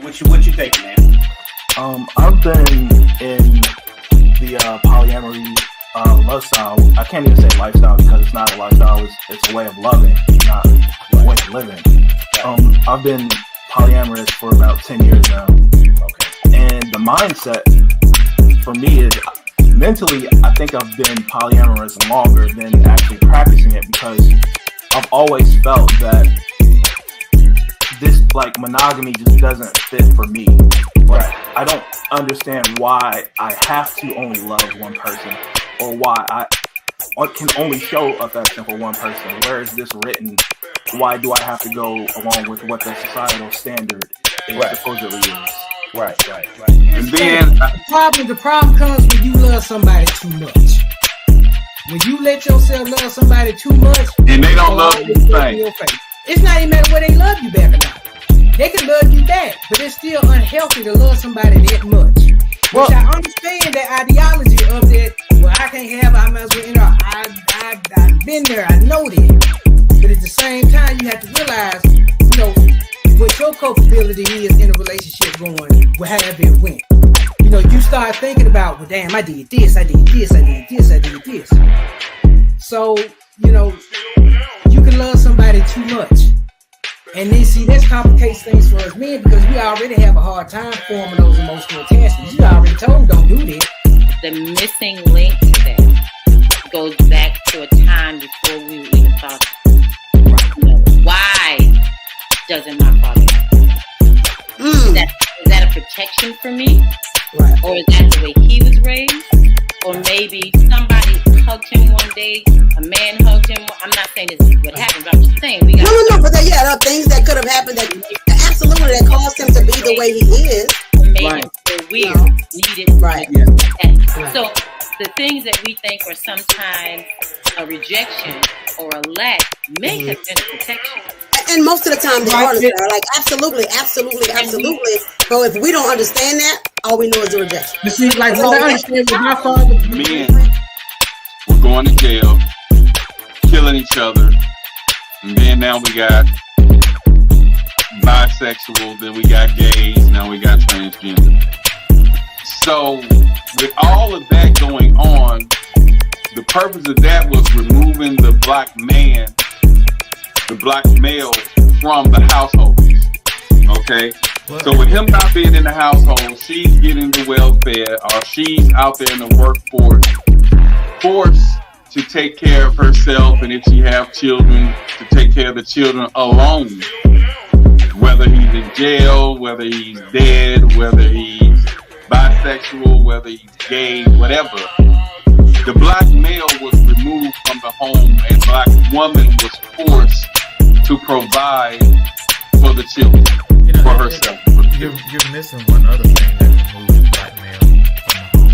What you think, man? I've been in the polyamory lifestyle. I can't even say lifestyle because it's not a lifestyle. It's a way of loving, not a way of living. I've been polyamorous for about 10 years now. Okay. And the mindset for me is mentally, I think I've been polyamorous longer than actually practicing it because I've always felt that this like monogamy just doesn't fit for me. Right. I don't understand why I have to only love one person or why I can only show affection for one person. Where is this written? Why do I have to go along with what the societal standard supposedly is? Right. And then the problem comes when you love somebody too much. When you let yourself love somebody too much, and they don't love you the same. It's not even matter whether they love you back or not. They can love you back, but it's still unhealthy to love somebody that much. Well, which I understand that ideology of that. Well, I can't have. I might as well. I've been there. I know that. But at the same time, you have to realize, what your culpability is in a relationship going, however it went. You start thinking about, well, damn, I did this. So, you can love somebody too much. And then, see, this complicates things for us men because we already have a hard time forming those emotional attachments. You already told them, don't do that. The missing link to that goes back to a time before we even thought, why doesn't my father is that a protection for me? Right. Or is that the way he was raised? Or maybe somebody hugged him one day, a man hugged him. I'm not saying this is what happened, but I'm just saying we got but there are things that could have happened that absolutely that caused him to be the way he is. Made him feel weird, needed. Right. So the things that we think are sometimes a rejection or a lack may have been a protection. And most of the time they are like absolutely. But if we don't understand that, all we know is a rejection. You see, like what I understand with my father, men were going to jail, killing each other, and then now we got bisexual, then we got gays, now we got transgender. So with all of that going on, the purpose of that was removing the black man, the black male from the household. Okay? So with him not being in the household, she's getting the welfare, or she's out there in the workforce, forced to take care of herself, and if she have children, to take care of the children alone. Whether he's in jail, whether he's dead, whether he's bisexual, whether he's gay, whatever. The black male was removed from the home, and black woman was forced to provide for the children, for herself. You're missing one other thing that removes the black male from the home.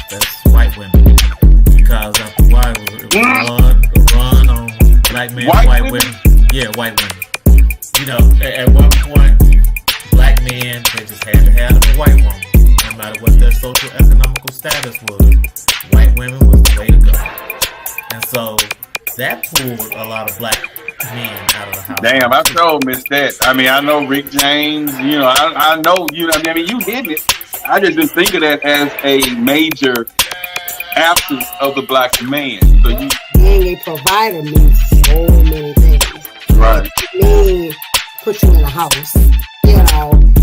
That's white women. Because after a while, it was run on black men, white women. Yeah, white women. At one point, black men, they just had to have a white woman. No matter what their social economical status was, white women was the way to go. And so that pulled a lot of black men out of the house. Damn, I so missed that. I mean, I know Rick James, I know, you did it. I just didn't think of that as a major absence of the black man. So being a provider means so many things. Right. It means put you in a house.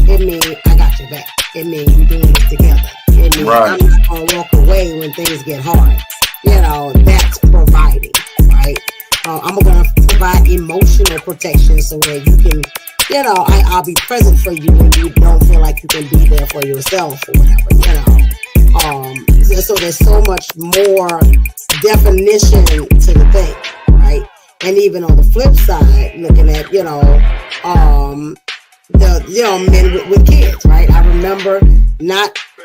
It means I got your back. It means we're doing this together. It means I'm not gonna walk away when things get hard. That's providing, right? I'm gonna provide emotional protection so that you can, I'll be present for you when you don't feel like you can be there for yourself or whatever, so there's so much more definition to the thing, right? And even on the flip side, looking at, the men with kids, right? I remember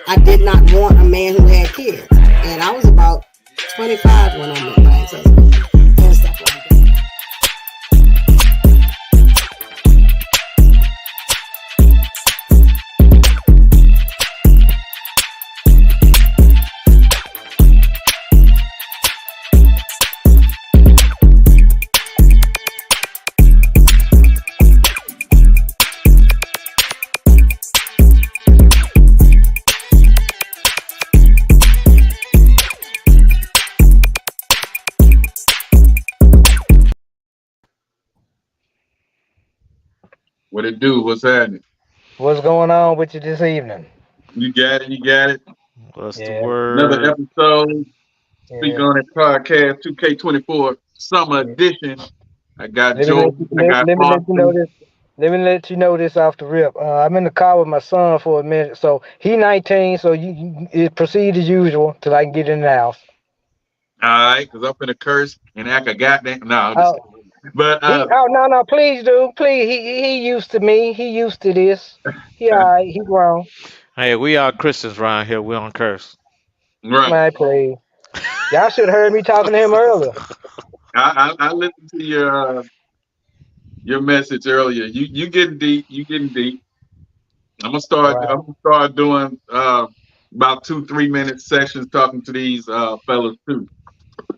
I did not want a man who had kids. And I was about 25 when I met my ex-husband. And stuff like that. What it do? What's happening? What's going on with you this evening? You got it. You got it. What's the Yeah, Another word? episode. Speak yeah. on it podcast 2K24 Summer yeah. Edition. I got Let me let, Jordan. I got let me let you know Austin. this. Let me let you know this off the rip. I'm in the car with my son for a minute, so he 19. So you proceed as usual till I can get in the house. All right, because I'm finna curse and act a goddamn. No, I'm just Oh, kidding. But no, please do, please. He used to me. He used to this. He all right. He grown. Hey, we are Christians around here. We don't curse. right. My please. Y'all should have heard me talking to him earlier. I listened to your message earlier. You getting deep. You getting deep. I'm gonna start. Right. I'm gonna start doing about 2-3 minute sessions talking to these fellas too.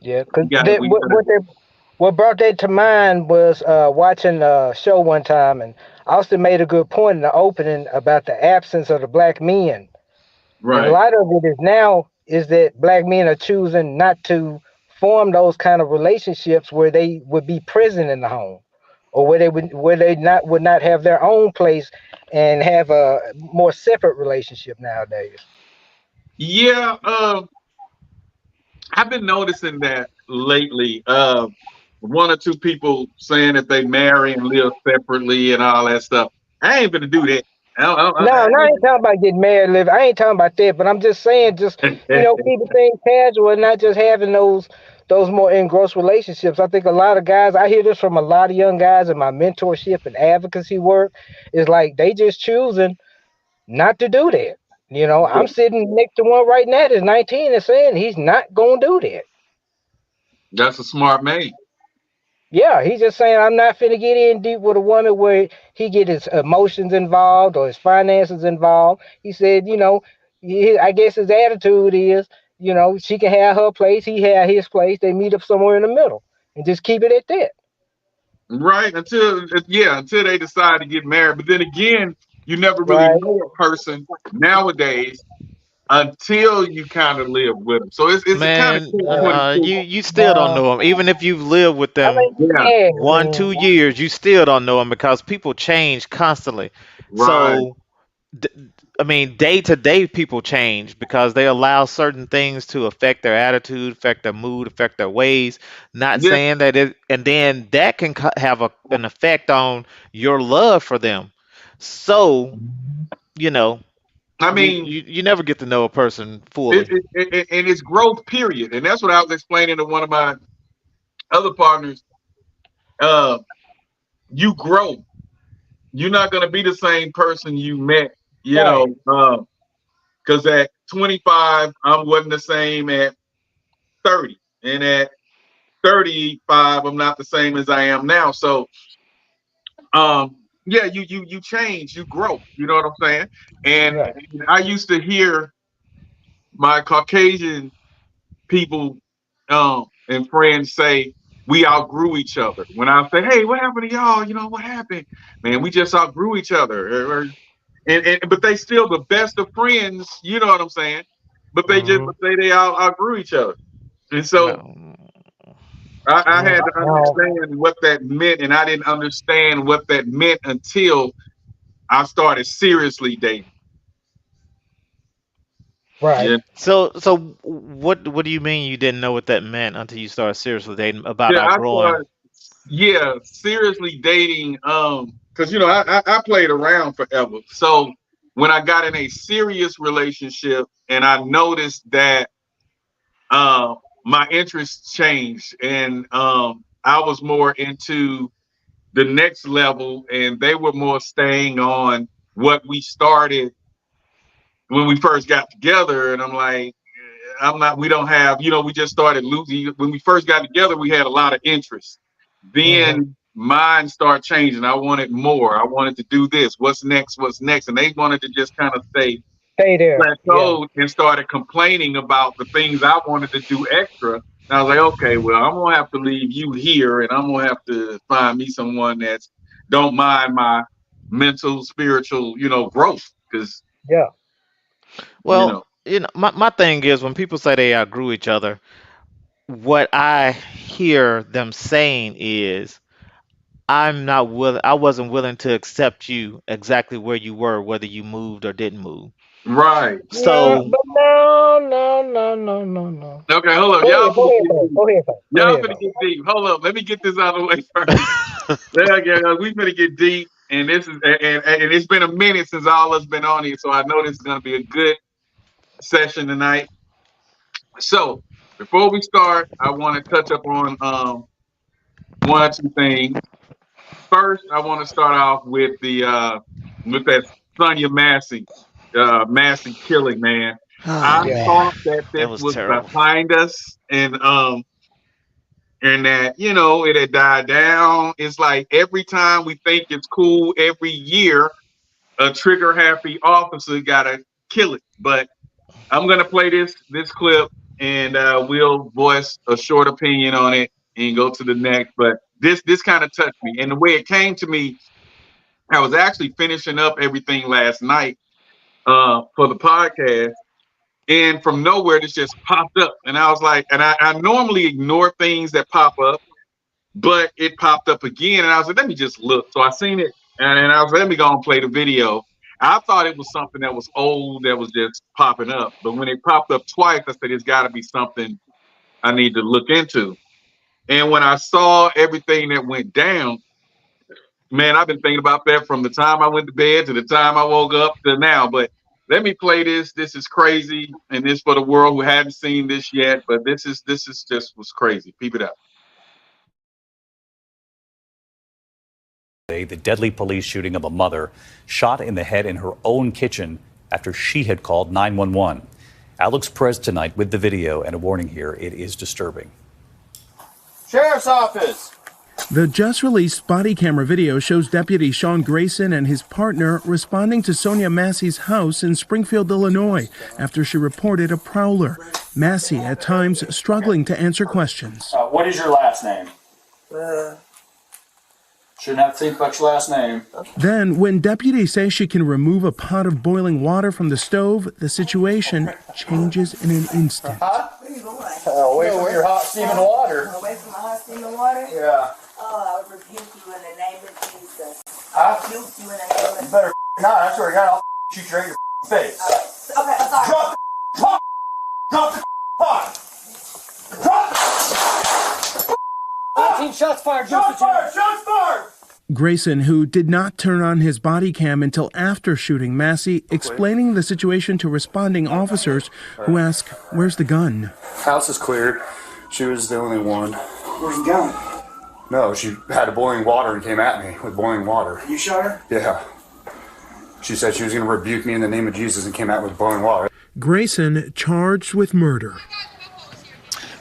Yeah, cause We got it. We got it. what brought that to mind was watching a show one time, and Austin made a good point in the opening about the absence of the black men, and a Right. lot of it is now is that black men are choosing not to form those kind of relationships where they would be present in the home, or where they would not have their own place and have a more separate relationship nowadays. Yeah. I've been noticing that lately. One or two people saying that they marry and live separately and all that stuff. I ain't gonna do that. No, I ain't talking about getting married, live. I ain't talking about that, but I'm just saying, keeping things casual and not just having those more engrossed relationships. I think a lot of guys, I hear this from a lot of young guys in my mentorship and advocacy work, is like they just choosing not to do that. I'm sitting next to one right now that's 19 and saying he's not gonna do that. That's a smart man. Yeah, he's just saying I'm not finna get in deep with a woman where he get his emotions involved or his finances involved. He said, I guess his attitude is, she can have her place, he have his place. They meet up somewhere in the middle and just keep it at that. Right. Until they decide to get married. But then again, you never really Right. know a person nowadays until you kind of live with them. So it's a kind of Man, 22. you still don't know them. Even if you've lived with I them mean, Yeah. yeah, 1-2 years, you still don't know them because people change constantly. Right. So, day to day, people change because they allow certain things to affect their attitude, affect their mood, affect their ways. Not Yeah. saying that and then that can have an effect on your love for them. So, you know, I you, mean, you, you never get to know a person fully. and it's growth, period. And that's what I was explaining to one of my other partners. You grow. You're not going to be the same person you met, right, because at 25, I wasn't the same at 30. And at 35, I'm not the same as I am now. So, yeah, you change, you grow. You know what I'm saying? And right, I used to hear my Caucasian people and friends say we outgrew each other. When I say, "Hey, what happened to y'all? What happened? Man, we just outgrew each other." But they still the best of friends. You know what I'm saying? But they just hmm say they outgrew each other, and so No. I yeah, had to understand what that meant, and I didn't understand what that meant until I started seriously dating. right. Yeah, So what do you mean you didn't know what that meant until you started seriously dating about yeah, I outgrowing? started. Yeah, seriously dating. Because I played around forever. So when I got in a serious relationship, and I noticed that my interests changed, and I was more into the next level, and they were more staying on what we started when we first got together. And I'm like, I'm not. We don't have. We just started losing. When we first got together, we had a lot of interest. hmm Then mine started changing. I wanted more. I wanted to do this. What's next? What's next? And they wanted to just kind of stay Stay there. Yeah, plateaued and started complaining about the things I wanted to do extra. And I was like, okay, well, I'm gonna have to leave you here, and I'm gonna have to find me someone that's don't mind my mental, spiritual, growth. Because yeah. you Well, know, my thing is when people say they outgrew each other, what I hear them saying is I'm not willing. I wasn't willing to accept you exactly where you were, whether you moved or didn't move. Right. Yeah, So but no. Okay, hold up. Go Y'all ahead, go finna ahead, get first. deep. Go ahead, first. Go Y'all ahead, finna first. get deep. Hold up. Let me get this out of the way first. Yeah, we finna get deep, and and it's been a minute since all us been on here, so I know this is gonna be a good session tonight. So before we start, I want to touch up on one or two things. First, I want to start off with that Sonya Massey killing, man. I oh Yeah. man, thought that it this was was terrible. behind us, and that it had died down. It's like every time we think it's cool, every year a trigger happy officer gotta kill it. But I'm gonna play this clip, and we'll voice a short opinion on it and go to the next. But this kind of touched me, and the way it came to me, I was actually finishing up everything last night for the podcast, and from nowhere this just popped up, and I was like, and I normally ignore things that pop up, but it popped up again, and I was like, let me just look. So I seen it, and I was like, let me go and play the video. I thought it was something that was old that was just popping up, but when it popped up twice, I said it's got to be something I need to look into. And when I saw everything that went down, man, I've been thinking about that from the time I went to bed to the time I woke up to now. But let me play this. This is crazy, and this for the world who hadn't seen this yet. But this is just was crazy. Peep it out. The deadly police shooting of a mother shot in the head in her own kitchen after she had called 911. Alex Perez tonight with the video and a warning here. It is disturbing. Sheriff's Office. The just-released body camera video shows Deputy Sean Grayson and his partner responding to Sonya Massey's house in Springfield, Illinois, after she reported a prowler. Massey, at times, struggling to answer questions. What is your last name? Shouldn't have to think about your last name. Then, when deputies say she can remove a pot of boiling water from the stove, the situation changes in an instant. Away from your hot steaming water. Away from the hot steaming water? Yeah. Oh, I would rebuke you in the name of Jesus. I rebuke you in the name of Jesus. You better not. I swear to God, I'll shoot you right in your face. Okay, I'm sorry. Drop the pot. Drop the pot. Drop the 18 shots fired. shots fired. Shots fired. Grayson, who did not turn on his body cam until after shooting Massey, explaining the situation to responding officers who ask, "Where's the gun?" House is cleared. She was the only one. Where's the gun? No, she had boiling water and came at me with boiling water. You shot her? Yeah. She said she was going to rebuke me in the name of Jesus and came out with boiling water. Grayson charged with murder.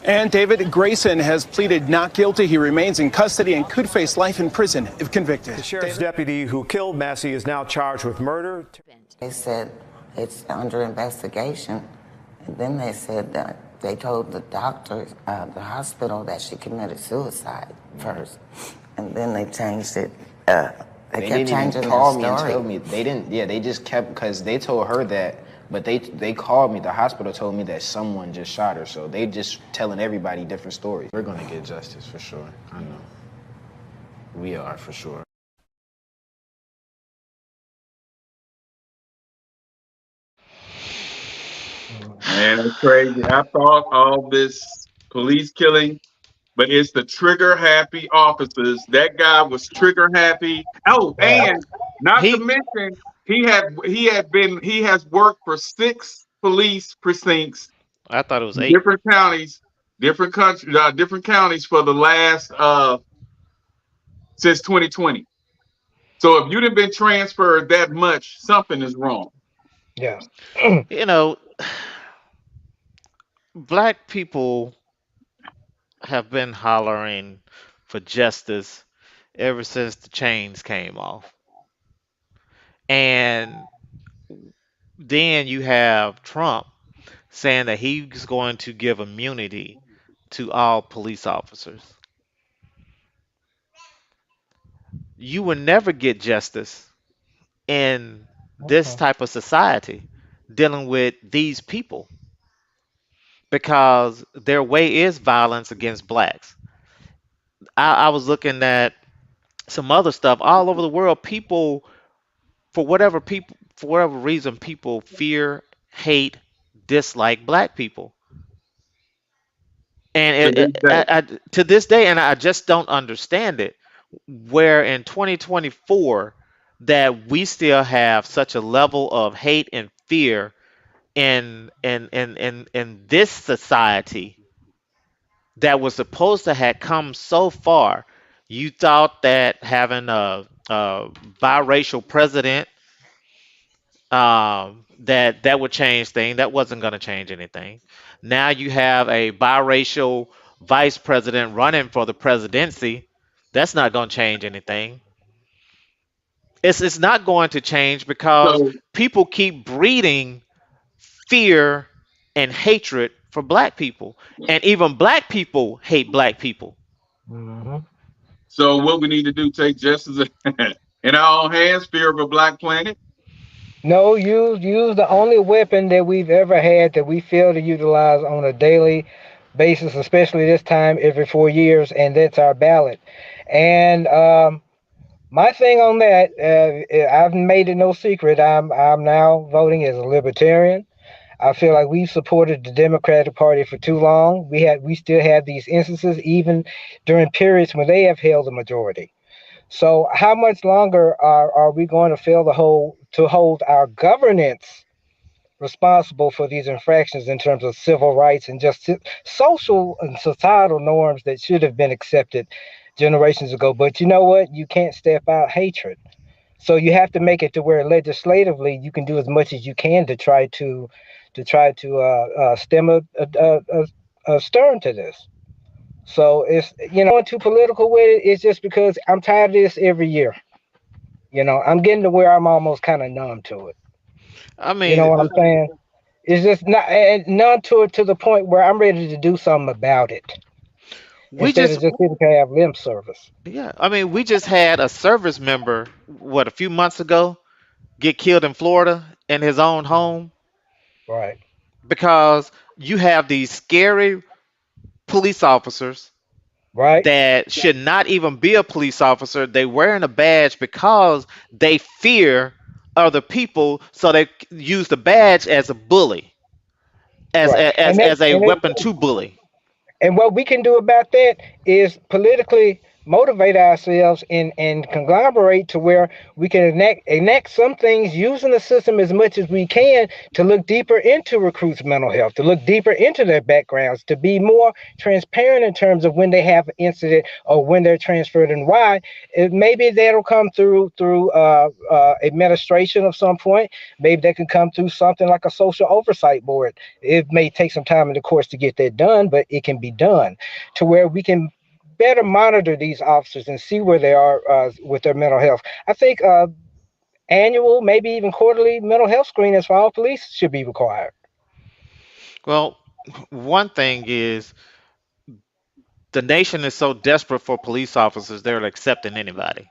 And David Grayson has pleaded not guilty. He remains in custody and could face life in prison if convicted. The sheriff's deputy who killed Massey is now charged with murder. They said it's under investigation. And then they said that they told the doctor, the hospital, that she committed suicide first. And then they changed it. They kept changing call their me and story. tell me they didn't. Yeah, they just kept because they told her that, but they called me. The hospital told me that someone just shot her, so they just telling everybody different stories. We're gonna get justice for sure. I know. We are for sure. Man, it's crazy. I thought all this police killing, but it's the trigger happy officers. That guy was trigger happy. Oh, and not to mention he has worked for 6 police precincts. I thought it was 8. Different counties, different countries, different counties for the last since 2020. So if you'd have been transferred that much, something is wrong. Yeah. You know, black people have been hollering for justice ever since the chains came off. And then you have Trump saying that he's going to give immunity to all police officers. You will never get justice in this type of society dealing with these people because their way is violence against blacks. I was looking at some other stuff all over the world. People, for whatever reason, people fear, hate, dislike black people. And to this day, and I just don't understand it, where in 2024 that we still have such a level of hate and fear in this society that was supposed to have come so far. You thought that having a biracial president that would change things. That wasn't going to change anything. Now you have a biracial vice president running for the presidency. That's not going to change anything. It's not going to change because people keep breeding fear and hatred for black people, and even black people hate black people. So what we need to do, take justice in our own hands, fear of a black planet? No, use the only weapon that we've ever had that we fail to utilize on a daily basis, especially this time every 4 years, and that's our ballot. And my thing on that, I've made it no secret. I'm now voting as a libertarian. I feel like we've supported the Democratic Party for too long. We still have these instances, even during periods when they have held the majority. So how much longer are we going to fail to hold our governance responsible for these infractions in terms of civil rights and just social and societal norms that should have been accepted generations ago? But you know what? You can't step out hatred. So you have to make it to where legislatively you can do as much as you can to try to stem a stem to this. So it's, going too political with it. It's just because I'm tired of this every year. I'm getting to where I'm almost kind of numb to it. I mean, you know what I'm saying? It's just not numb to it to the point where I'm ready to do something about it. Instead of just sitting there have lip service. Yeah, I mean, we just had a service member, a few months ago, get killed in Florida in his own home. Right. Because you have these scary police officers, right, that should not even be a police officer. They wearing a badge because they fear other people, so they use the badge as a bully, as a weapon to bully. And what we can do about that is politically motivate ourselves and conglomerate to where we can enact some things using the system as much as we can to look deeper into recruits' mental health, to look deeper into their backgrounds, to be more transparent in terms of when they have an incident or when they're transferred and why. Maybe that'll come through administration of some point. Maybe that can come through something like a social oversight board. It may take some time in the course to get that done, but it can be done to where we can better monitor these officers and see where they are with their mental health. I think annual, maybe even quarterly mental health screenings for all police should be required. Well, one thing is the nation is so desperate for police officers, they're accepting anybody.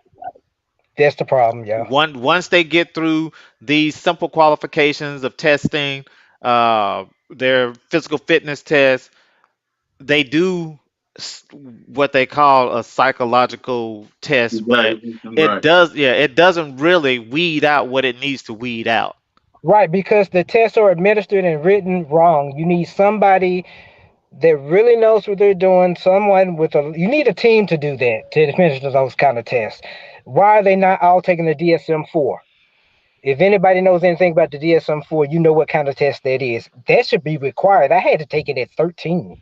That's the problem, yeah. Once they get through these simple qualifications of testing, their physical fitness test, they do what they call a psychological test, but it doesn't really weed out what it needs to weed out. Right, because the tests are administered and written wrong. You need somebody that really knows what they're doing, you need a team to do that, to administer those kind of tests. Why are they not all taking the DSM-4? If anybody knows anything about the DSM-4, you know what kind of test that is. That should be required. I had to take it at 13.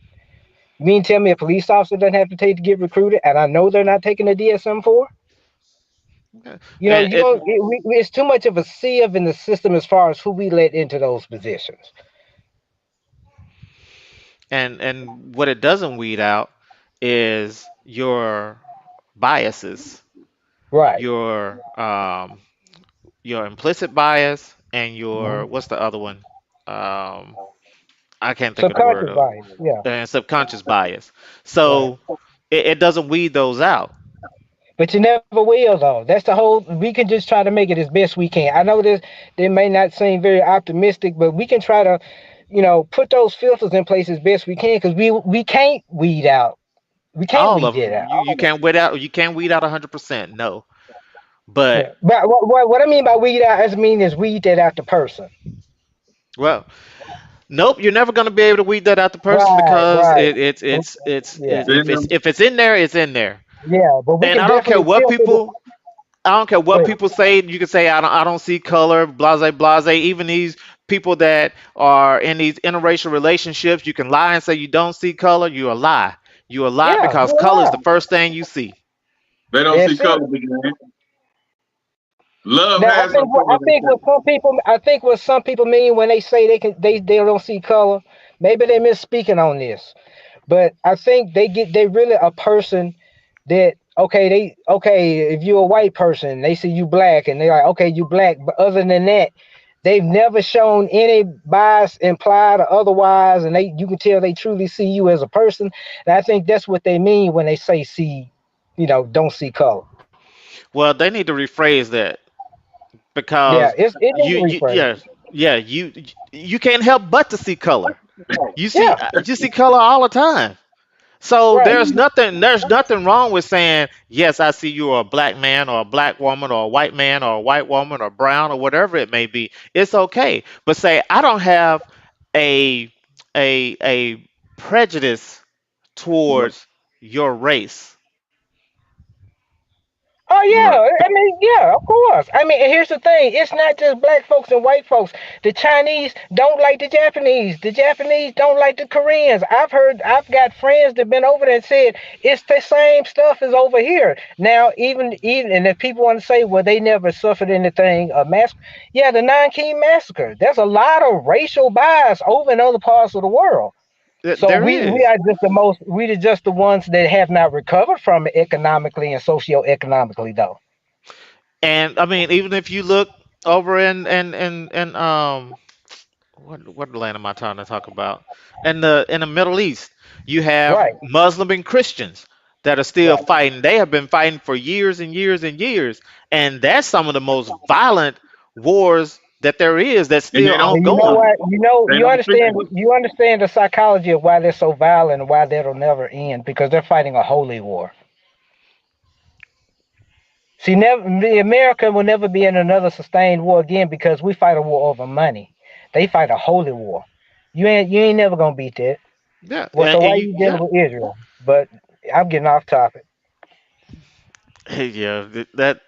You mean tell me a police officer doesn't have to take to get recruited, and I know they're not taking the DSM-4? It's too much of a sieve in the system as far as who we let into those positions. And what it doesn't weed out is your biases, right? Your implicit bias and your what's the other one? I can't think of the word. Subconscious bias, yeah. And subconscious bias. So it doesn't weed those out. But you never will, though. That's the whole. We can just try to make it as best we can. I know this may not seem very optimistic, but we can try to, put those filters in place as best we can, because we can't weed out We can't All weed of that them. out. You can't weed out. You can't weed out 100%. No, but Yeah. But what I mean by weed out doesn't mean is weed that out the person. well, nope. You're never gonna be able to weed that out the person Right, because right. Yeah. if it's in there, it's in there. Yeah, but we And can I don't care definitely what filter the. people. I don't care what Wait, people say. You can say I don't see color, blase, blase. Even these people that are in these interracial relationships, you can lie and say you don't see color. You a lie. You a lie yeah, because you're color is right. the first thing you see. They don't see That's it. color, big man. Love Now has no color. I think what some people mean when they say they don't see color, maybe they misspeaking on this. But I think they really a person that okay, if you're a white person, they see you black and they're like, okay, you black. But other than that, they've never shown any bias implied or otherwise, and you can tell they truly see you as a person. And I think that's what they mean when they say don't see color. Well, they need to rephrase that Yeah, because it is you rephrased. yeah you can't help but to see color. Yeah, You see color all the time. So right. there's nothing wrong with saying, yes, I see you are a black man or a black woman or a white man or a white woman or brown or whatever it may be. It's okay. But say I don't have a a prejudice towards your race. Oh yeah, I mean, yeah, of course. I mean, and here's the thing: it's not just black folks and white folks. The Chinese don't like the Japanese. The Japanese don't like the Koreans. I've got friends that been over there and said it's the same stuff as over here. Now, even and if people want to say, well, they never suffered anything, a massacre. Yeah, the Nanking massacre. There's a lot of racial bias over in other parts of the world. So There we is. are just the ones that have not recovered from it economically and socio-economically though. And I mean, even if you look over in what land am I trying to talk about? In the Middle East, you have Right. Muslim and Christians that are still fighting. They have been fighting for years and years and years, and that's some of the most violent wars that there is that's And still they don't. And you know ongoing. what? They You don't fix understand it. you understand the psychology of why they're so violent and why that'll never end because they're fighting a holy war. See, America will never be in another sustained war again because we fight a war over money. They fight a holy war. You ain't never gonna beat that. Yeah, Well, so why and you dealing with Israel? But I'm getting off topic. yeah, that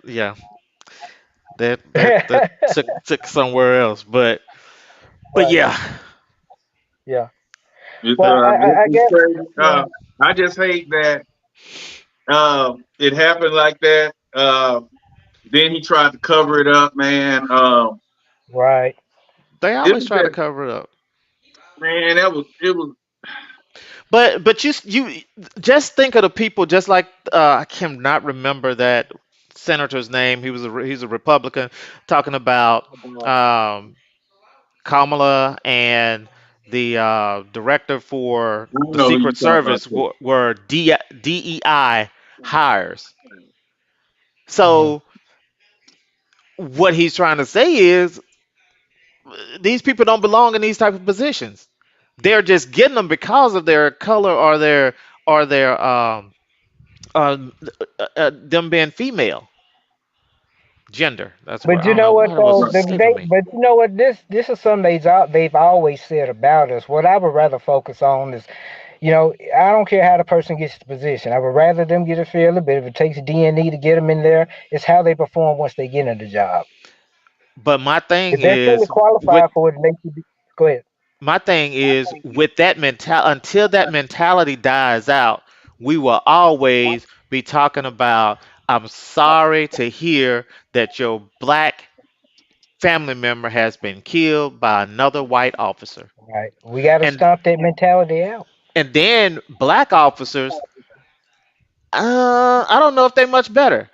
took somewhere else, but Right. yeah, Yeah. It's, Well, I it's guess. crazy. Yeah. I just hate that it happened like that. Then he tried to cover it up, man. Right. they It always was try to just, cover it up. man, it was. But you just think of the people, just like I cannot remember that senator's name. He's a Republican, talking about um, Kamala and the director for I don't the know who you Secret talking about. Service were DEI hires. Mhm. So what he's trying to say is these people don't belong in these type of positions. They're just getting them because of their color or their uh, them being female gender. That's where But I you don't know know what what it was though? Right. escaping me. But you know what? This is something they've always said about us. What I would rather focus on is, I don't care how the person gets the position. I would rather them get a feeling, but if it takes DNA to get them in there, it's how they perform once they get in the job. But my thing If they're truly is with qualified for it, they should be. Go ahead. my thing is with that mental until that mentality dies out, we will always be talking about. I'm sorry to hear that your black family member has been killed by another white officer. Right. We got to And stomp that mentality out. and then black officers, I don't know if they're much better.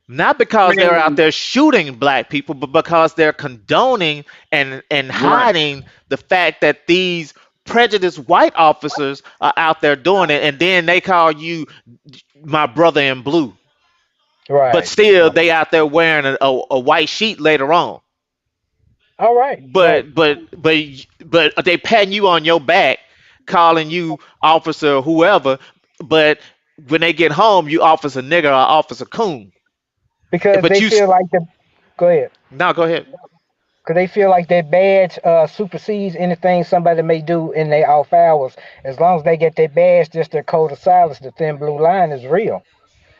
Not because they're out Man, there shooting black people, but because they're condoning and right. hiding the fact that these prejudiced white officers are out there doing it, and then they call you my brother in blue, but Right. still they out there wearing a white sheet later on. All right. Right. But they patting you on your back, calling you officer or whoever, but when they get home, you officer nigger or officer coon. Because But they you feel like the. Go ahead. no, go ahead. Because they feel like their badge supersedes anything somebody may do in their off hours. As long as they get their badge, just their code of silence, the thin blue line is real.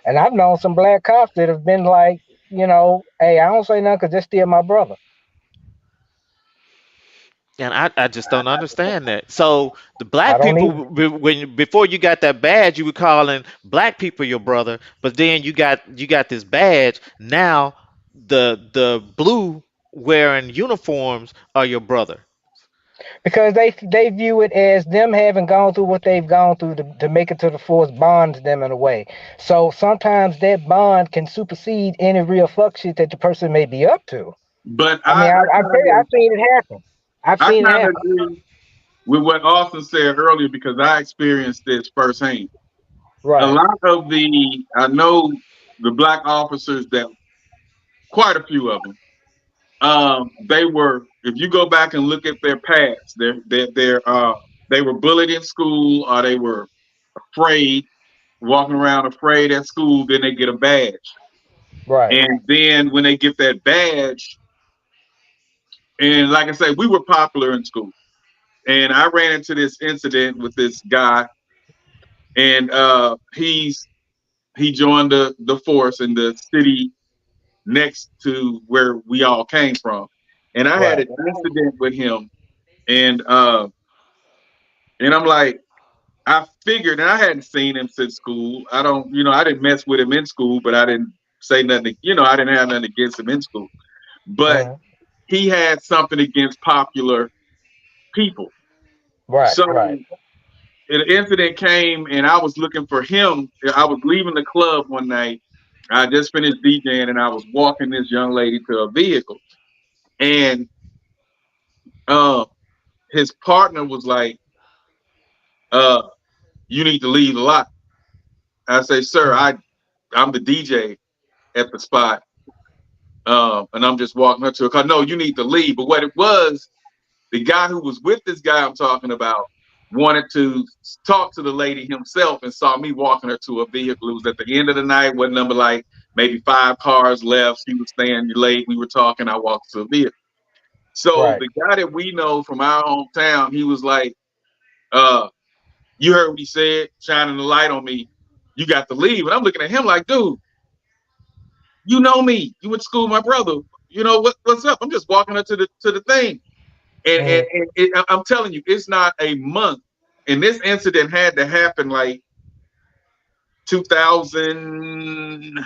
And I've known some black cops that have been like, hey, I don't say nothing because they're still my brother. And I just don't understand that. So the I black don't people, either. before you got that badge, you were calling black people your brother, but then you got this badge. Now the blue wearing uniforms are your brother. Because they view it as them having gone through what they've gone through to make it to the force bonds them in a way. So sometimes that bond can supersede any real fuck shit that the person may be up to. But I mean, I've seen it happen. I've I seen it kind of happen. agree with what Austin said earlier because I experienced this firsthand. Right. A lot of I know the black officers that, quite a few of them, they were, if you go back and look at their past, they were bullied in school or they were afraid, walking around afraid at school, then they get a badge. Right. And then when they get that badge, and like I say, we were popular in school. And I ran into this incident with this guy, and he joined the force in the city next to where we all came from. And I had an incident with him, and I'm like, I figured, and I hadn't seen him since school. I didn't mess with him in school, but I didn't say nothing, I didn't have nothing against him in school. But he had something against popular people. Right. So right. an incident came, and I was looking for him. I was leaving the club one night. I just finished DJing, and I was walking this young lady to a vehicle. And his partner was like, you need to leave the lot. I say, sir, I'm the DJ at the spot. And I'm just walking her to a car. No, you need to leave. But what it was, the guy who was with this guy I'm talking about wanted to talk to the lady himself and saw me walking her to a vehicle. It was at the end of the night, what number, like maybe 5 cars left. She was staying late. We were talking. I walked to a vehicle. So the guy that we know from our hometown, he was like, you heard what he said, shining the light on me. You got to leave. And I'm looking at him like, dude, you know me. You went to school with my brother. You know what's up? I'm just walking her to the thing. And I'm telling you, it's not a month. And this incident had to happen like 2000,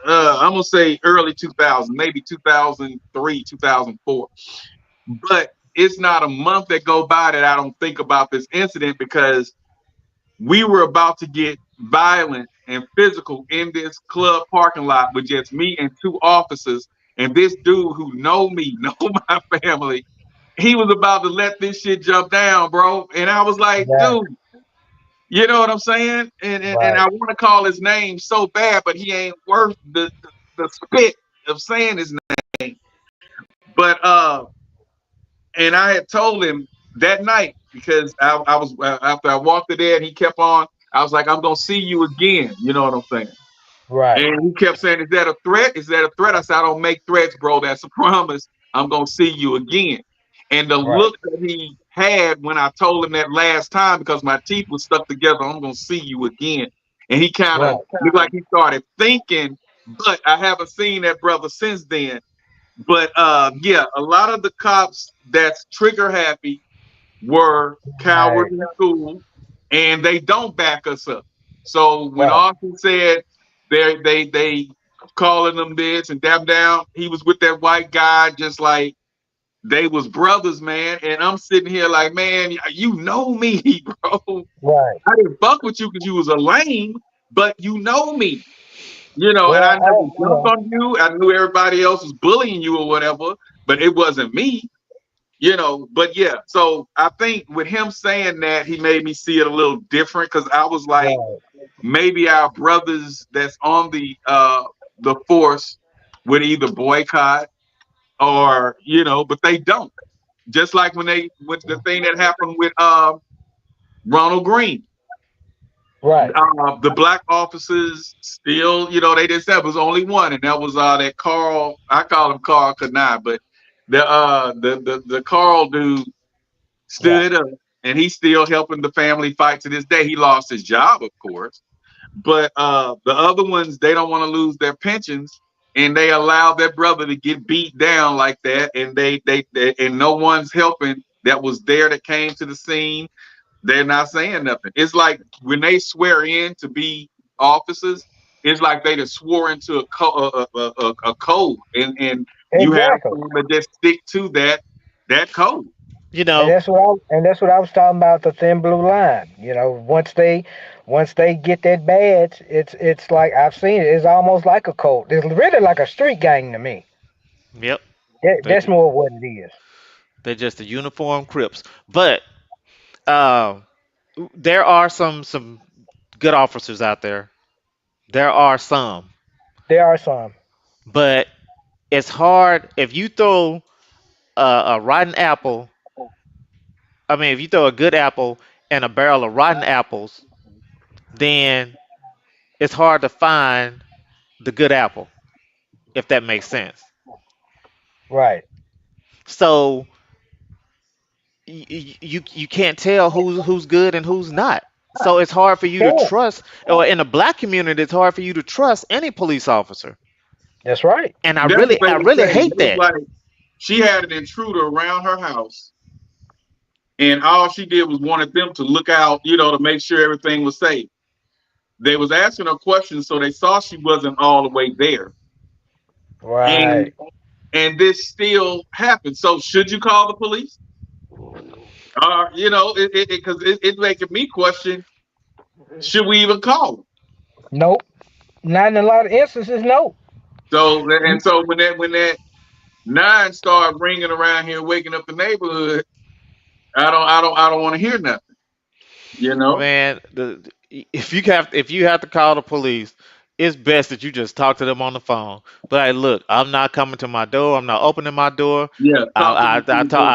I'm going to say early 2000, maybe 2003, 2004. But it's not a month that go by that I don't think about this incident, because we were about to get violent and physical in this club parking lot with just me and 2 officers. And this dude who know me, know my family, he was about to let this shit jump down, bro. And I was like, dude, you know what I'm saying? And I want to call his name so bad, but he ain't worth the spit of saying his name. But and I had told him that night, because I was after I walked there and he kept on, I was like, I'm gonna see you again. You know what I'm saying? Right. And he kept saying, is that a threat? Is that a threat? I said, I don't make threats, bro. That's a promise. I'm gonna see you again. And the look that he had when I told him that last time, because my teeth were stuck together, I'm gonna see you again. And he kind of looked like he started thinking, but I haven't seen that brother since then. But yeah, a lot of the cops that's trigger happy were coward in school, and they don't back us up. So when Austin said they calling them this and dab down, he was with that white guy, just like they was brothers, man. And I'm sitting here like, man, you know me, bro. Right. I didn't fuck with you because you was a lame, but you know me. You know, and I never jumped on you. I knew everybody else was bullying you or whatever, but it wasn't me. You know, but yeah. So I think with him saying that, he made me see it a little different, because I was like, maybe our brothers that's on the force would either boycott or, you know, but they don't. Just like with the thing that happened with Ronald Green. Right. The black officers still, you know, they just said it was only one, and that was that Carl. I call him Carl Kanai, but the Carl dude stood up, and he's still helping the family fight to this day. He lost his job, of course, but the other ones, they don't want to lose their pensions, and they allow their brother to get beat down like that, and they and no one's helping that was there that came to the scene. They're not saying nothing. It's like when they swear in to be officers, it's like they just swore into a code, and you have to just stick to that code. You know, and that's what I was talking about, the thin blue line. You know, once they get that badge, it's like, I've seen it. It's almost like a code. It's really like a street gang to me. Yep. That's more what it is. They're just the uniform Crips, but there are some good officers out there. There are some, but it's hard if you throw a rotten apple. I mean, if you throw a good apple in a barrel of rotten apples, then it's hard to find the good apple, if that makes sense. Right. So you can't tell who's good and who's not. So it's hard for you to trust, or in the black community, it's hard for you to trust any police officer. That's right. And I really hate that. Like, she had an intruder around her house, and all she did was wanted them to look out, you know, to make sure everything was safe. They was asking her questions, so they saw she wasn't all the way there. Right. And this still happened. So should you call the police? You know, because it's making me question, should we even call them? Nope. Not in a lot of instances, no. So when that 9 started ringing around here, waking up the neighborhood, I don't want to hear nothing. You know, man. If you have to call the police, it's best that you just talk to them on the phone. But hey, look, I'm not coming to my door. I'm not opening my door. Yeah, I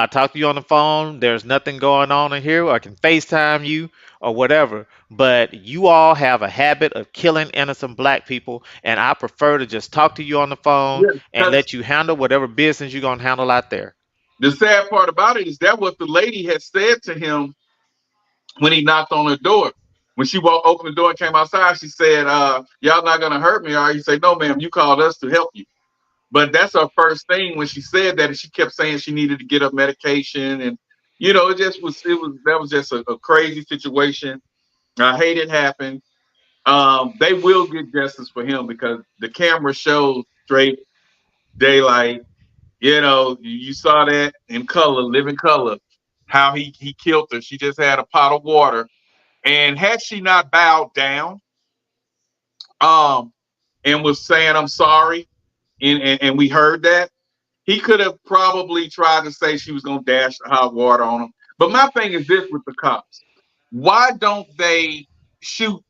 talk to you on the phone. There's nothing going on in here. I can FaceTime you or whatever. But you all have a habit of killing innocent black people, and I prefer to just talk to you on the phone and let you handle whatever business you're gonna handle out there. The sad part about it is that what the lady had said to him when he knocked on her door. When she opened the door and came outside, she said, y'all not going to hurt me, are you? Say, no, ma'am, you called us to help you. But that's her first thing when she said that, and she kept saying she needed to get her medication. And, you know, that was just a crazy situation. I hate it happened. They will get justice for him because the camera showed straight daylight. You know, you saw that in color, living color, how he killed her. She just had a pot of water. And had she not bowed down, and was saying, I'm sorry, and we heard that, he could have probably tried to say she was going to dash the hot water on him. But my thing is this with the cops. Why don't they shoot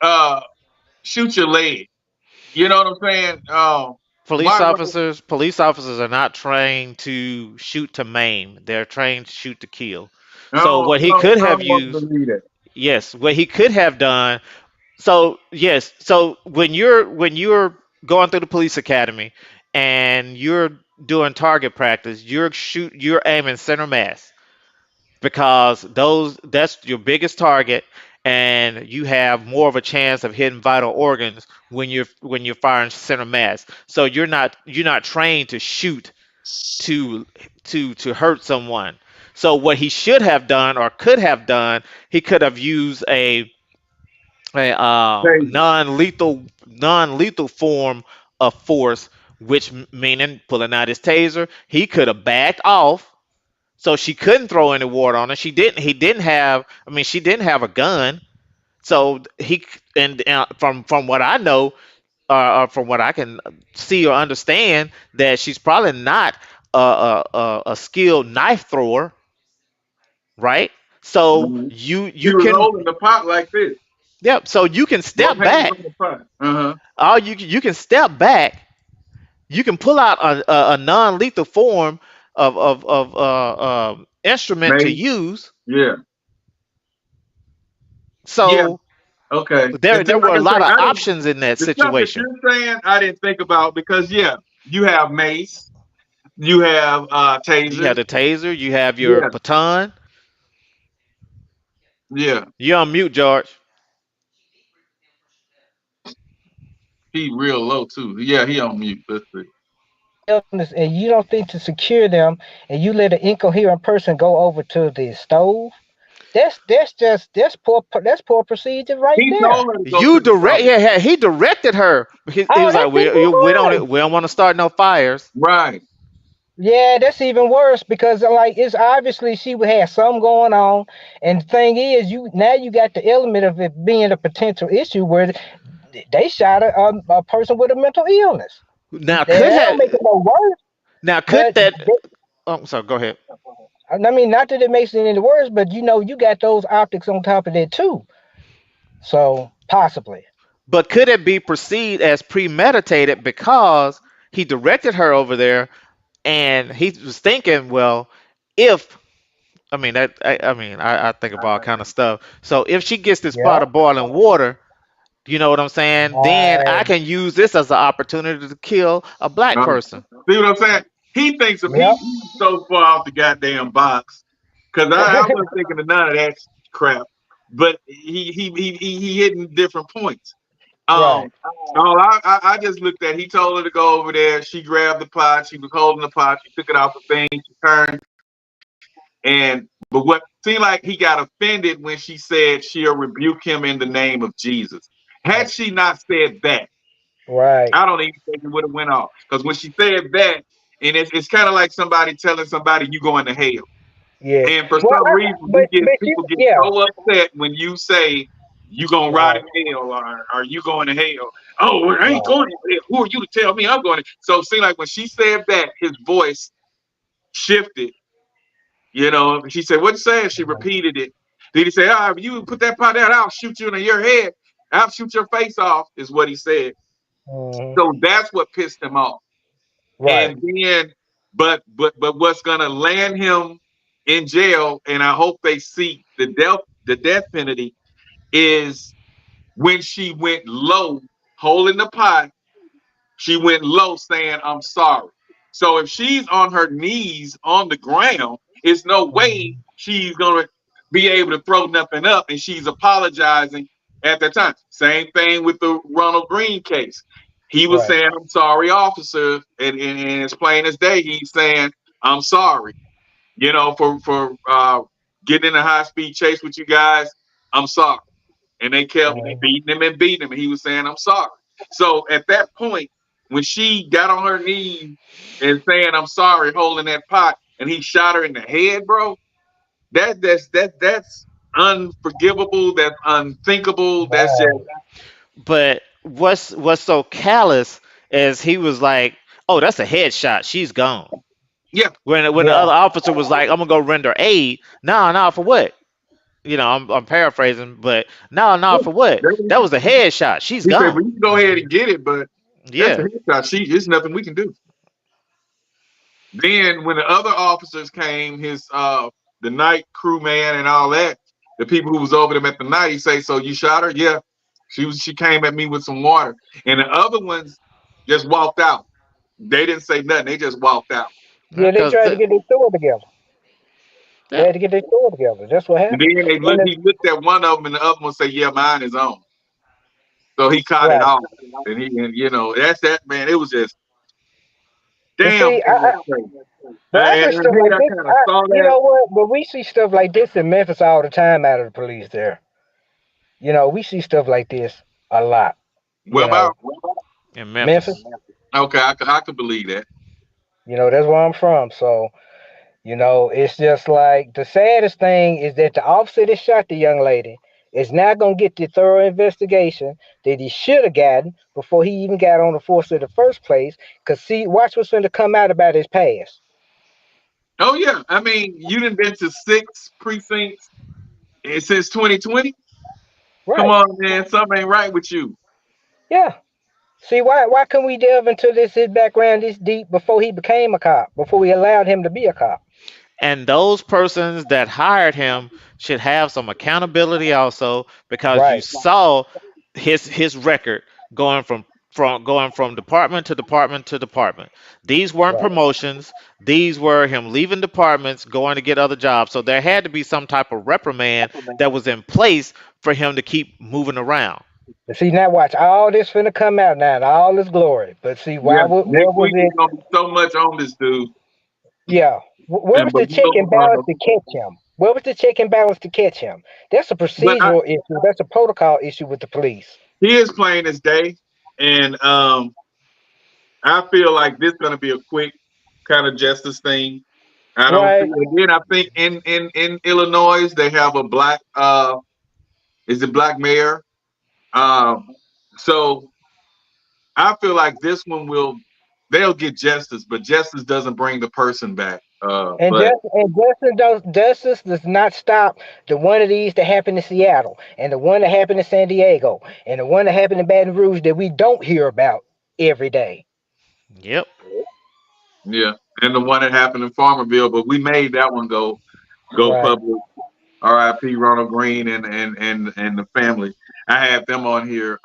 your leg? You know what I'm saying? Police officers are not trained to shoot to maim. They're trained to shoot to kill. So what he could have used, what he could have done. So when you're going through the police academy and you're doing target practice, you're aiming center mass because that's your biggest target, and you have more of a chance of hitting vital organs when you're firing center mass. So you're not trained to shoot to hurt someone. So what he should have done or could have done, he could have used a non-lethal form of force, which meaning pulling out his taser. He could have backed off, so she couldn't throw any water on her. She didn't have a gun. So from what I know, from what I can see or understand, that she's probably not a skilled knife thrower, right? So you can holding the pot like this. Yep. So you can step back. You can step back. You can pull out a non-lethal form of instrument to use. Yeah. So Okay. There were Like a I lot say, of I didn't, options in that the stuff that situation. you're saying, I didn't think about because yeah, you have mace, you have You had tasers. a taser, you have your Yeah, baton. yeah. You're on mute, George. He real low too. Yeah, he on mute. Let's see. And you don't think to secure them, and you let an incoherent person go over to the stove. That's poor procedure right He there. told her to go You to the direct, stove. yeah, he directed her. He Oh, was like, that's even worse. we don't want to start no fires. Right. Yeah, that's even worse because like it's obviously she had something going on, and the thing is, you got the element of it being a potential issue where they shot a person with a mental illness. Now That don't make it no worse, could but that? Oh, I'm sorry. Go ahead. I mean, not that it makes it any worse, but you got those optics on top of that too. So possibly. But could it be perceived as premeditated because he directed her over there, and he was thinking, well, if I mean that I think about all kind of stuff. So if she gets this pot Yeah. of boiling water, you know what I'm saying? Then I Right. can use this as an opportunity to kill a black person. See what I'm saying? He thinks of Yep. he's so far off the goddamn box. Cause I wasn't thinking of none of that crap. But he hitting different points. Right. All I just looked at, he told her to go over there. She grabbed the pot. She was holding the pot. She took it off the thing. She turned. But what seemed like he got offended when she said she'll rebuke him in the name of Jesus. Had she not said that, Right. I don't even think it would have went off. Because when she said that, and it's kind of like somebody telling somebody you going to hell. Yeah. And for Well, some reason, people get yeah. so upset when you say you gonna rot in hell or are you going to hell? Oh, well, I ain't going to hell. Who are you to tell me I'm going to? So it seemed like when she said that, his voice shifted. You know, she said, "What'd you say?" She repeated it. Then he said, if you put that pot out, I'll shoot you in your head. I'll shoot your face off, is what he said. So that's what pissed him off. Right. And then, but what's gonna land him in jail, and I hope they seek the death penalty, is when she went low, holding the pot. She went low, saying, "I'm sorry." So if she's on her knees on the ground, it's no way she's gonna be able to throw nothing up, and she's apologizing at that time. Same thing with the Ronald Green case. He was saying, "I'm sorry, officer," and it's plain as day. He's saying, "I'm sorry," you know, for getting in a high-speed chase with you guys. I'm sorry, and they kept beating him, and he was saying, "I'm sorry." So at that point, when she got on her knees and saying, "I'm sorry," holding that pot, and he shot her in the head, bro, that's unforgivable. That's unthinkable. That's just But what's so callous is he was like, "Oh, that's a headshot. She's gone." Yeah. When the other officer was like, "I'm gonna go render aid." No, for what? You know, I'm paraphrasing, but no, for what? That was a headshot. She's he said, gone. "Well, you can go ahead and get it, but that's a Yeah. headshot. There's nothing we can do." Then when the other officers came, the night crewman and all that, the people who was over them at the night, he say, "So you shot her?" Yeah. She came at me with some water. And the other ones just walked out. They didn't say nothing. They just walked out. Yeah, they tried to get their story together. They had to get their story together. That's what And happened. then he looked at one of them, and the other one said, "Yeah, mine is on." So he caught it off. And you know, that's that, man. It was just damn. See, but I see stuff like this. You know what? But we see stuff like this in Memphis all the time out of the police there. You know, we see stuff like this a lot. What about in Memphis? Okay, I could believe that. You know, that's where I'm from. So, you know, it's just like the saddest thing is that the officer that shot the young lady is not going to get the thorough investigation that he should have gotten before he even got on the force in the first place. Because, see, watch what's going to come out about his past. Oh, yeah. I mean, you done been to 6 precincts since 2020? Right. Come on, man. Something ain't right with you. Yeah. See, why couldn't we delve into his background this deep before he became a cop, before we allowed him to be a cop? And those persons that hired him should have some accountability also, because you Right. saw his record going from department to department to department. These weren't Right. promotions. These were him leaving departments, going to get other jobs. So there had to be some type of reprimand that was in place for him to keep moving around. And see, now watch, all this finna come out now, and all this glory. But see, Yeah, where next was week is it? gonna be so much on this dude. Yeah, where And was the check and balance to catch him? Where was the check and balance to catch him? That's a but procedural issue. That's a protocol issue with the police. he is playing his day, and I feel like this is gonna be a quick kind of justice thing. I don't Right. think, again. I think in Illinois they have a black black mayor. So I feel like this one they'll get justice, but justice doesn't bring the person back. And But justice does not stop the one of these that happened in Seattle, and the one that happened in San Diego, and the one that happened in Baton Rouge that we don't hear about every day. Yep. yeah, and the one that happened in Farmerville, but we made that one go Right. public. R.I.P. Ronald Green and the family. I had them on here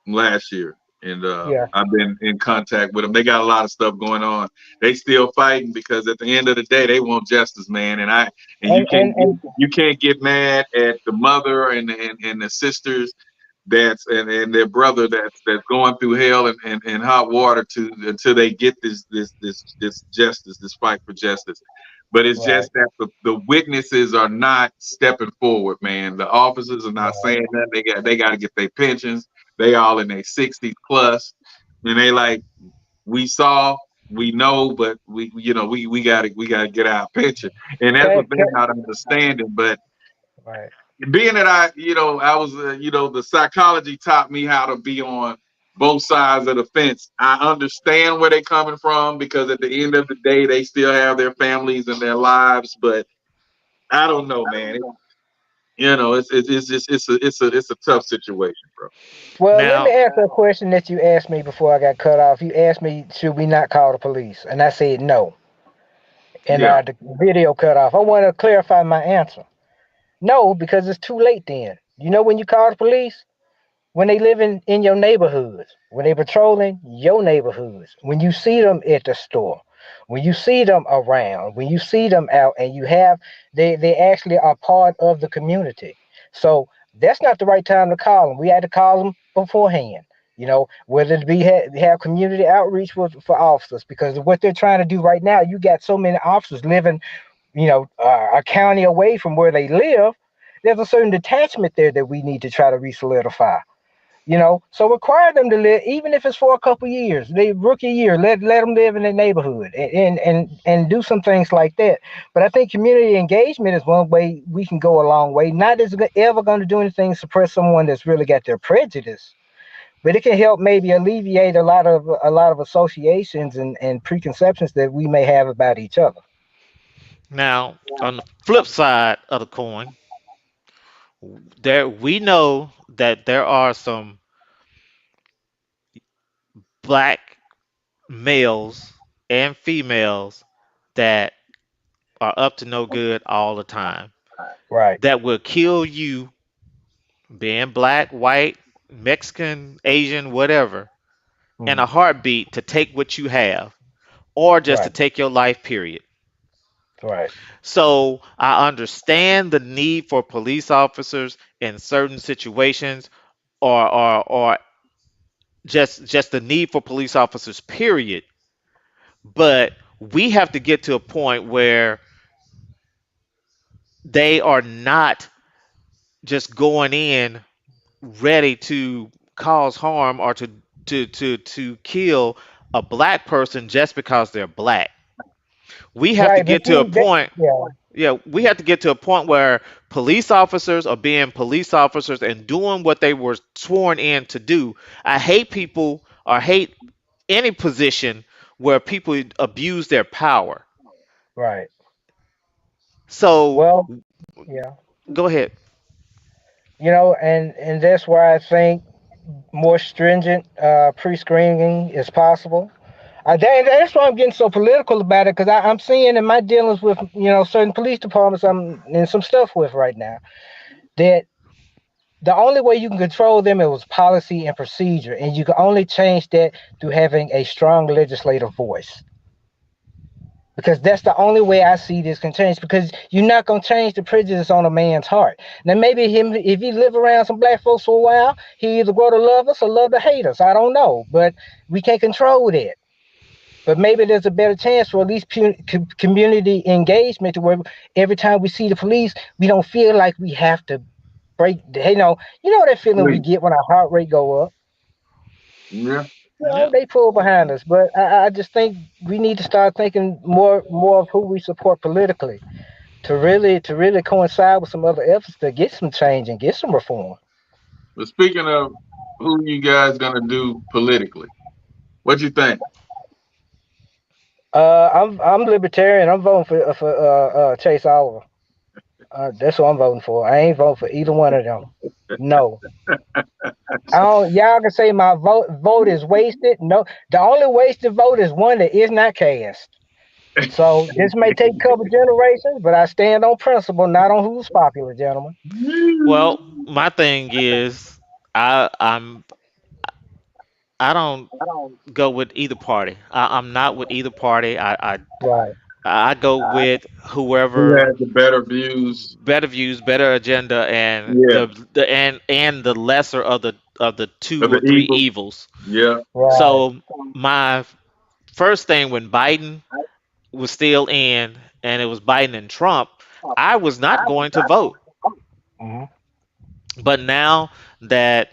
last year, and Yeah. I've been in contact with them. They got a lot of stuff going on. They still fighting because at the end of the day, they want justice, man. And you can't get mad at the mother and the sisters and their brother that's going through hell and hot water until they get this justice, this fight for justice. But it's just that the witnesses are not stepping forward, man. The officers are not saying that. They got to get their pensions. They all in their 60s plus, and they like, we saw, we know, but we gotta get our pension, and that's what they're not understanding. But Right. being that I was the psychology taught me how to be on both sides of the fence. I understand where they're coming from because at the end of the day, they still have their families and their lives. But I don't know, man. It's a tough situation, bro. Well, let me answer a question that you asked me before I got cut off. You asked me, should we not call the police? And I said no. And Yeah. the video cut off. I want to clarify my answer. No, because it's too late then. You know when you call the police? When they live in your neighborhoods, when they patrolling your neighborhoods, when you see them at the store, when you see them around, when you see them out, and they actually are part of the community. So that's not the right time to call them. We had to call them beforehand. Whether it be have community outreach for officers, because what they're trying to do right now, you got so many officers living, a county away from where they live. There's a certain detachment there that we need to try to re-solidify. So require them to live, even if it's for a couple years, they rookie year, let them live in their neighborhood and do some things like that. But I think community engagement is one way we can go a long way. Not as ever going to do anything to suppress someone that's really got their prejudice, but it can help maybe alleviate a lot of associations and preconceptions that we may have about each other. Now, on the flip side of the coin, we know that there are some black males and females that are up to no good all the time. Right. That will kill you, being black, white, Mexican, Asian, whatever, in a heartbeat to take what you have, or just to take your life, period. Right. So I understand the need for police officers in certain situations, or just the need for police officers, period. But we have to get to a point where they are not just going in ready to cause harm or to kill a black person just because they're black. We have to get to a point. Yeah, we have to get to a point where police officers are being police officers and doing what they were sworn in to do. I hate people or hate any position where people abuse their power. Right. So, yeah. Go ahead. And that's why I think more stringent pre-screening is possible. That's why I'm getting so political about it, because I'm seeing in my dealings with certain police departments I'm in some stuff with right now that the only way you can control them is policy and procedure, and you can only change that through having a strong legislative voice. Because that's the only way I see this can change. Because you're not gonna change the prejudice on a man's heart. Now maybe if he live around some black folks for a while, he either grow to love us or love to hate us. I don't know, but we can't control that. But maybe there's a better chance for at least community engagement, to where every time we see the police, we don't feel like we have to break. You know that feeling we get when our heart rate go up. Yeah. They pull behind us, but I just think we need to start thinking more of who we support politically, to really coincide with some other efforts to get some change and get some reform. But speaking of who you guys gonna do politically, what you think? I'm libertarian. I'm voting for Chase Oliver. That's what I'm voting for. I ain't voting for either one of them. No. Y'all can say my vote is wasted. No, the only wasted vote is one that is not cast. So this may take a couple generations, but I stand on principle, not on who's popular, gentlemen. Well, my thing is, I don't go with either party. I'm not with either party. I go with whoever Who has the better views, better agenda, and Yeah. the lesser of the two Of the or three evils. evils. Yeah. So my first thing, when Biden was still in, and it was Biden and Trump, I was not going to vote. But now that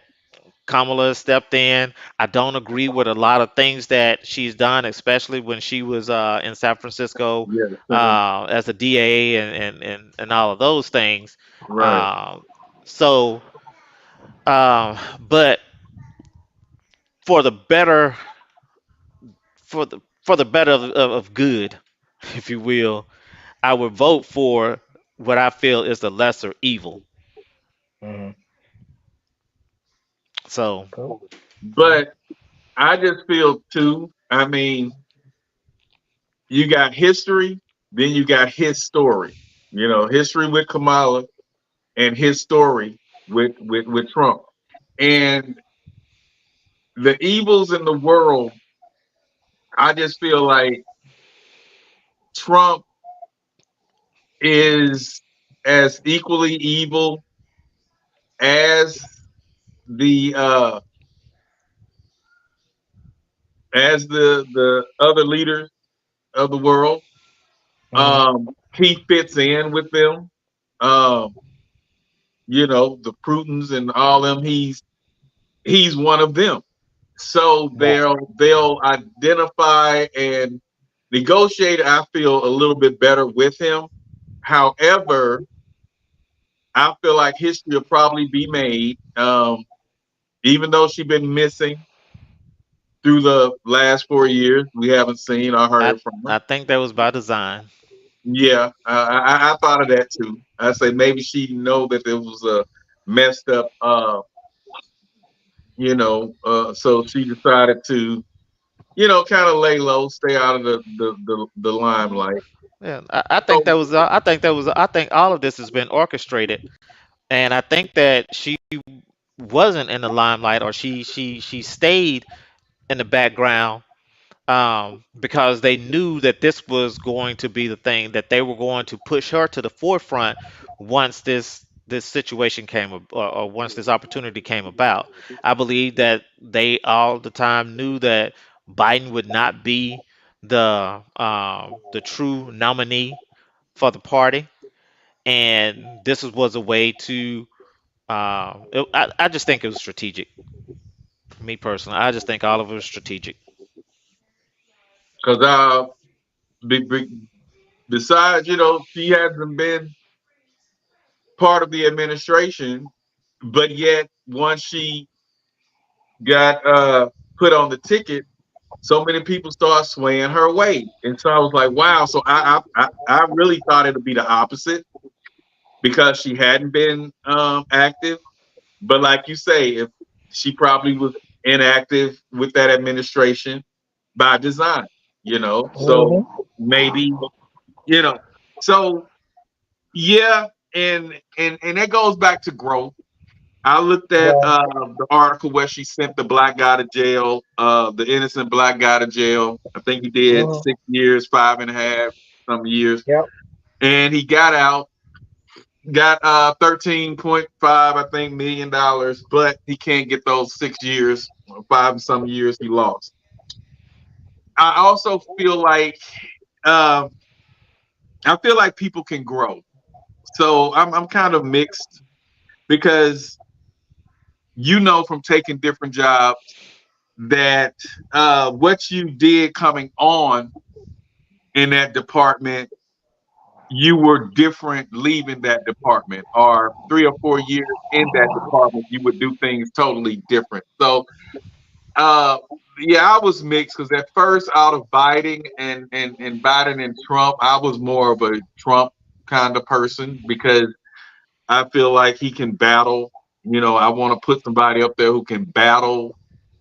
Kamala stepped in, I don't agree with a lot of things that she's done, especially when she was in San Francisco as a DA and all of those things. Right. But for the better of good, if you will, I would vote for what I feel is the lesser evil. So, But I just feel too. I mean, you got history, then you got his story. History with Kamala, and his story with Trump, and the evils in the world. I just feel like Trump is as equally evil as the other leaders of the world. He fits in with them. The Prutons and all them. He's one of them. So they'll identify and negotiate, I feel, a little bit better with him. However, I feel like history will probably be made, even though she's been missing through the last 4 years. We haven't seen or heard from her. I think that was by design. Yeah, I thought of that too. I say maybe she know that it was a messed up, so she decided to, kind of lay low, stay out of the limelight. Yeah, I think all of this has been orchestrated, and I think that she wasn't in the limelight, or she stayed in the background, because they knew that this was going to be the thing, that they were going to push her to the forefront once this situation came, or once this opportunity came about. I believe that they all the time knew that Biden would not be the true nominee for the party, and this was a way to. I just think it was strategic. Me personally, I just think all of it was strategic. Because besides, she hasn't been part of the administration, but yet once she got put on the ticket, so many people start swaying her way, and so I was like, wow. So I really thought it would be the opposite, because she hadn't been active. But like you say, if she probably was inactive with that administration, by design, you know. So Mm-hmm. maybe, you know, so yeah, and that goes back to growth. I looked at Right. the article where she sent the black guy to jail, the innocent black guy to jail. I think he did Mm-hmm. 6 years, 5.5 some years, Yep. and he got out, got 13.5, I think, $1 million, but he can't get those 6 years, 5 and some years he lost. I also feel like I feel like people can grow, so I'm kind of mixed because you know from taking different jobs that what you did coming on in that department, you were different leaving that department, or 3 or 4 years in that department, you would do things totally different. So, yeah, I was mixed because at first, out of Biden and Biden and Trump, I was more of a Trump kind of person because I feel like he can battle. You know, I want to put somebody up there who can battle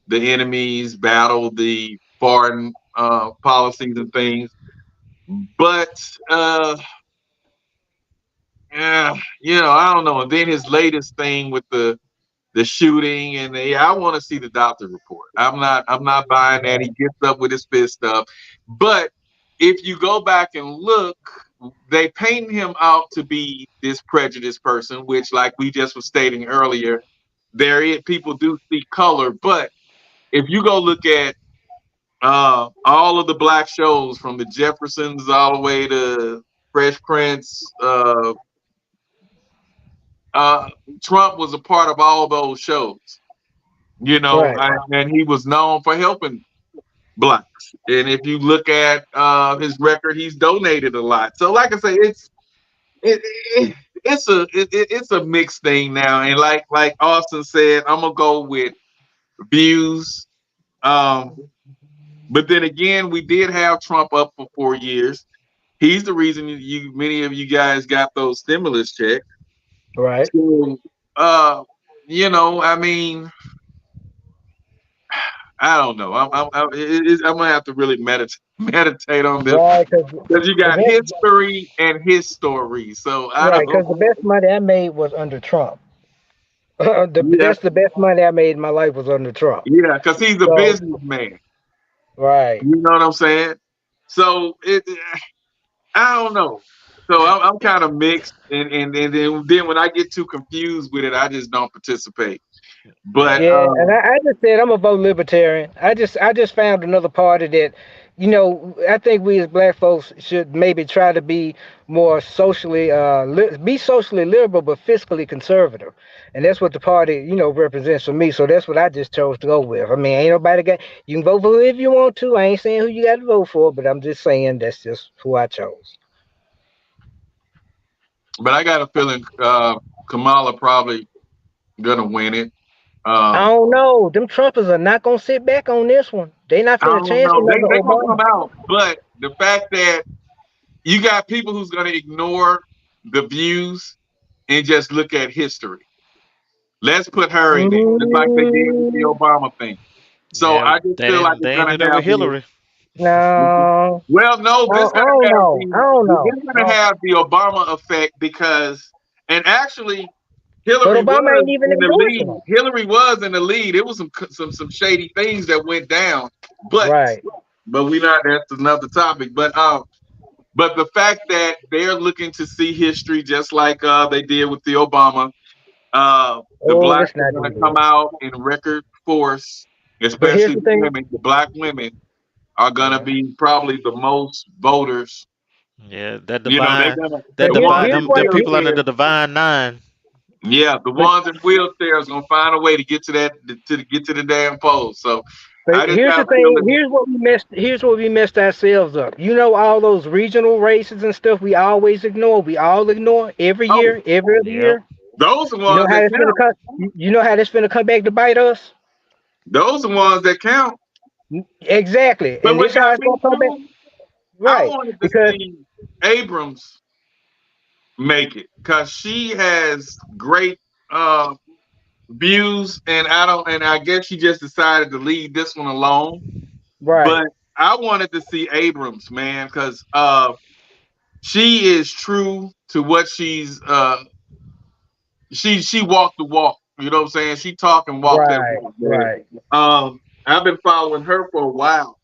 the enemies, battle the foreign policies and things. But yeah, you know, I don't know. And then his latest thing with the shooting, and I want to see the doctor report. I'm not buying that. He gets up with his fist up. But if you go back and look, they paint him out to be this prejudiced person, which, like we just were stating earlier, people do see color. But if you go look at all of the black shows from the Jeffersons all the way to Fresh Prince, Trump was a part of all those shows, you know, Right. and he was known for helping blacks. And if you look at his record, he's donated a lot. So, like I say, it's a mixed thing now. And like Austin said, I'm gonna go with views. But then again, we did have Trump up for 4 years. He's the reason many of you guys got those stimulus checks. Right. So, you know, I mean, I don't know. I'm gonna have to really meditate on this Right. because you got history and his story. So I Right. don't Because the know. best money I made was under Trump. Yeah, That's the best money I made in my life was under Trump. yeah, because he's a So, businessman. right. You know what I'm saying? So I don't know. So I'm kind of mixed, and then when I get too confused with it, I just don't participate. But Yeah, and I just said I'm a vote libertarian. I just found another party that, you know, I think we as black folks should maybe try to be more socially be socially liberal but fiscally conservative, and that's what the party, you know, represents for me. So that's what I just chose to go with. I mean, ain't nobody got, you can vote for who if you want to. I ain't saying who you got to vote for, but I'm just saying that's just who I chose. I got a feeling Kamala probably gonna win it. I don't know. Them Trumpers are not gonna sit back on this one. They not I finna don't chance know. another They gonna Obama. come out, but the fact that you got people who's gonna ignore the views and just look at history. Let's put her in there, just like they did with the Obama thing. So I just feel like they it's ain't gonna did it with have Hillary. No. well, no, I this don't know. I don't know. it's gonna have the Obama effect because, and actually, But Hillary Obama was ain't even in the endorsing lead. them. Hillary was in the lead. It was some shady things that went down, but Right. we not. That's another topic. But the fact that they're looking to see history just like they did with the Obama, the Oh, blacks let's are not going do to come this. out in record force, But here's especially the the thing. women. The black women are going to be probably the most voters. Yeah, that You know, they're divine, gonna that the ones divine, Here's in what them people under wheelchairs. the divine nine. Yeah, the but, ones in wheelchairs gonna find a way to get to that to get to the damn polls. So but I just here's got the a thing. feeling. Here's what we messed ourselves up. You know, all those regional races and stuff we always ignore. We all ignore every Oh, year, every other Yep. year. those are the You know ones how that it's gonna count. come. You know how this finna come back to bite us. Those are the ones that count. Exactly. But And what this how got it's me gonna come back. too, I Right. wanted to Because see Abrams make it because she has great views, and I guess she just decided to leave this one alone. right. But I wanted to see Abrams, man, because she is true to what she walked the walk. You know what I'm saying? She talk and walk that Right, walk, man. right. I've been following her for a while.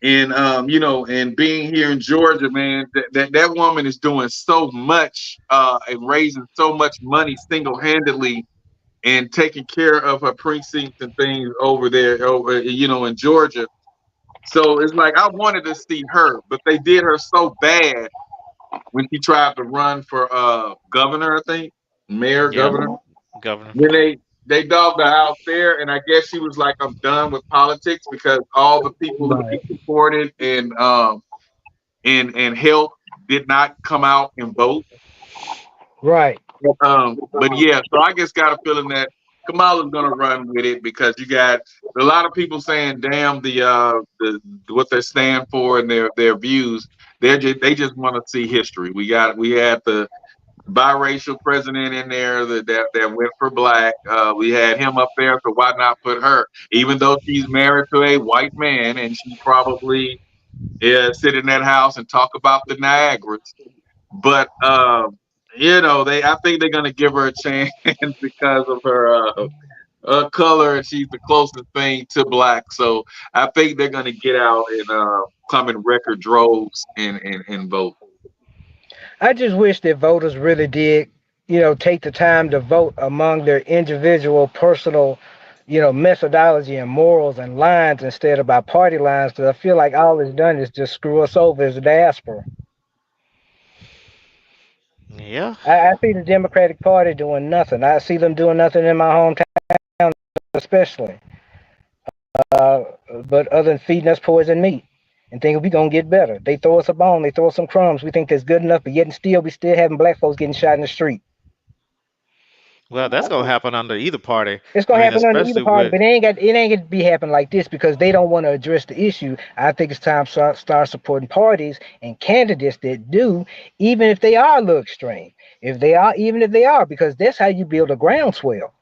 And and being here in Georgia, man, that woman is doing so much and raising so much money single-handedly and taking care of her precincts and things over there, in Georgia. So it's like I wanted to see her, but they did her so bad when she tried to run for governor, I think, mayor, Yeah, governor. governor. Then they dogged her out there, and I guess she was like, "I'm done with politics," because all the people who she Right. supported and helped did not come out and vote. Right. But yeah, so I just got a feeling that Kamala's gonna run with it because you got a lot of people saying, "Damn the what they stand for and their views." They just want to see history. We had the biracial president in there that went for black. We had him up there, so why not put her? Even though she's married to a white man and she probably sit in that house and talk about the Niagaras. But I think they're gonna give her a chance because of her color, and she's the closest thing to black. So I think they're gonna get out and come in record droves and vote. I just wish that voters really did, take the time to vote among their individual personal, methodology and morals and lines instead of by party lines. Because I feel like all it's done is just screw us over as a diaspora. Yeah. I see the Democratic Party doing nothing. I see them doing nothing in my hometown, especially. Uh, but other than feeding us poison meat and thinking we gonna get better. They throw us a bone, they throw us some crumbs. We think that's good enough, but yet and still we still having black folks getting shot in the street. Well, that's gonna happen under either party. It's I gonna mean, happen under either especially party, with but it ain't gonna be happening like this because they don't want to address the issue. I think it's time to start supporting parties and candidates that do, even if they are a little extreme. Even if they are, because that's how you build a groundswell.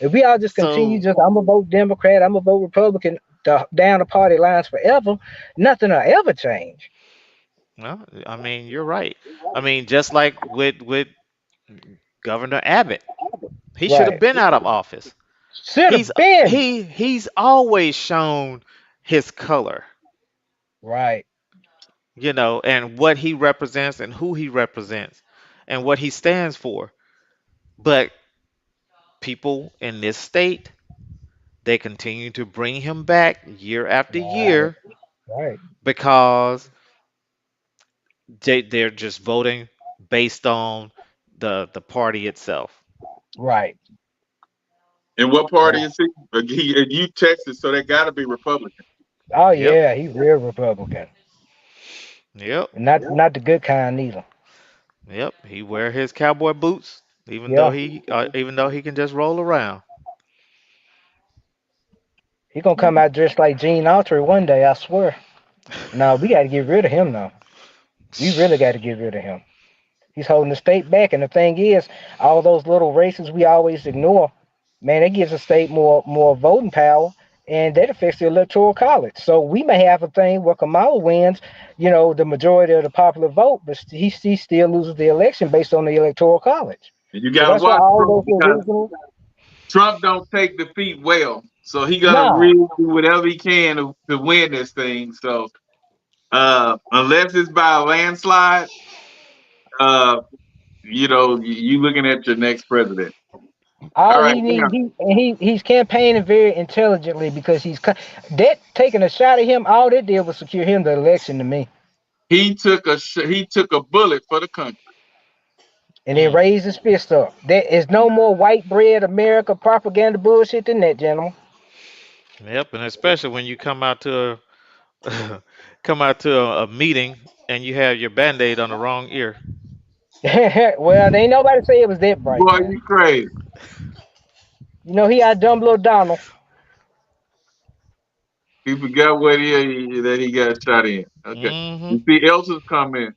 If we all just continue, so. I'm gonna vote Democrat, I'm gonna vote Republican down the party lines forever, nothing will ever change. Well, I mean, you're right. I mean, just like with Governor Abbott, he should have Right. been out of office. Should He's have been. he's always shown his color, Right. and what he represents and who he represents and what he stands for. But people in this state, they continue to bring him back year after year Right. because they're just voting based on the party itself. Right. And what party is he? You Texas, so they got to be Republican. Oh Yep. yeah, he's real Republican. Yep. Not the good kind either. Yep. He wear his cowboy boots even Yeah. though he can just roll around. He gonna come out dressed like Gene Autry one day, I swear. No, we gotta get rid of him now. We really gotta get rid of him. He's holding the state back, and the thing is, all those little races we always ignore, man, it gives the state more voting power, and that affects the electoral college. So we may have a thing where Kamala wins, the majority of the popular vote, but he still loses the election based on the electoral college. And you So got to that's why watch all Trump those because original. Trump don't take defeat well, so he gonna No. really do whatever he can to win this thing. So unless it's by a landslide, you looking at your next president. All right, he needs, he's campaigning very intelligently because that taking a shot at him. All that did was secure him the election to me, he took a bullet for the country. and then raised his fist up. There is no more white bread America propaganda bullshit than that, gentlemen. Yep, and especially when you come out to a meeting and you have your band-aid on the wrong ear. Well, ain't nobody say it was that bright. Boy, Man. you crazy. He had dumb little Donald. He forgot what that he got shot in. Okay. Mm-hmm. You see Elsa's comment.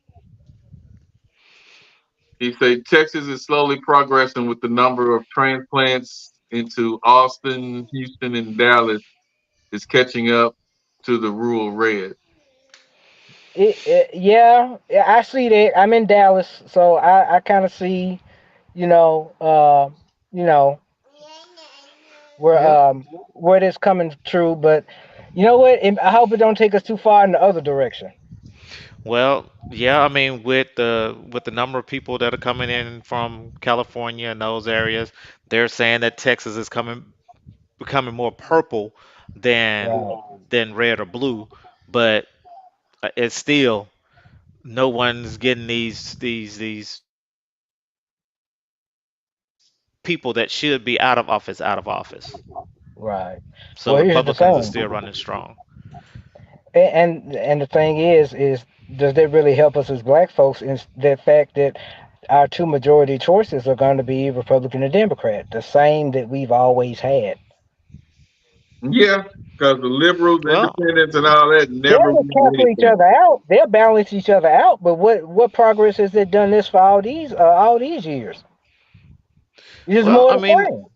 He said Texas is slowly progressing with the number of transplants into Austin, Houston, and Dallas is catching up. to the rural red. Yeah, I see that. I'm in Dallas, so I kind of see, you know, you know where Yep. where this coming true. But you know what? I hope it don't take us too far in the other direction. Well, yeah, I mean, with the number of people that are coming in from California and those areas, they're saying that Texas is becoming more purple than Right. red or blue, but it's still no one's getting these people that should be out of office out of office. Right. So Well, here's the Republicans are thing, still running strong. and the thing is does that really help us as black folks in the fact that our two majority choices are going to be Republican and Democrat, the same that we've always had. Yeah, because the liberals, Well, independents, and all that They'll never just win cancel each anything. other out. They'll balance each other out. But what progress has it done this for all these years? It's well, more I of the mean, same.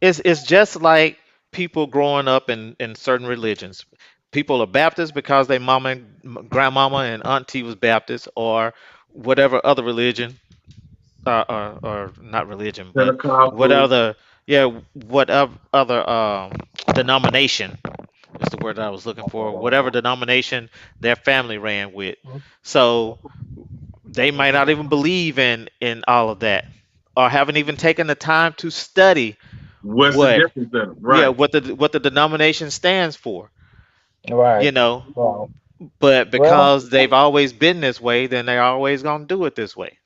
it's just like people growing up in certain religions. People are Baptist because their mama and grandmama and auntie was Baptist, or whatever other religion, or not religion, but what Pentecostal. other, yeah, what other denomination is the word that I was looking for. Whatever denomination their family ran with, so they might not even believe in all of that, or haven't even taken the time to study What's the what, difference in them? yeah, Right. what the denomination stands for, Right. you know. Well, But well, because they've always been this way, then they're always gonna do it this way.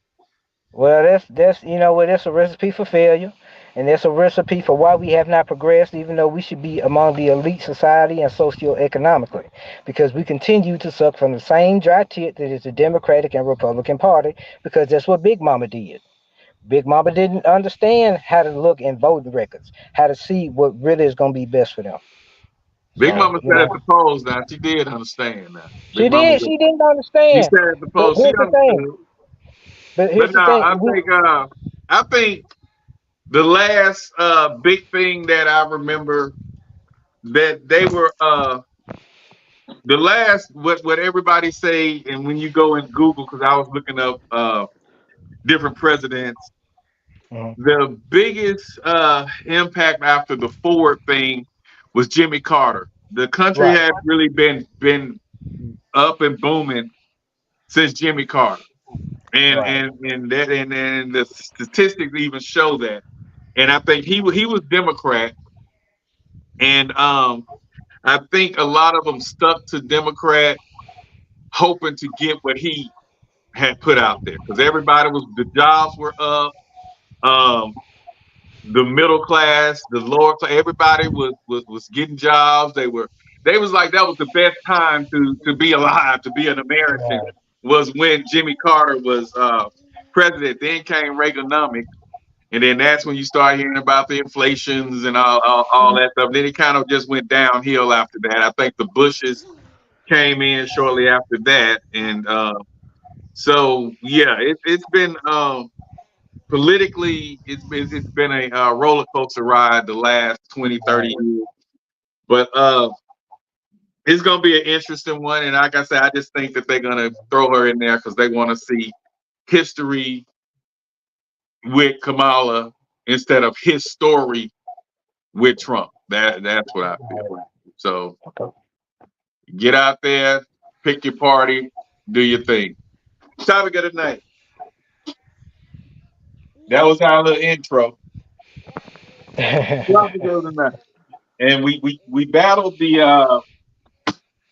that's you know what, that's a recipe for failure, and that's a recipe for why we have not progressed, even though we should be among the elite society and socioeconomically, because we continue to suck from the same dry tit that is the Democratic and Republican Party, because that's what Big Mama did. Big Mama didn't understand how to look in voting records, how to see what really is going to be best for them. Big So, Mama you said at know, the polls now. She did understand now. she Big Mama, did. She didn't she understand. said at the But polls she here's the thing. understood. But But here's the no, thing. I think the last big thing that I remember that they were the last what everybody say, and when you go and Google, because I was looking up different presidents, the biggest impact after the Ford thing was Jimmy Carter. The country Right. had really been up and booming since Jimmy Carter. And Right. and the statistics even show that. And I think he was Democrat, and I think a lot of them stuck to Democrat, hoping to get what he had put out there, because the jobs were up, the middle class, the lower class, everybody was getting jobs. They was like that was the best time to be alive, to be an American, was when Jimmy Carter was president. Then came Reaganomics. And then that's when you start hearing about the inflations and all that stuff. Then it kind of just went downhill after that. I think the Bushes came in shortly after that. And so, yeah, it's been politically, it's been a roller coaster ride the last 20, 30 years. But it's going to be an interesting one. And like I said, I just think that they're going to throw her in there because they want to see history with Kamala instead of his story with Trump. That's what I feel. So get out there, pick your party, do your thing. Topic of the night. That was our little intro. Topic of the night. And we battled the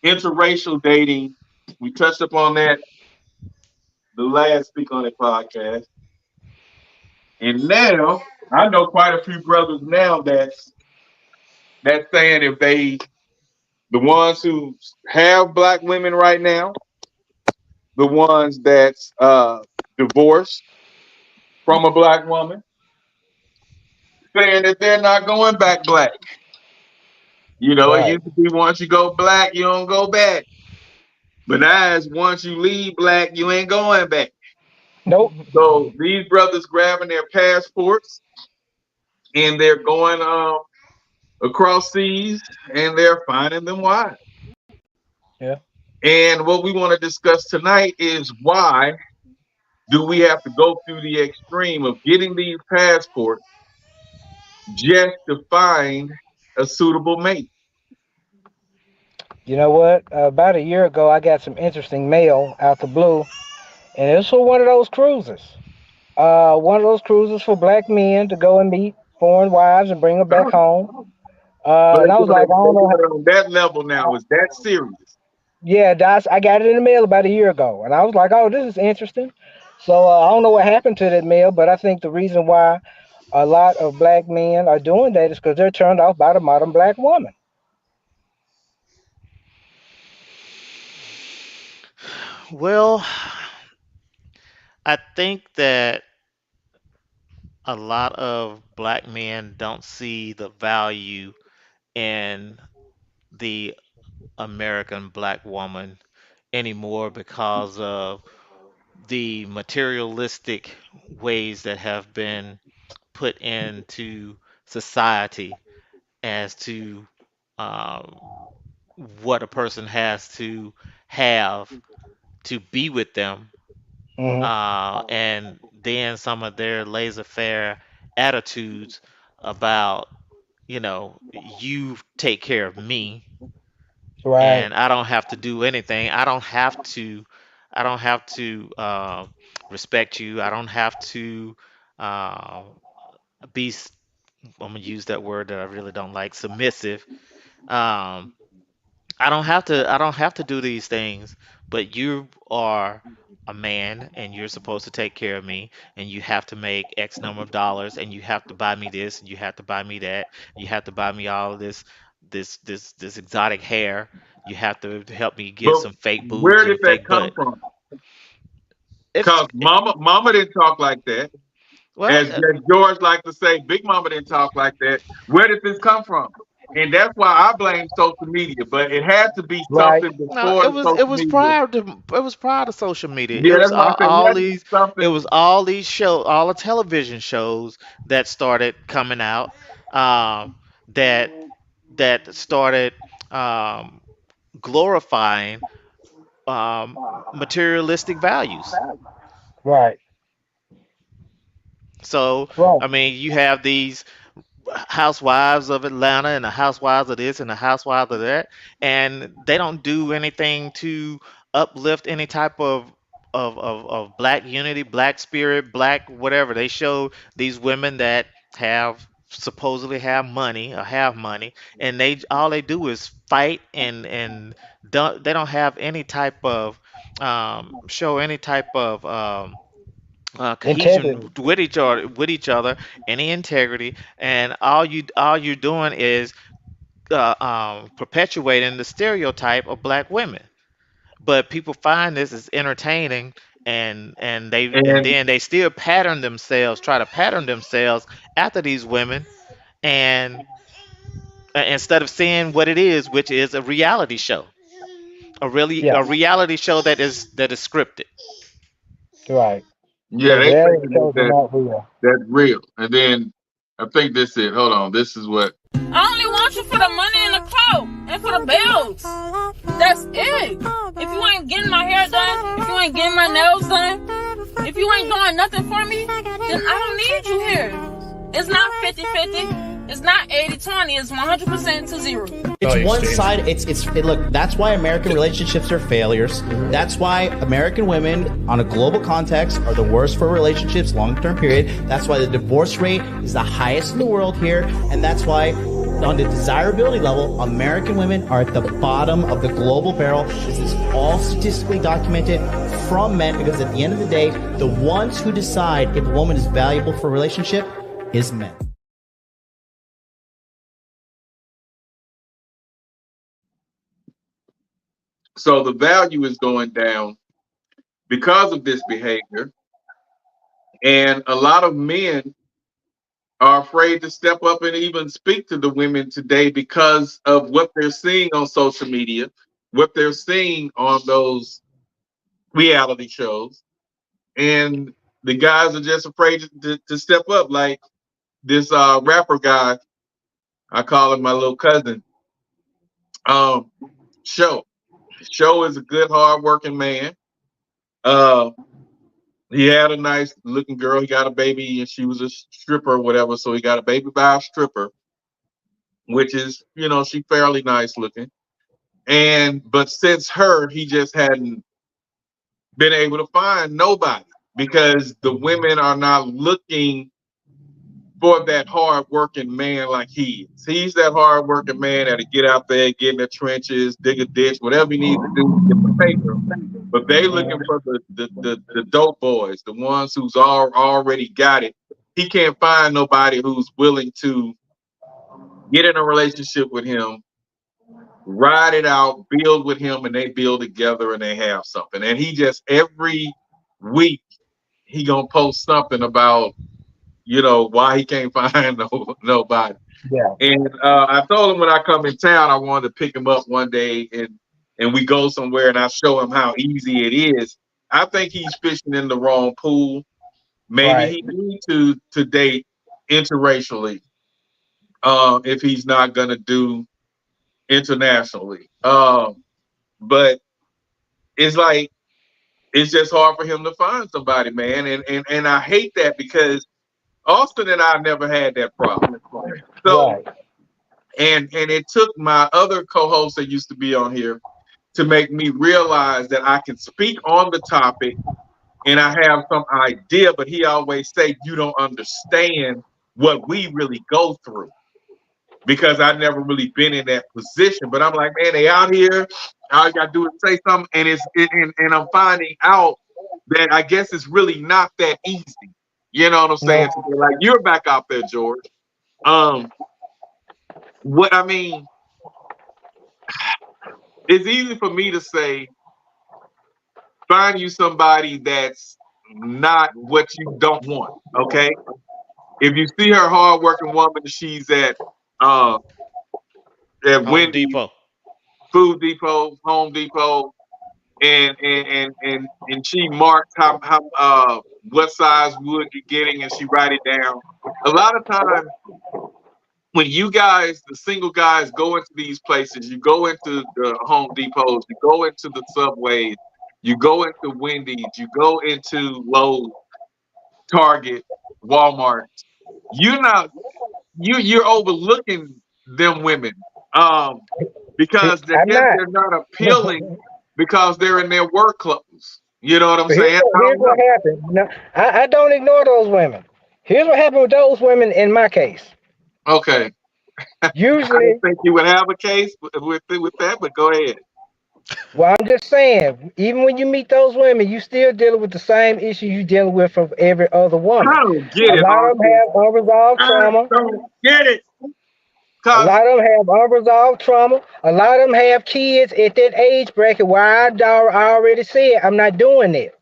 interracial dating. We touched upon that the last Speak on It podcast. And now I know quite a few brothers now that's saying if the ones who have black women right now, the ones that's divorced from a black woman, saying that they're not going back black. You know, It used to be once you go black, you don't go back. But now it's once you leave black, you ain't going back. Nope. So these brothers grabbing their passports and they're going across seas and they're finding them wives. Yeah. And what we want to discuss tonight is why do we have to go through the extreme of getting these passports just to find a suitable mate? You know what? About a year ago, I got some interesting mail out the blue, and it was for one of those cruises. One of those cruises for black men to go and meet foreign wives and bring them back home. And I was like, I don't know. On that level now, is that serious? Yeah, I got it in the mail about a year ago, and I was like, oh, this is interesting. So I don't know what happened to that mail, but I think the reason why a lot of black men are doing that is because they're turned off by the modern black woman. Well, I think that a lot of black men don't see the value in the American black woman anymore because of the materialistic ways that have been put into society as to um, what a person has to have to be with them, Hmm. and then some of their laissez-faire attitudes about, you take care of me Right. and I don't have to do anything. I don't have to respect you. I don't have to uh, be. I'm gonna use that word that I really don't like, submissive. Um, I don't have to do these things, but you are a man and you're supposed to take care of me and you have to make X number of dollars and you have to buy me this and you have to buy me that. You have to buy me all of this exotic hair. You have to help me get But some fake boobs where did and that fake come butt. from? It's Because mama didn't talk like that. well, As George like to say, Big Mama didn't talk like that. Where did this come from? And that's why I blame social media. But it had to be Right. something no, before the social media. it was prior to social media. It Yeah, was that's why I say it all had to be these something. it was all these all the television shows that started coming out, um, that started um, glorifying materialistic values. Right. So Right. I mean, you have these housewives of Atlanta and the housewives of this and the housewives of that, and they don't do anything to uplift any type of black unity, black spirit, black whatever. They show these women that have supposedly have money, and they all they do is fight and they don't have any type of show any type of Integrity. cohesion with each other, any integrity, and all you're doing is perpetuating the stereotype of black women. But people find this is entertaining, and And then they still try to pattern themselves after these women, and instead of seeing what it is, which is a reality show, Yeah. a reality show that is scripted. Right. yeah, The they reality thinking shows are not real. that's real. And then I think this is hold on. This is what I only want you for the money and the clout and for the bills. That's it. If you ain't getting my hair done, if you ain't getting my nails done, if you ain't doing nothing for me, then I don't need you here. It's not 50-50. It's not 80-20. It's 100% to 0. It's one side. Look. That's why American relationships are failures. That's why American women, on a global context, are the worst for relationships, long-term period. That's why the divorce rate is the highest in the world here, and that's why, on the desirability level, American women are at the bottom of the global barrel. This is all statistically documented from men, because at the end of the day, the ones who decide if a woman is valuable for a relationship is men. so the value is going down because of this behavior. And a lot of men are afraid to step up and even speak to the women today because of what they're seeing on social media, what they're seeing on those reality shows. And the guys are just afraid to step up. Like this rapper guy, I call him my little cousin, show. Show is a good, hard-working man. He had a nice-looking girl. He got a baby, and she was a stripper or whatever. So he got a baby by a stripper, which is, she fairly nice-looking. But since her, he just hadn't been able to find nobody because the women are not looking for that hard-working man like he is. He's that hard-working man that'll get out there, get in the trenches, dig a ditch, whatever he needs to do to get the paper. But they looking for the dope boys, the ones who's already got it. He can't find nobody who's willing to get in a relationship with him, ride it out, build with him, and they build together and they have something. And he just every week he gonna post something about why he can't find nobody. Yeah. And I told him when I come in town, I wanted to pick him up one day and we go somewhere and I show him how easy it is. I think he's fishing in the wrong pool. Maybe he needs to date interracially if he's not gonna do internationally. But it's like it's just hard for him to find somebody, man. And I hate that because Austin and I never had that problem. So and it took my other co-host that used to be on here to make me realize that I can speak on the topic and I have some idea, but he always say you don't understand what we really go through. Because I've never really been in that position. But I'm like, man, they out here. All you gotta do is say something, and I'm finding out that I guess it's really not that easy. You know what I'm saying? No. Like you're back out there, George. What I mean, it's easy for me to say, find you somebody that's not what you don't want. Okay, if you see her hardworking woman, she's at Wendy's, Depot, Food Depot, Home Depot, and she marked how what size wood you're getting, and she write it down. A lot of times, when you guys, the single guys, go into these places, you go into the Home Depots, you go into the Subways, you go into Wendy's, you go into Lowe's, Target, Walmart. You're overlooking them women because they're not appealing because they're in their work clothes. You know what I'm saying? Here's what happened. No, I don't ignore those women. Here's what happened with those women in my case. Okay. Usually, I didn't think you would have a case with that, but go ahead. Well, I'm just saying, even when you meet those women, you still dealing with the same issues you're dealing with from every other woman. I don't get it. A lot of them have unresolved trauma. I don't get it. A lot of them have unresolved trauma. A lot of them have kids at that age bracket where I already said I'm not doing it.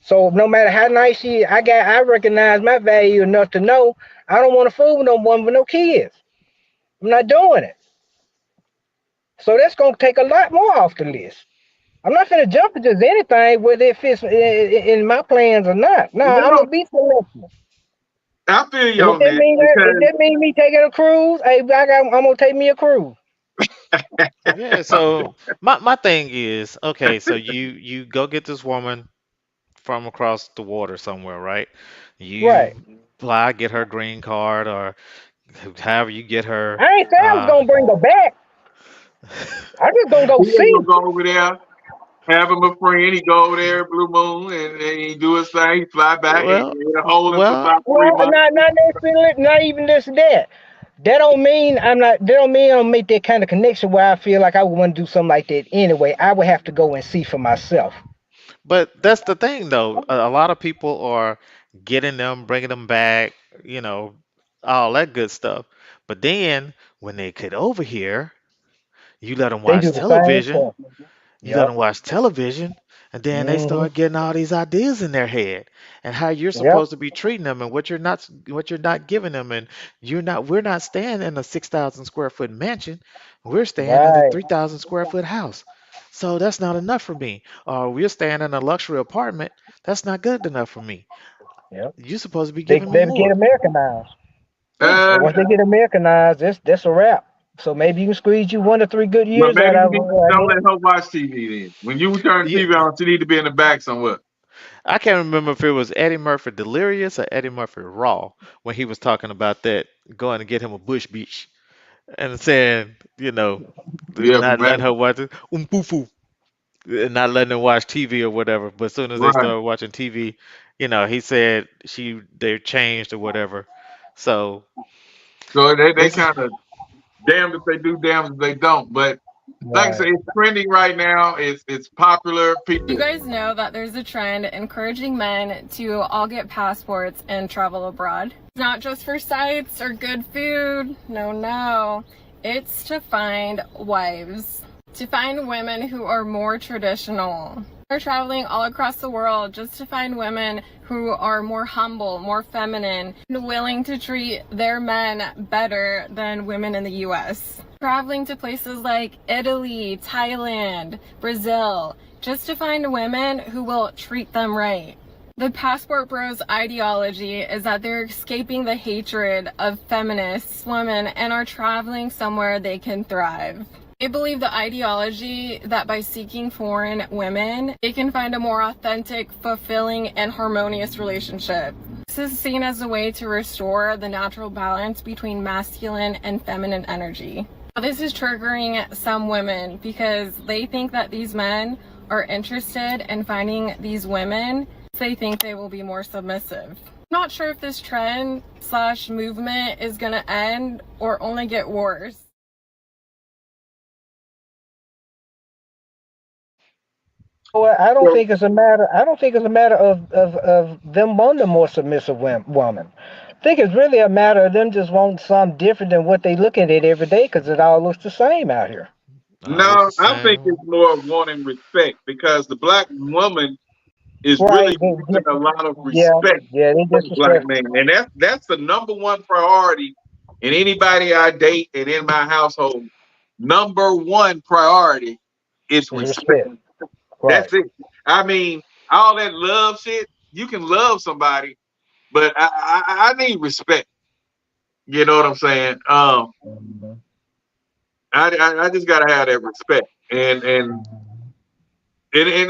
So no matter how nice she is, I recognize my value enough to know I don't want to fool with no woman with no kids. I'm not doing it. So that's gonna take a lot more off the list. I'm not gonna jump to just anything, whether it fits in my plans or not. No, I'm gonna be selective. I feel you on that. Does that mean me taking a cruise? Hey, I'm gonna take me a cruise. Yeah. So my thing is, okay, so you go get this woman from across the water somewhere, right? You fly, get her green card, or however you get her. I ain't saying I was gonna bring her back. I just gonna go see. Go over there, have him a friend. He go over there, Blue Moon, and he do his thing. He fly back and hold him for about 3 months. Not necessarily, not even this and that. That don't mean I'm not. That don't mean I don't make that kind of connection where I feel like I would want to do something like that anyway. I would have to go and see for myself. But that's the thing, though. A lot of people are getting them, bringing them back, all that good stuff. But then when they get over here, you let them watch television. You let them watch television, and then they start getting all these ideas in their head and how you're supposed to be treating them and what you're not giving them, and we're not staying in a 6,000 square foot mansion. We're staying in a 3,000 square foot house. So that's not enough for me. Or we're staying in a luxury apartment. That's not good enough for me. Yep. You're supposed to be giving me more. They get Americanized. Once they get Americanized, that's a wrap. So maybe you can squeeze you 1 to 3 good Well, years out maybe of you don't let her watch TV then. When you turn Yeah. TV on, she need to be in the back somewhere. I can't remember if it was Eddie Murphy Delirious or Eddie Murphy Raw when he was talking about that, going to get him a bush beach and saying, Yeah, not letting man. her watch it, and not letting her watch TV or whatever. But as soon as they Right. started watching TV, he said they changed or whatever. So they it's kind of damned if they do, damned if they don't. But like I say, it's trending right now. It's popular. People. You guys know that there's a trend encouraging men to all get passports and travel abroad. It's not just for sights or good food. No. It's to find wives. To find women who are more traditional. They're traveling all across the world just to find women who are more humble, more feminine, and willing to treat their men better than women in the US. Traveling to places like Italy, Thailand, Brazil, just to find women who will treat them right. The Passport Bros ideology is that they're escaping the hatred of feminist women and are traveling somewhere they can thrive. They believe the ideology that by seeking foreign women, they can find a more authentic, fulfilling, and harmonious relationship. This is seen as a way to restore the natural balance between masculine and feminine energy. This is triggering some women because they think that these men are interested in finding these women. They think they will be more submissive. I'm not sure if this trend / movement is going to end or only get worse. Well, I don't think it's a matter. I don't think it's a matter of them wanting a more submissive woman. I think it's really a matter of them just wanting something different than what they looking at every day because it all looks the same out here. No, I think it's more of wanting respect because the black woman is really giving a lot of respect for the black man, and that's the number one priority in anybody I date and in my household. Number one priority is respect. That's it. I mean, all that love shit, you can love somebody, but I need respect. You know what I'm saying? I just gotta have that respect, and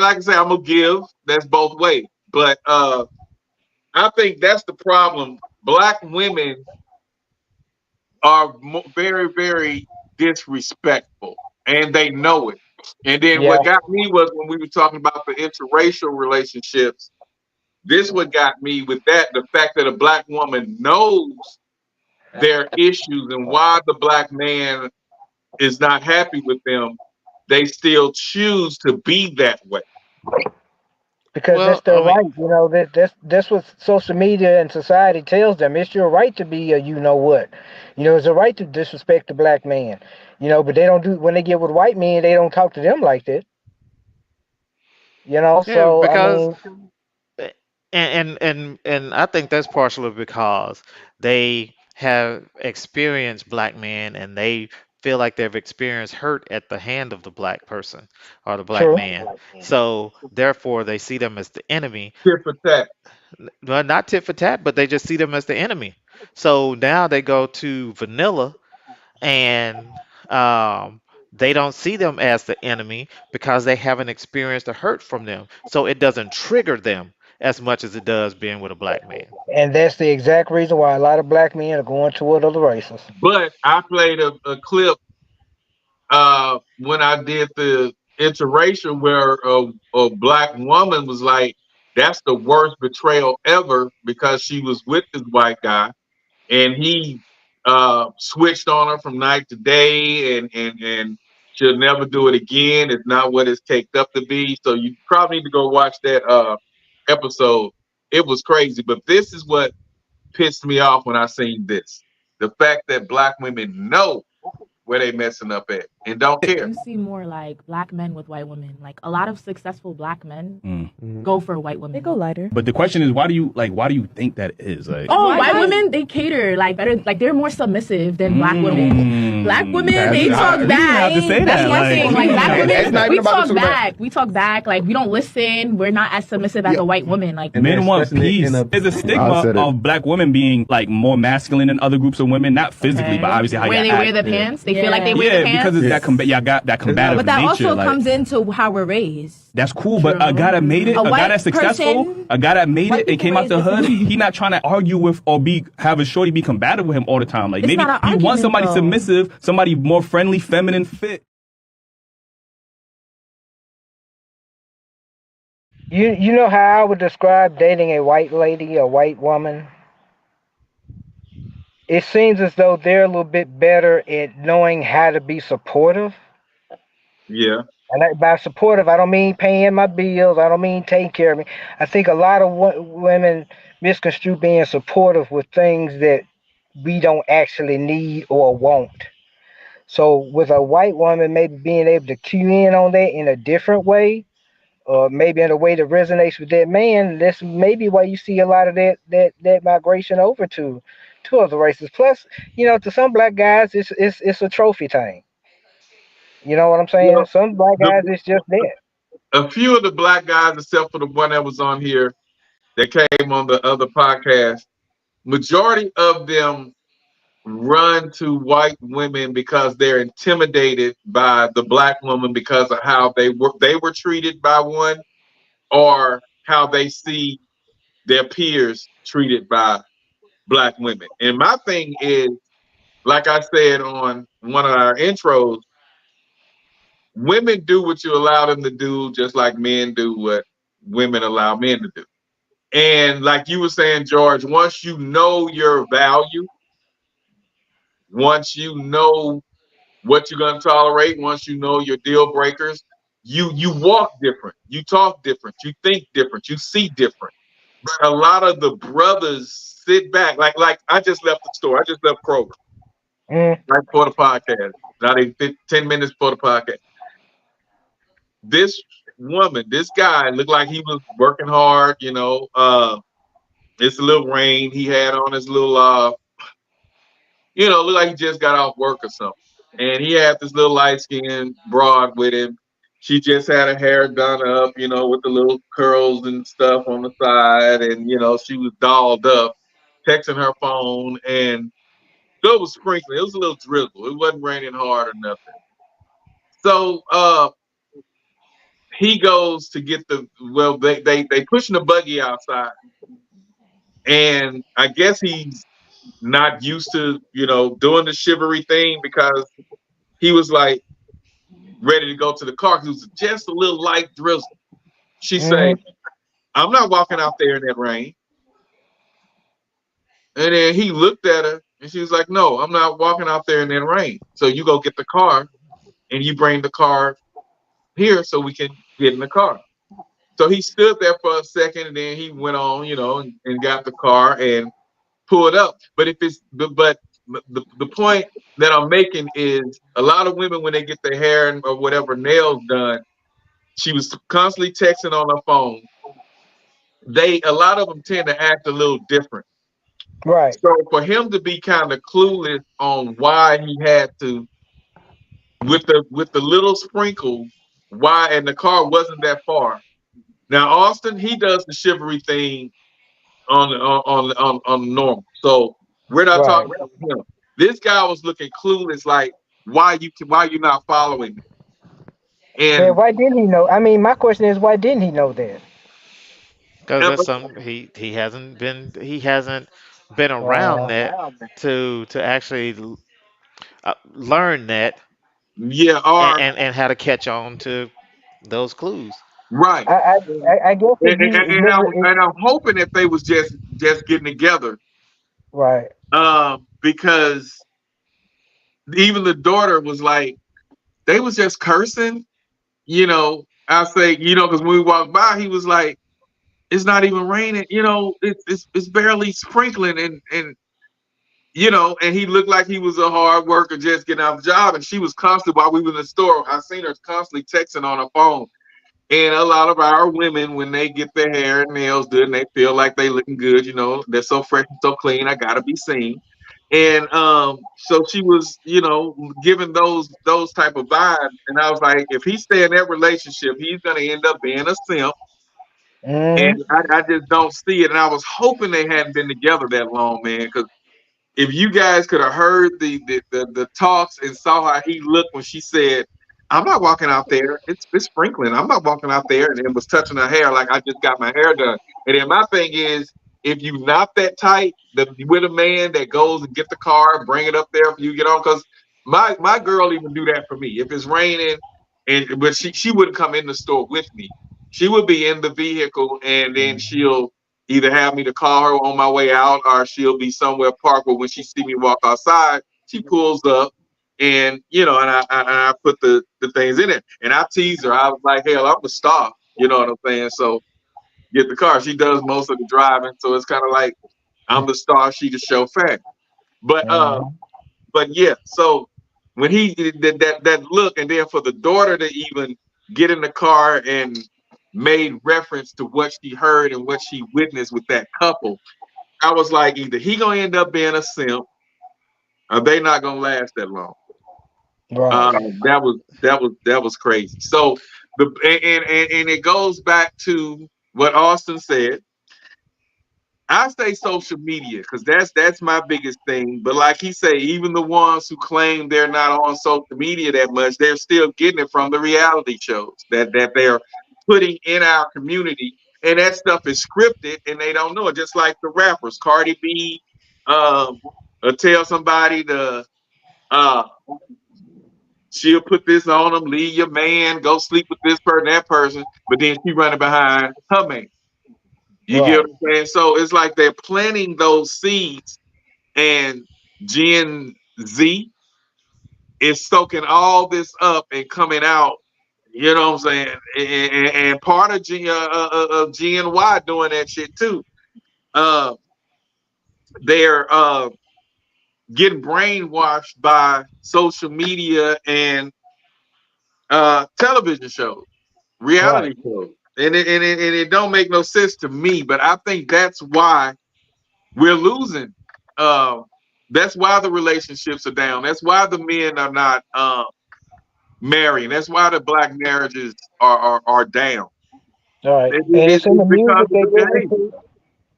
like I say, I'm gonna give. That's both ways, but I think that's the problem. Black women are very, very disrespectful, and they know it. And then what got me was when we were talking about the interracial relationships. This what got me with that, the fact that a black woman knows their issues and why the black man is not happy with them. They still choose to be that way. Because that's their right, that's what social media and society tells them. It's your right to be a what. It's a right to disrespect the black man. But they don't do when they get with white men, they don't talk to them like that. So because and I think that's partially because they have experienced black men and they feel like they've experienced hurt at the hand of the black person or the black man. So therefore they see them as the enemy. Tit for tat. Well, not tit for tat, but they just see them as the enemy. So now they go to vanilla and they don't see them as the enemy because they haven't experienced the hurt from them. So it doesn't trigger them as much as it does being with a black man. And that's the exact reason why a lot of black men are going toward other races. But I played a clip when I did the interracial where a black woman was like, that's the worst betrayal ever because she was with this white guy and he switched on her from night to day and she'll never do it again. It's not what it's caked up to be. So you probably need to go watch that episode. It was crazy, but this is what pissed me off when I seen this. The fact that black women know where they messing up at. and don't care. You see more like black men with white women. Like a lot of successful black men Mm. go for white women. They go lighter. But the question is, why do you think that is? Like, Oh, white women, they cater like better, like they're more submissive than black women. Black women, they talk back. That's one thing. Like black women, we talk back. We talk back. Like we don't listen. We're not as submissive as a white woman. Like men want peace. There's a stigma of black women being like more masculine than other groups of women, not physically, but obviously how where you they act. wear the pants. They feel like they wear the pants. Because it's that y'all got that combative But that nature. also like, comes into how we're raised. that's cool, but a guy that made it, a guy white that's successful, person- a guy that made white it and people came out the raised hood, he not trying to argue with or have a shorty be combative with him all the time. Like It's maybe not an he wants argument, somebody though. submissive, somebody more friendly, feminine, fit. You know how I would describe dating a white lady, a white woman? It seems as though they're a little bit better at knowing how to be supportive. Yeah. And by supportive, I don't mean paying my bills. I don't mean taking care of me. I think a lot of women misconstrue being supportive with things that we don't actually need or want. So with a white woman, maybe being able to cue in on that in a different way, or maybe in a way that resonates with that man, that's maybe why you see a lot of that migration over to other races. Plus, to some black guys, it's a trophy thing. You know what I'm saying? Well, Some black guys, it's just that. A few of the black guys, except for the one that was on here that came on the other podcast, majority of them run to white women because they're intimidated by the black woman because of how they were treated by one, or how they see their peers treated by black women. And my thing is, like I said on one of our intros, women do what you allow them to do, just like men do what women allow men to do. And like you were saying, George, once you know your value, once you know what you're going to tolerate, once you know your deal breakers, you walk different, you talk different, you think different, you see different. But a lot of the brothers sit back, like I just left the store, I just left Kroger right before the podcast, not even 10 minutes before the podcast. This woman, this guy looked like he was working hard, it's a little rain. He had on his little, looked like he just got off work or something. And he had this little light-skinned broad with him. She just had her hair done up, with the little curls and stuff on the side. And, she was dolled up, texting her phone. And it was sprinkling. It was a little drizzle. It wasn't raining hard or nothing. So, he goes to get they pushing the buggy outside, and I guess he's not used to doing the shivery thing, because he was like ready to go to the car because it was just a little light drizzle. She said, "I'm not walking out there in that rain." And then he looked at her and she was like, "No, I'm not walking out there in that rain. So you go get the car and you bring the car here so we can get in the car." So he stood there for a second, and then he went on, and got the car and pulled up. But the point that I'm making is, a lot of women, when they get their hair or whatever nails done, she was constantly texting on her phone. A lot of them tend to act a little different. Right. So for him to be kind of clueless on why he had to, with the little sprinkle, why, and the car wasn't that far. Now Austin, he does the shivery thing on normal. So we're not talking about him. This guy was looking clueless, like, why you not following me? And why didn't he know? I mean, my question is, why didn't he know that? Because that's he hasn't been around that to actually learn that. Yeah, and how to catch on to those clues. Right. I guess. And I'm hoping that they was just getting together. Right. Because even the daughter was like, they was just cursing. I say, because when we walked by, he was like, "It's not even raining. It's barely sprinkling." And and he looked like he was a hard worker just getting out of the job. And she was constantly, while we were in the store, I seen her constantly texting on her phone. And a lot of our women, when they get their hair and nails done, they feel like they looking good, they're so fresh and so clean, I gotta be seen. And so she was, giving those type of vibes. And I was like, if he stay in that relationship, he's gonna end up being a simp. And I just don't see it. And I was hoping they hadn't been together that long, man, because if you guys could have heard the talks and saw how he looked when she said, I'm not walking out there, it's sprinkling, I'm not walking out there, and it was touching her hair like I just got my hair done. And then my thing is, if you not that tight with a man that goes and get the car, bring it up there for you to get on, because my girl even do that for me. If it's raining, but she wouldn't come in the store with me. She would be in the vehicle, and then she'll either have me to call her on my way out, or she'll be somewhere parked. But when she see me walk outside, she pulls up, and and I put the things in it, and I tease her. I was like, "Hell, I'm the star," you know what I'm saying? So get the car. She does most of the driving, so it's kind of like I'm the star. She the show fact. But yeah. So when he did that look, and then for the daughter to even get in the car and made reference to what she heard and what she witnessed with that couple, I was like, either he gonna end up being a simp, or they not gonna last that long. Right. That was crazy. So and it goes back to what Austin said. I say social media because that's my biggest thing. But like he said, even the ones who claim they're not on social media that much, they're still getting it from the reality shows that they're putting in our community, and that stuff is scripted and they don't know it. Just like the rappers, Cardi B, tell somebody to she'll put this on them, leave your man, go sleep with this person, that person, but then she running behind her man. You get what I'm saying? So it's like they're planting those seeds, and Gen Z is soaking all this up and coming out. You know what I'm saying? And part of Gen Y doing that shit too. They're getting brainwashed by social media and television shows, reality shows. And it don't make no sense to me, but I think that's why we're losing. That's why the relationships are down. That's why the men are not marrying. That's why the black marriages are down. All right. And it's in the music.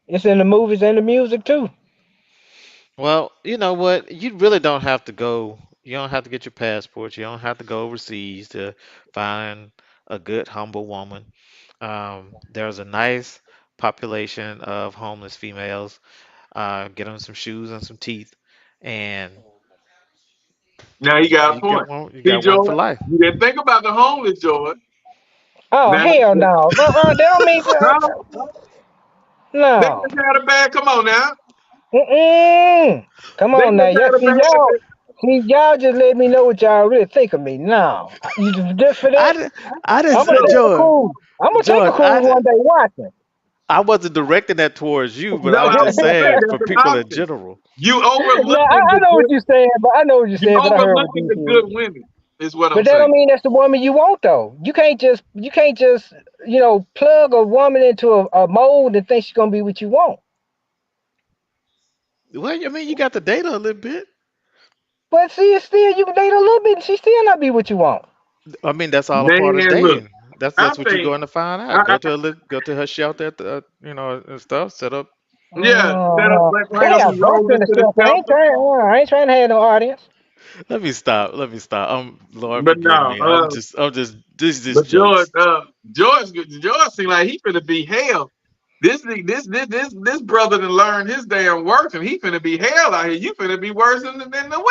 It's in the movies and the music too. Well, you know what? You really don't have to go. You don't have to get your passport. You don't have to go overseas to find a good, humble woman. There's a nice population of homeless females. Get them some shoes and some teeth, and now you got a point. You got one for life. You didn't think about the homeless, George. Oh, now, hell no. That don't mean no. They just had a bad. Come on now. Come on now. Y'all just let me know what y'all really think of me. No, you just for that. I didn't say George. I'm gonna take a cruise one day watching. I wasn't directing that towards you, but I was just saying for people in general. You overlooking. I know what you're saying, but I know what you're saying. But I heard what the good women is what I'm saying. But that don't mean that's the woman you want, though. You can't just plug a woman into a mold and think she's gonna be what you want. Well, I mean, you got to date her a little bit. But see, it's still you can date her a little bit, and she still not be what you want. I mean, that's all a part of dating. That's what you're going to find out. Go to her shelter, and stuff. Set up. Yeah, I ain't trying to have no audience. Let me stop. Lord, but no, I'm just but George seemed like he finna be hell. This brother done learned his damn work, and he finna be hell out here. You finna be worse than the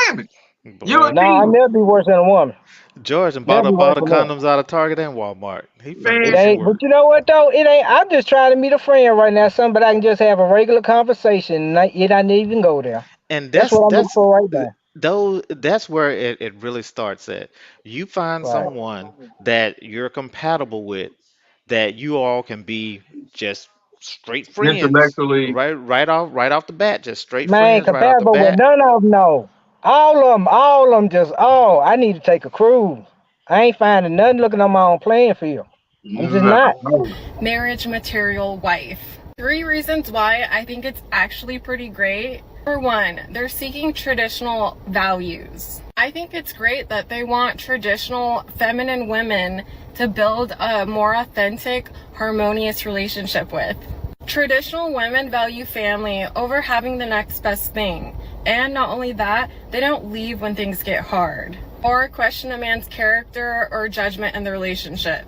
women. I'll never be worse than a woman. George and bought up all the condoms out of Target and Walmart. It ain't, but you know what though? It ain't. I'm just trying to meet a friend right now, something, but I can just have a regular conversation. You don't even go there. And that's what I'm looking for right there. That's where it really starts at. You find someone that you're compatible with, that you all can be just straight friends. Intellectually, right off the bat, just straight Man, friends right off the comparable with bat. none of them, no. All of them just, I need to take a cruise. I ain't finding nothing looking on my own playing field. I'm just not. Marriage material wife. 3 reasons why I think it's actually pretty great. For one, they're seeking traditional values. I think it's great that they want traditional feminine women to build a more authentic, harmonious relationship with. Traditional women value family over having the next best thing. And not only that, they don't leave when things get hard or question a man's character or judgment in the relationship.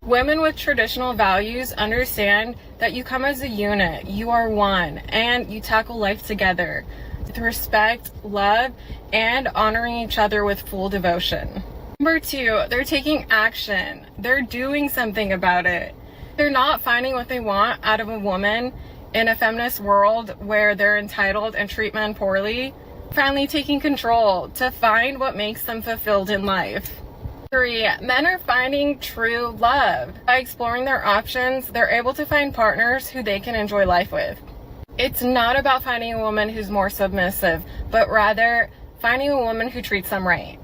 Women with traditional values understand that you come as a unit, you are one, and you tackle life together with respect, love, and honoring each other with full devotion. Number 2, they're taking action. They're doing something about it. They're not finding what they want out of a woman in a feminist world where they're entitled and treat men poorly. Finally taking control to find what makes them fulfilled in life. 3, men are finding true love. By exploring their options, they're able to find partners who they can enjoy life with. It's not about finding a woman who's more submissive, but rather finding a woman who treats them right.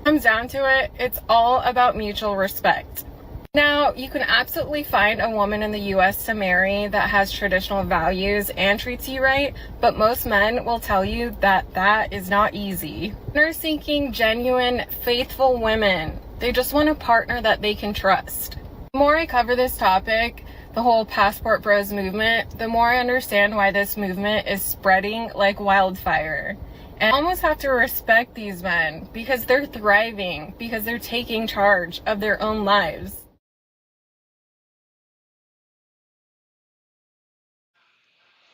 Comes down to it, it's all about mutual respect. Now, you can absolutely find a woman in the US to marry that has traditional values and treats you right, but most men will tell you that that is not easy. They're seeking genuine, faithful women. They just want a partner that they can trust. The more I cover this topic, the whole Passport Bros movement, the more I understand why this movement is spreading like wildfire. And I almost have to respect these men because they're thriving, because they're taking charge of their own lives.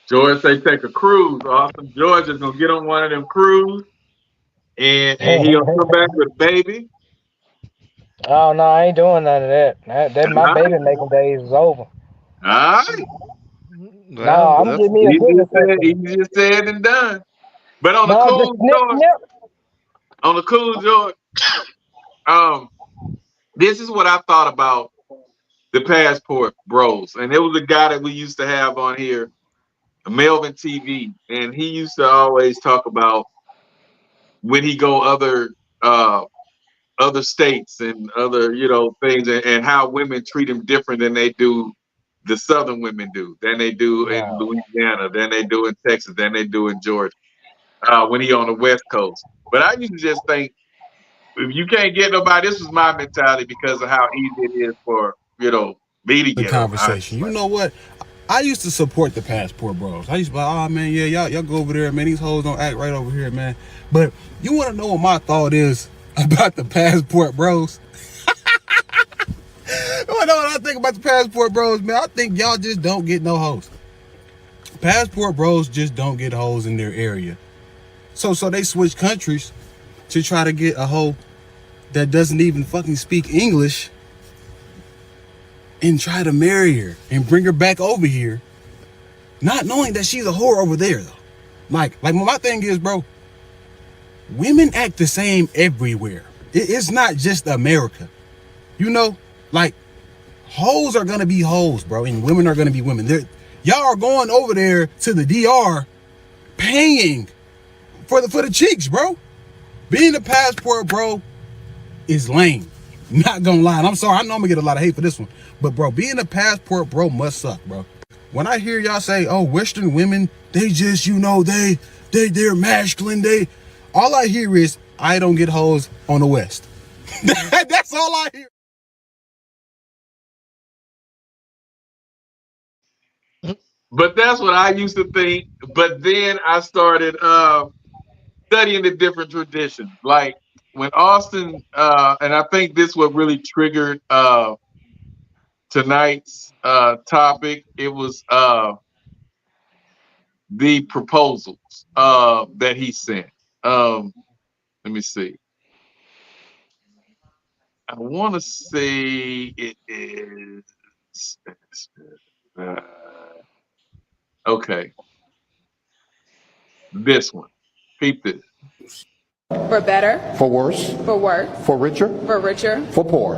George say take a cruise. Awesome. George is gonna get on one of them cruises, and he'll come back with baby. Oh no, I ain't doing none of that. That my baby making days is over. All right. No, I'm getting me a good easier said than done. But on the cool, George, on the cool, George, this is what I thought about the Passport Bros, and it was a guy that we used to have on here, Melvin TV, and he used to always talk about when he go other states and other things, and how women treat him different than they do the Southern women do, than they do in Louisiana, than they do in Texas, than they do in Georgia, when he on the West Coast. But I used to just think, if you can't get nobody, this was my mentality because of how easy it is for me to get conversation. You know what? I used to support the Passport Bros. I used to be like, oh man, yeah, y'all go over there, man. These hoes don't act right over here, man. But you want to know what my thought is about the Passport Bros? You know what I think about the Passport Bros, man? I think y'all just don't get no hoes. Passport Bros just don't get hoes in their area. So they switch countries to try to get a hoe that doesn't even fucking speak English and try to marry her and bring her back over here, not knowing that she's a whore over there, though. Like my thing is, bro, women act the same everywhere. It's not just America. Like, hoes are gonna be hoes, bro, and women are gonna be women. Y'all are going over there to the DR paying for the cheeks, bro. Being a Passport Bro is lame. Not gonna lie. And I'm sorry, I know I'm gonna get a lot of hate for this one. But bro, being a Passport Bro must suck, bro. When I hear y'all say, oh, Western women, they just, they're masculine, all I hear is, I don't get hoes on the West. That's all I hear. But that's what I used to think. But then I started studying the different traditions. Like when Austin, and I think this what really triggered tonight's topic. It was the proposals that he sent. Let me see. I want to say it is. Okay. This one. Keep this. For better. For worse. For work. For richer. For richer. For poor.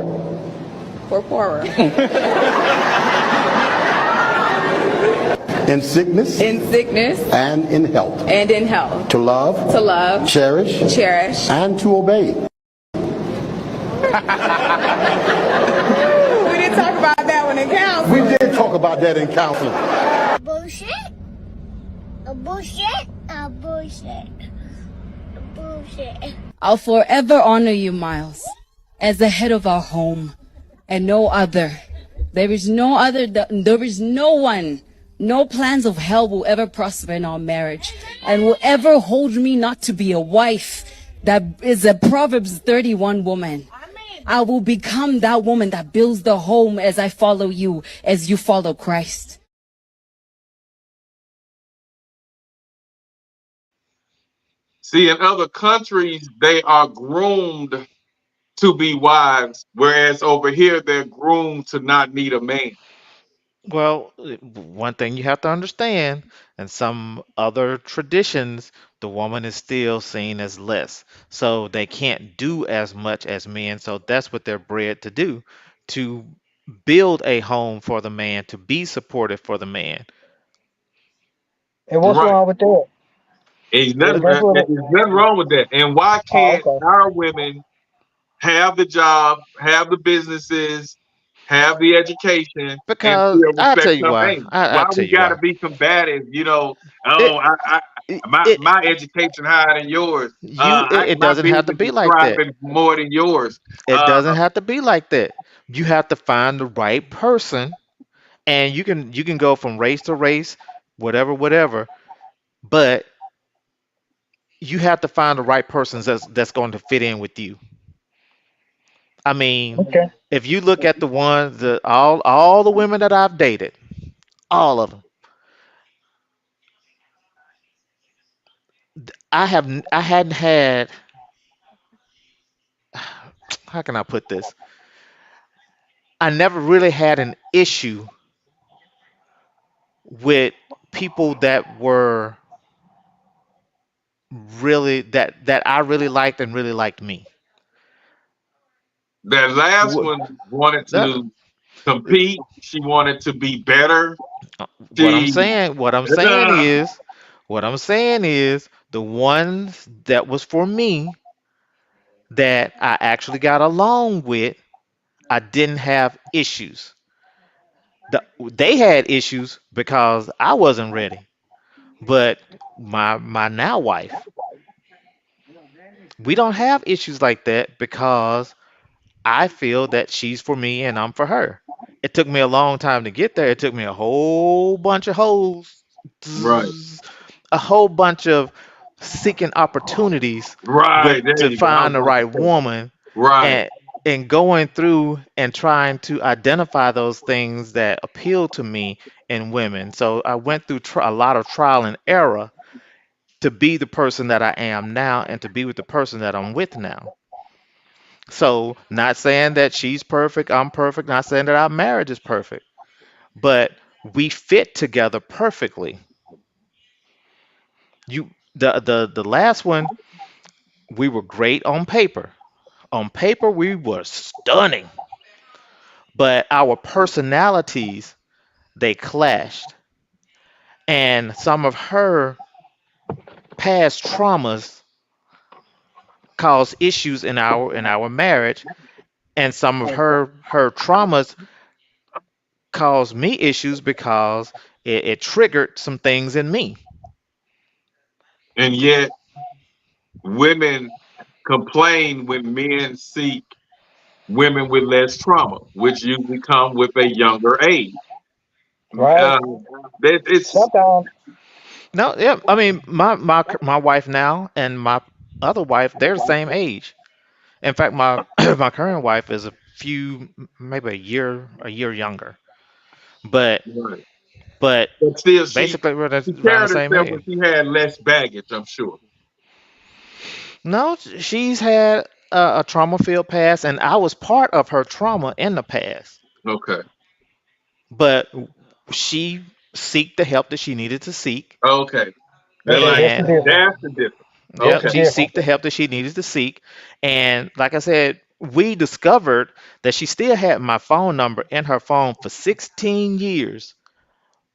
For poorer. in sickness and in health, to love, cherish, and to obey. We didn't talk about that one in counseling. We did talk about that in counseling. Bullshit. A bullshit. A bullshit. A bullshit. I'll forever honor you, Miles, as the head of our home, and no other. There is no other, there is no one, no plans of hell will ever prosper in our marriage, and will ever hold me not to be a wife that is a Proverbs 31 woman. I will become that woman that builds the home as I follow you, as you follow Christ. See, in other countries, they are groomed to be wives, whereas over here, they're groomed to not need a man. Well, one thing you have to understand, in some other traditions, the woman is still seen as less. So they can't do as much as men. So that's what they're bred to do, to build a home for the man, to be supportive for the man. And what's wrong with that? There's nothing wrong with that. And why can't our women have the job, have the businesses, have the education? Because I'll tell you why. Why we gotta be combative? You know, my education higher than yours. It doesn't have to be like that. More than yours. It doesn't have to be like that. You have to find the right person, and you can go from race to race, whatever. But you have to find the right person that's going to fit in with you. I mean, if you look at the ones that all the women that I've dated, all of them, I hadn't had, how can I put this? I never really had an issue with people that were really that I really liked and really liked me. That last one wanted to compete. She wanted to be better. What I'm saying is the ones that was for me that I actually got along with, I didn't have issues. They had issues because I wasn't ready. But my now wife, we don't have issues like that because I feel that she's for me and I'm for her. It took me a long time to get there. It took me a whole bunch of hoes, a whole bunch of seeking opportunities to find the right woman, and going through and trying to identify those things that appeal to me in women. So I went through a lot of trial and error to be the person that I am now and to be with the person that I'm with now. So not saying that she's perfect, I'm perfect, not saying that our marriage is perfect, but we fit together perfectly. The last one, we were great on paper. On paper, we were stunning, but our personalities, they clashed. And some of her past traumas caused issues in our marriage, and some of her traumas caused me issues because it triggered some things in me. And yet, women complain when men seek women with less trauma, which usually come with a younger age. Right. No, yeah. I mean, my wife now and my other wife, they're the same age. In fact, my my current wife is maybe a year younger. But still, basically, we're around she the same age. when she had less baggage, I'm sure. No, she's had a trauma-filled past, and I was part of her trauma in the past. Okay. But she seeked the help that she needed to seek. Okay. And That's the difference. Yep, she seeked the help that she needed to seek. And like I said, we discovered that she still had my phone number in her phone for 16 years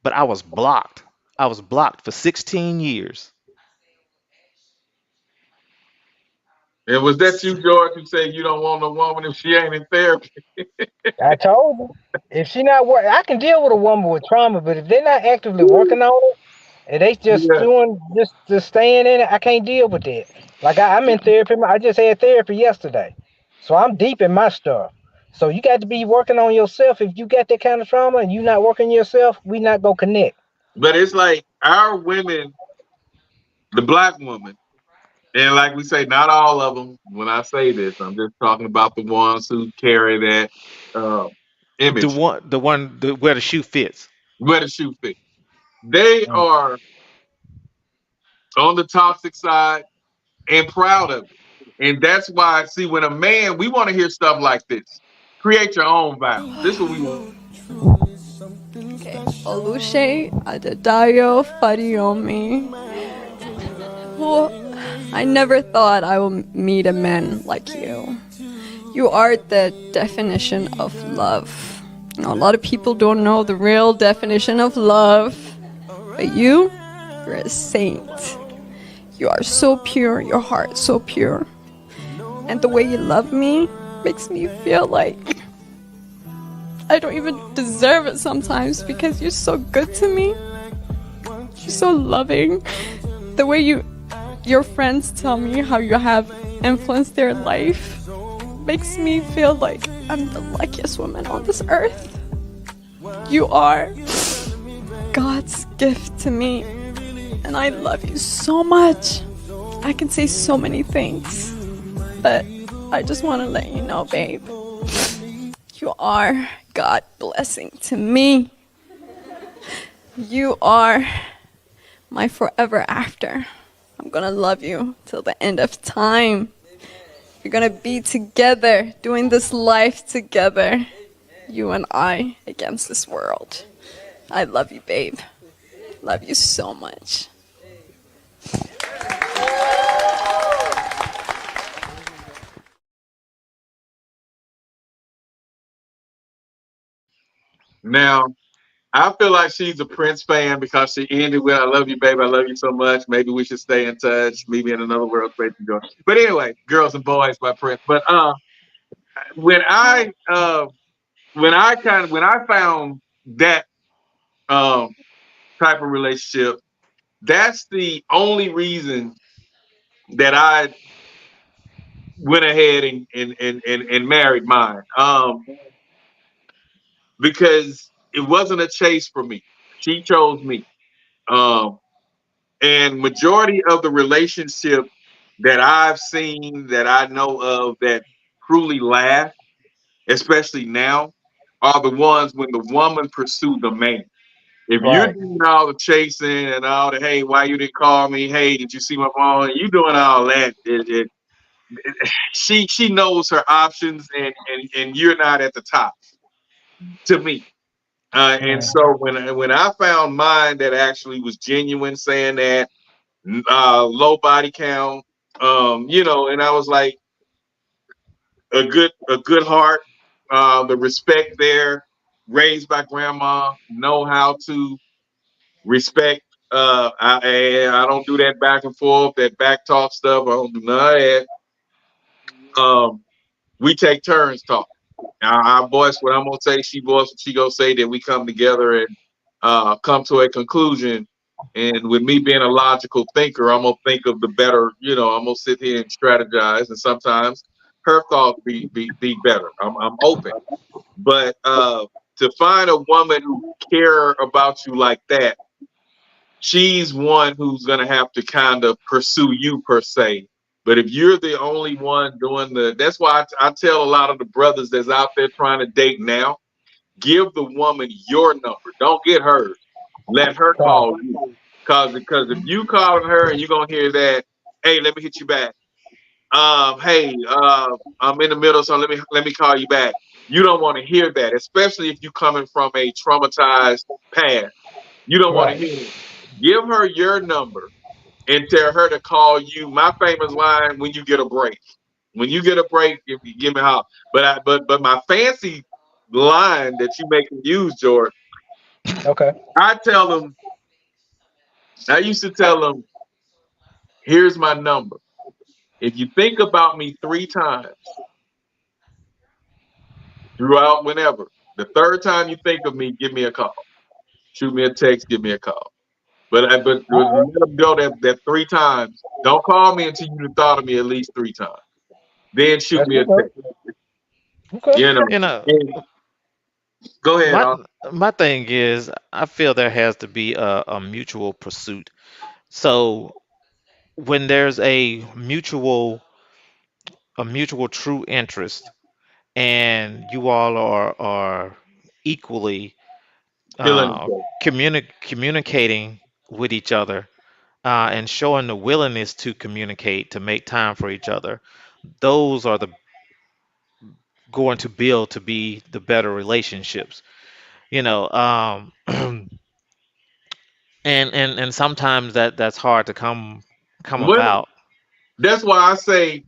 but I was blocked. I was blocked for 16 years. And was that you, George, who said you don't want a woman if she ain't in therapy? I told her, if she not working, I can deal with a woman with trauma, but if they're not actively working on it, and they just doing just staying in it, I can't deal with that. Like I'm in therapy. I just had therapy yesterday, so I'm deep in my stuff. So you got to be working on yourself. If you got that kind of trauma and you not working yourself, we not gonna connect. But it's like our women, the black woman, and like we say, not all of them. When I say this, I'm just talking about the ones who carry that image. The one where the shoe fits. Where the shoe fits. They are on the toxic side and proud of it. And that's why, see, when a man, we want to hear stuff like this. Create your own vibe. This is what we want. Okay. Oluche Adedayo Fadiomi. Well, I never thought I would meet a man like you. You are the definition of love. You know, a lot of people don't know the real definition of love. But you're a saint. You are so pure, your heart so pure. And the way you love me makes me feel like I don't even deserve it sometimes because you're so good to me. You're so loving. The way your friends tell me how you have influenced their life makes me feel like I'm the luckiest woman on this earth. You are God's gift to me, and I love you so much. I can say so many things, but I just want to let you know, babe, you are God blessing to me. You are my forever after. I'm gonna love you till the end of time. We're gonna be together, doing this life together. You and I against this world. I love you, babe. Love you so much. Now, I feel like she's a Prince fan because she ended with, I love you, babe. I love you so much. Maybe we should stay in touch. Maybe in another world space. But anyway, Girls and Boys by Prince. But when I found that type of relationship, that's the only reason that I went ahead and married mine. Because it wasn't a chase for me. She chose me. And majority of the relationship that I've seen, that I know of, that truly last, especially now, are the ones when the woman pursued the man. If you're doing all the chasing and all the, hey, why you didn't call me? Hey, did you see my phone? You doing all that. She knows her options, and you're not at the top, to me. And so when I found mine that actually was genuine, saying that low body count, and I was like, a good heart, the respect there, raised by grandma, know how to respect. I don't do that back and forth, that back talk stuff. I don't do none of that. We take turns talking. I voice what I'm gonna say. She voice what she gonna say. That we come together and come to a conclusion. And with me being a logical thinker, I'm gonna think of the better. I'm gonna sit here and strategize. And sometimes her thoughts be better. I'm open. But to find a woman who care about you like that, she's one who's gonna have to kind of pursue you per se. But if you're the only one doing that's why I tell a lot of the brothers that's out there trying to date now, give the woman your number. Don't get hers. Let her call you. Because if you calling her and you're going to hear that, hey, let me hit you back. Hey, I'm in the middle, so let me call you back. You don't want to hear that, especially if you're coming from a traumatized past. You don't want to hear it. Give her your number and tell her to call you. My famous line: when you get a break. When you get a break, give me a holler. But my fancy line that you make them use, George, Okay. I used to tell them, here's my number. If you think about me 3 times throughout whenever, the third time you think of me, give me a call. Shoot me a text, give me a call. But let them go that 3 times. Don't call me until you've thought of me at least 3 times. Then shoot me a text. Okay. You know. Go ahead. My thing is, I feel there has to be a mutual pursuit. So when there's a mutual true interest, and you all are equally communicating with each other, and showing the willingness to communicate, to make time for each other, those are going to build to be the better relationships. And sometimes that's hard to come about. That's why I say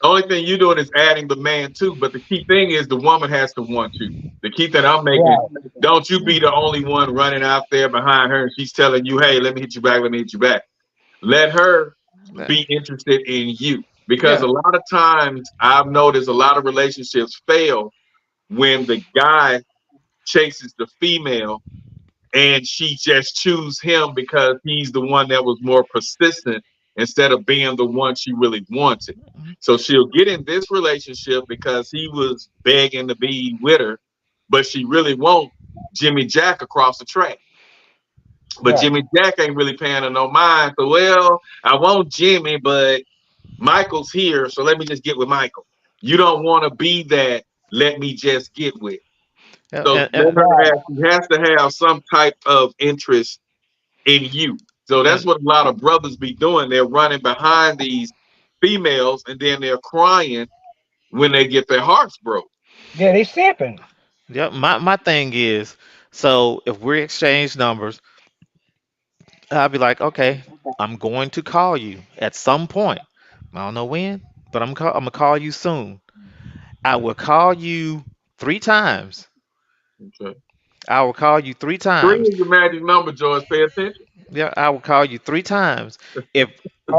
the only thing you're doing is adding the man too. But the key thing is the woman has to want you. The key that I'm making, don't you be the only one running out there behind her and she's telling you, hey, let me hit you back, let me hit you back. Let her be interested in you. Because a lot of times I've noticed a lot of relationships fail when the guy chases the female and she just choose him because he's the one that was more persistent instead of being the one she really wanted. So she'll get in this relationship because he was begging to be with her, but she really wants Jimmy Jack across the track. But Jimmy Jack ain't really paying her no mind. So, well, I want Jimmy, but Michael's here, so let me just get with Michael. You don't want to be that, let me just get with. So she has to have some type of interest in you. So that's what a lot of brothers be doing. They're running behind these females and then they're crying when they get their hearts broke. Yeah, they simping. Yeah, my thing is, so if we exchange numbers, I'll be like, okay, I'm going to call you at some point. I don't know when, but I'm gonna call you soon. I will call you 3 times. Okay. I will call you 3 times. 3 is your magic number, George. Pay attention. Yeah, I will call you 3 times. If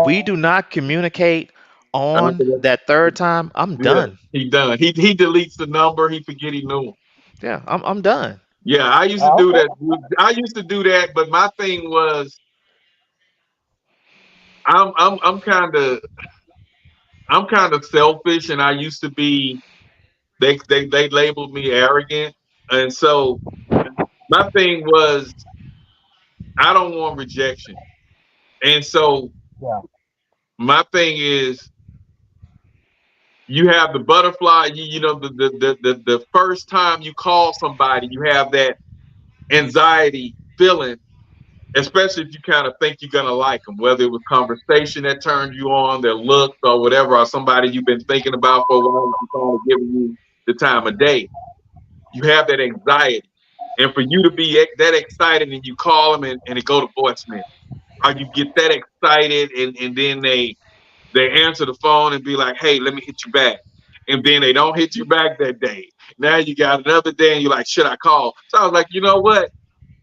we do not communicate on that 3rd time, I'm done. He done. He deletes the number. He forget he knew him. Yeah, I'm done. Yeah, I used to do that. I used to do that, but my thing was, I'm kind of selfish, and I used to be. They labeled me arrogant, and so my thing was, I don't want rejection, and so my thing is, you have the butterfly. You know, the first time you call somebody, you have that anxiety feeling, especially if you kind of think you're gonna like them, whether it was conversation that turned you on, their looks or whatever, or somebody you've been thinking about for a while, who's giving you the time of day. You have that anxiety, and for you to be that excited and you call them and it go to voicemail, or you get that excited and then they answer the phone and be like, hey, let me hit you back. And then they don't hit you back that day. Now you got another day and you're like, should I call? So I was like, you know what?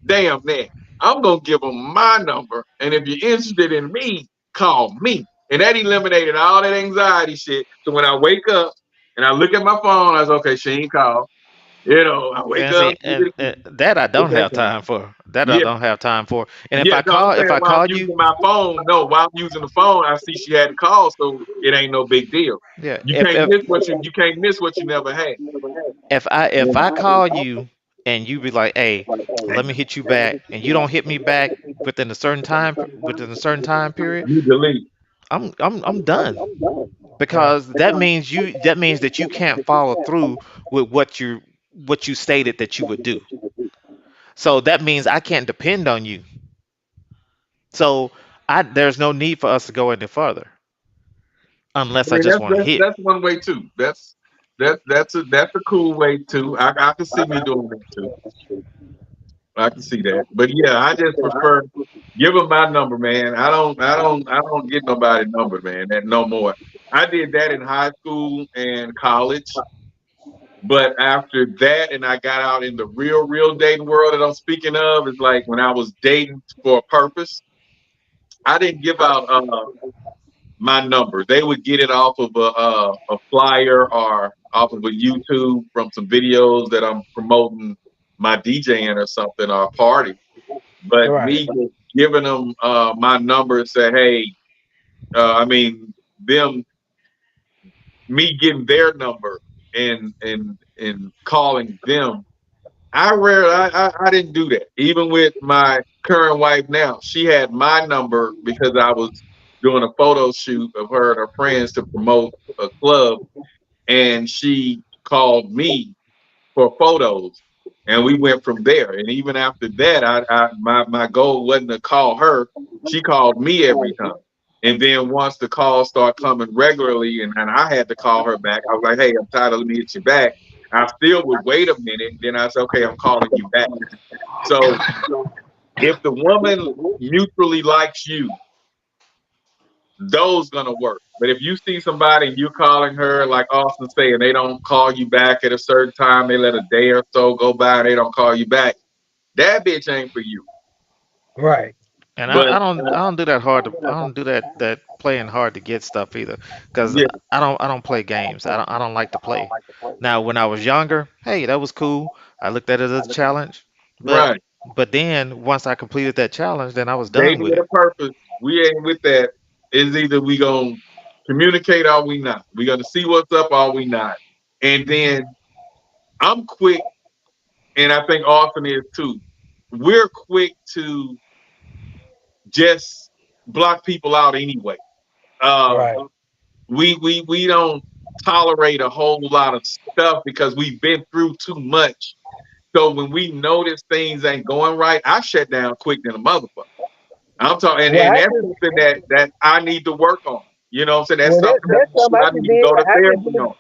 Damn that. I'm going to give them my number. And if you're interested in me, call me. And that eliminated all that anxiety shit. So when I wake up and I look at my phone, I was okay, she ain't called. You know, I wake up. And that I don't have time for. I don't have time for. And if I call you, using my phone, no, while I'm using the phone, I see she had to call, so it ain't no big deal. Yeah, you can't miss what you never had. If I call you and you be like, hey, let me hit you back, and you don't hit me back within a certain time period, you delete. I'm done. Because that means that you can't follow through with what you stated that you would do. So that means I can't depend on you. So there's no need for us to go any further, unless I just want to hit. That's one way too. That's a cool way too. I can see me doing that too. I can see that. But yeah, I just prefer give them my number, man. I don't get nobody's number, man. That no more. I did that in high school and college. But after that, and I got out in the real dating world that I'm speaking of, is like when I was dating for a purpose. I didn't give out my number. They would get it off of a flyer or off of a YouTube from some videos that I'm promoting my DJing or something or a party. But me just giving them my number and say, hey, me getting their number and calling them. I didn't do that. Even with my current wife now, she had my number because I was doing a photo shoot of her and her friends to promote a club, and she called me for photos, and we went from there. And even after that, my goal wasn't to call her; she called me every time. And then once the calls start coming regularly, and I had to call her back, I was like, "Hey, I'm tired of let me hit you back." I still would wait a minute. Then I said, "Okay, I'm calling you back." So if the woman mutually likes you, those gonna work. But if you see somebody and you're calling her, like Austin said, and they don't call you back at a certain time, they let a day or so go by and they don't call you back, that bitch ain't for you. Right. And I don't do that hard. I don't do that playing hard to get stuff either, because I don't play games. I don't like to play. Now, when I was younger, hey, that was cool. I looked at it as a challenge. But then once I completed that challenge, then I was done with Dating it. a purpose. We ain't with that. It's either we gonna communicate or we not. We gonna see what's up or we not. And then I'm quick, and I think Austin is too. We're quick to just block people out anyway. We don't tolerate a whole lot of stuff because we've been through too much. So when we notice things ain't going right, I shut down quick than a motherfucker. I'm talking, and that's something that I need to work on. You know what I'm saying? That's something I need to go to therapy on.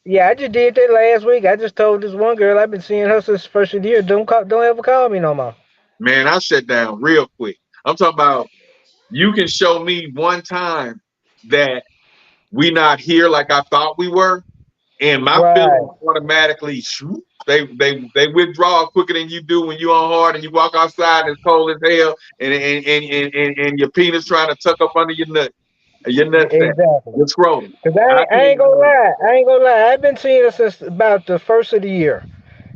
Yeah, I just did that last week. I just told this one girl I've been seeing her since the first of the year. Don't ever call me no more. Man, I shut down real quick. I'm talking about you can show me one time that we not here like I thought we were, and my feelings automatically they withdraw quicker than you do when you're on hard and you walk outside and it's cold as hell and your penis trying to tuck up under your nut. Your nut exactly. You're scrolling. Cause I ain't gonna lie. I've been seeing her since about the first of the year.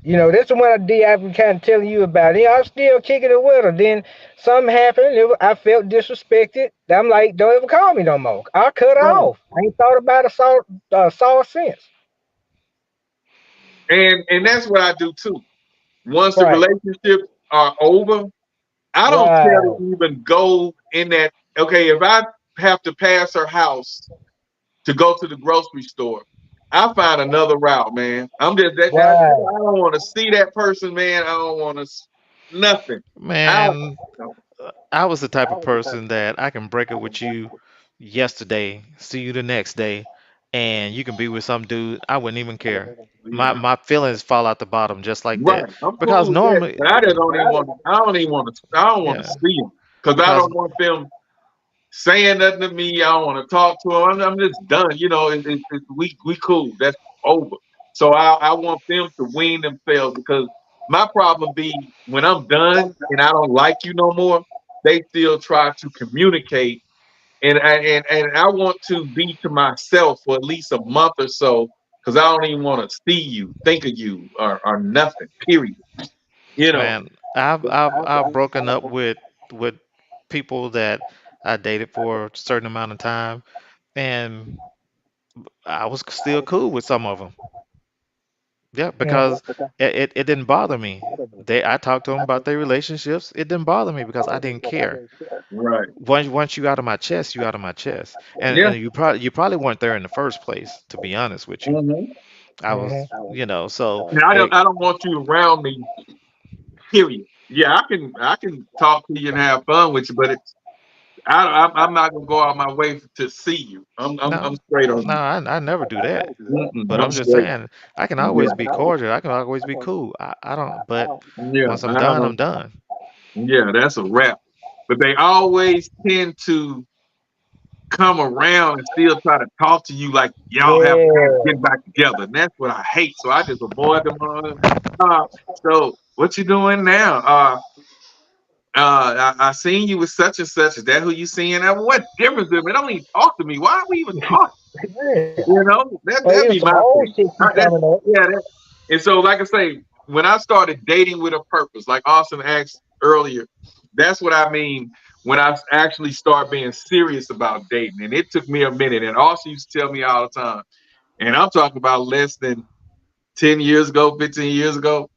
You know, that's the one I've been kind of telling you about. Yeah, I'm still kicking it with her. Then something happened. I felt disrespected. I'm like, don't ever call me no more. I'll cut her off. I ain't thought about it saw since. And that's what I do too. Once the relationships are over, I don't care to even go in that. Okay, if I have to pass her house to go to the grocery store, I find another route, man. I'm just that. I don't want to see that person, man. I don't want to nothing. Man, I was the type of person that I can break up with you yesterday, see you the next day, and you can be with some dude. I wouldn't even care. My feelings fall out the bottom just like that. Because normally, I just don't even want. I don't want to see them because I don't want them saying nothing to me. I don't want to talk to them. I'm just done. You know, we cool. That's over. So I want them to wean themselves because my problem be when I'm done and I don't like you no more, they still try to communicate. And I want to be to myself for at least a month or so because I don't even want to see you, think of you, or nothing. Period. You know, man, I've broken up with people that I dated for a certain amount of time, and I was still cool with some of them. Yeah, because it didn't bother me. I talked to them about their relationships. It didn't bother me because I didn't care. Right. Once you out of my chest, you out of my chest. And you probably weren't there in the first place, to be honest with you. I was, so I don't want you around me. Period. Yeah, I can talk to you and have fun with you, but I'm not gonna go out my way to see you. I'm straight on. No, I never do that. But I'm just saying, I can always be cordial. I can always be cool. I don't. But once I'm done, I'm done. Yeah, that's a wrap. But they always tend to come around and still try to talk to you like y'all have to get back together. And that's what I hate. So I just avoid them. So what you doing now? I seen you with such and such. Is that who you seeing? What difference is it? Don't even talk to me. Why are we even talking? You know, that'd be my thing. And so, like I say, when I started dating with a purpose, like Austin asked earlier, that's what I mean when I actually start being serious about dating. And it took me a minute. And Austin used to tell me all the time, and I'm talking about less than 10 years ago, 15 years ago.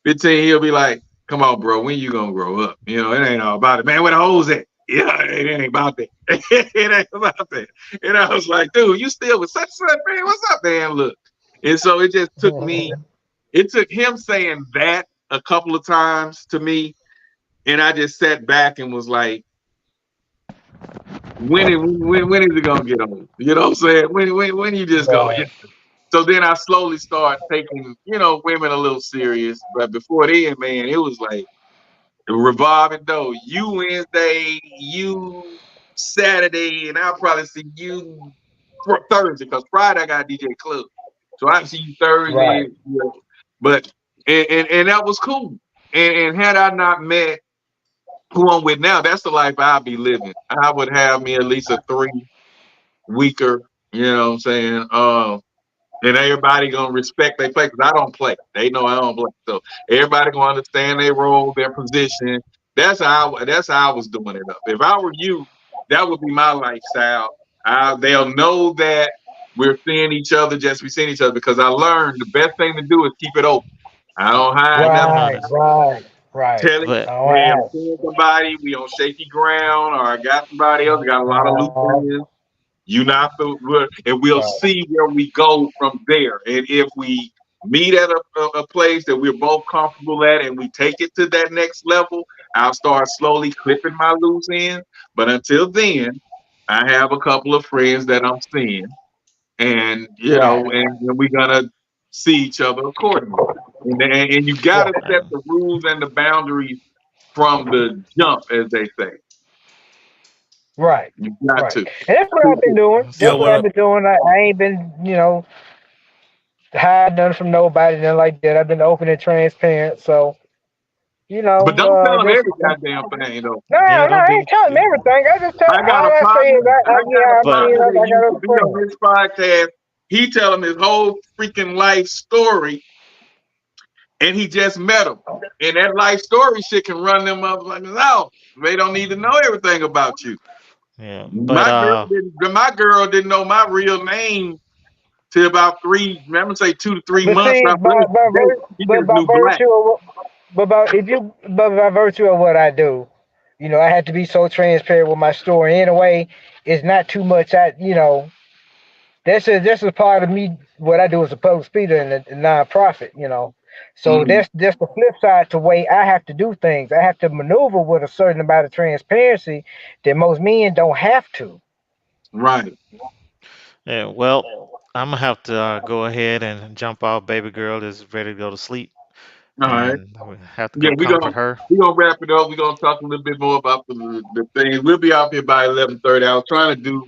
15, he'll be like, come on, bro, when you gonna grow up? You know, it ain't all about it. Man, where the hoes at? Yeah, it ain't about that. It ain't about that. And I was like, dude, you still with such and such, man? What's up, man? Look. And so it just took me, it took him saying that a couple of times to me. And I just sat back and was like, when is it gonna get on? You know what I'm saying? When you just go. So then I slowly start taking, women a little serious. But before then, man, it was like a revolving door. You Wednesday, you Saturday, and I'll probably see you for Thursday, because Friday I got DJ Club. So I see you Thursday. Right. But and that was cool. And had I not met who I'm with now, that's the life I'll be living. I would have me at least a 3-weeker, you know what I'm saying? And everybody gonna respect their play, because I don't play. They know I don't play. So everybody gonna understand their role, their position. That's how I was doing it up. If I were you, that would be my lifestyle. They'll know that we're seeing each other just be seeing each other, because I learned the best thing to do is keep it open. I don't hide nothing. Right. Tell him, hey, I'm seeing somebody, we on shaky ground, or I got somebody else, got a lot of loose ends. You not the, and we'll see where we go from there. And if we meet at a place that we're both comfortable at, and we take it to that next level, I'll start slowly clipping my loose ends. But until then, I have a couple of friends that I'm seeing, and and we're gonna see each other accordingly. And you gotta set the rules and the boundaries from the jump, as they say. Right. You got to. And that's what I've been doing. That's what I've been doing. I ain't been, hiding nothing from nobody, nothing like that. I've been open and transparent. So, But don't tell them every goddamn thing, though. No, I ain't telling them everything. I just tell them all I say is I got a friend. On this podcast, he tell him his whole freaking life story, and he just met him. And that life story shit can run them up like out. They don't need to know everything about you. Yeah, but my girl didn't know my real name till about 2 to 3 months. But by virtue of what I do, I had to be so transparent with my story. In a way, it's not too much. This is part of me. What I do as a public speaker in a nonprofit. So that's the flip side to the way I have to do things. I have to maneuver with a certain amount of transparency that most men don't have to. Right. Yeah. Well, I'm gonna have to go ahead and jump off. Baby girl is ready to go to sleep. All right. We have to go comfort her. We're gonna wrap it up. We're gonna talk a little bit more about the things. We'll be out here by 11:30. I was trying to do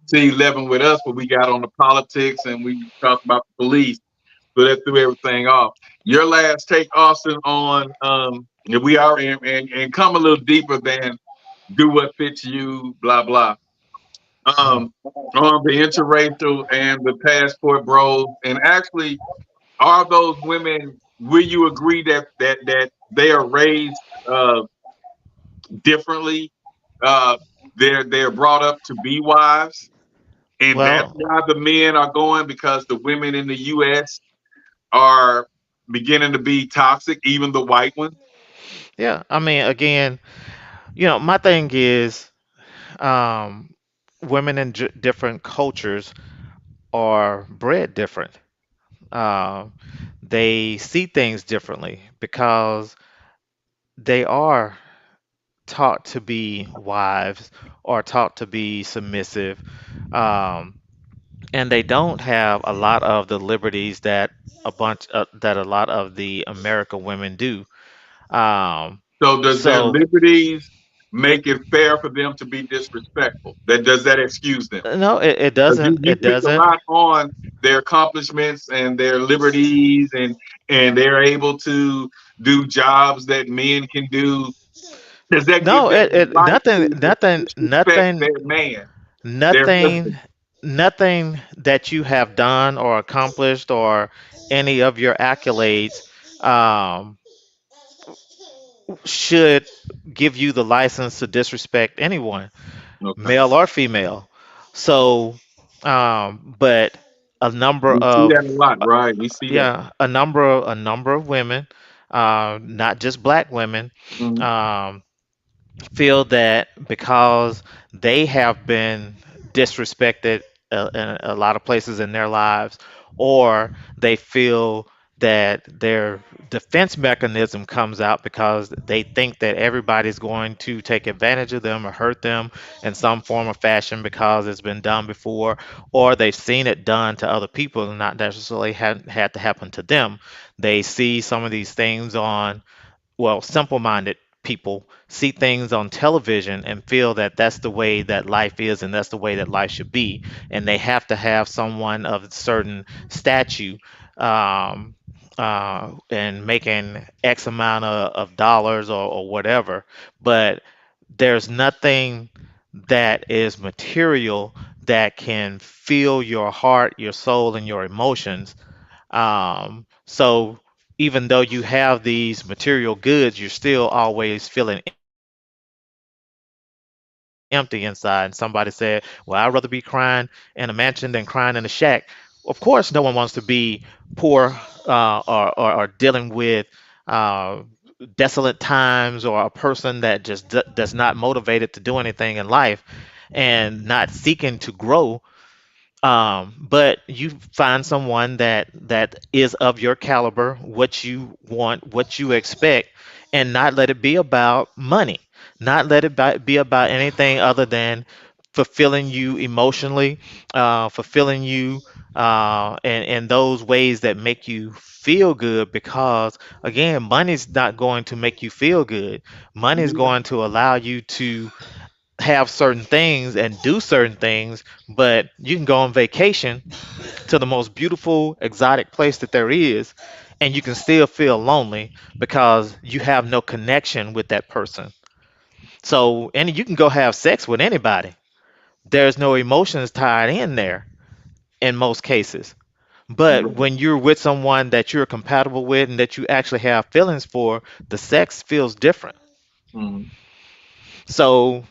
to 11 with us, but we got on the politics and we talked about the police. So that threw everything off. Your last take, Austin, on we are and come a little deeper than do what fits you, blah blah. On the interracial and the passport bros, and actually, are those women? Will you agree that they are raised differently? They're brought up to be wives, and that's why the men are going, because the women in the U.S. are beginning to be toxic, even the white ones. Yeah, I mean, again, my thing is, women in different cultures are bred different. They see things differently because they are taught to be wives or taught to be submissive, and they don't have a lot of the liberties that a lot of the American women do. So does their liberties make it fair for them to be disrespectful. Does that excuse them? No, it 'Cause doesn't. you It pick a doesn't. lot on their accomplishments and their liberties, and they're able to do jobs that men can do. Does that give No, them the right nothing, to nothing, disrespect nothing, their man, their nothing, husband? nothing that you have done or accomplished or any of your accolades um, should give you the license to disrespect anyone, Okay. male or female. So, but a number We see of that a lot, right? We see that. yeah, a number of women, not just black women, Mhm. um, feel that because they have been disrespected in a lot of places in their lives, or they feel that their defense mechanism comes out because they think that everybody's going to take advantage of them or hurt them in some form or fashion because it's been done before, or they've seen it done to other people and not necessarily had to happen to them. They see some of these things on, well, simple-minded people see things on television and feel that that's the way that life is and that's the way that life should be, and they have to have someone of a certain statue um, and making X amount of dollars or whatever. But there's nothing that is material that can fill your heart, your soul, and your emotions. So even though you have these material goods, you're still always feeling empty inside. And somebody said, well, I'd rather be crying in a mansion than crying in a shack. Of course, no one wants to be poor or dealing with uh, desolate times, or a person that just does not motivated to do anything in life and not seeking to grow. But you find someone that is of your caliber, what you want, what you expect, and not let it be about money, not let it be about anything other than fulfilling you emotionally, fulfilling you in those ways that make you feel good. Because again, money's not going to make you feel good. Money is Yeah. going to allow you to have certain things and do certain things, but you can go on vacation to the most beautiful exotic place that there is, and you can still feel lonely because you have no connection with that person. So, and you can go have sex with anybody. There's no emotions tied in there in most cases. But when you're with someone that you're compatible with and that you actually have feelings for, the sex feels different. Mhm. So,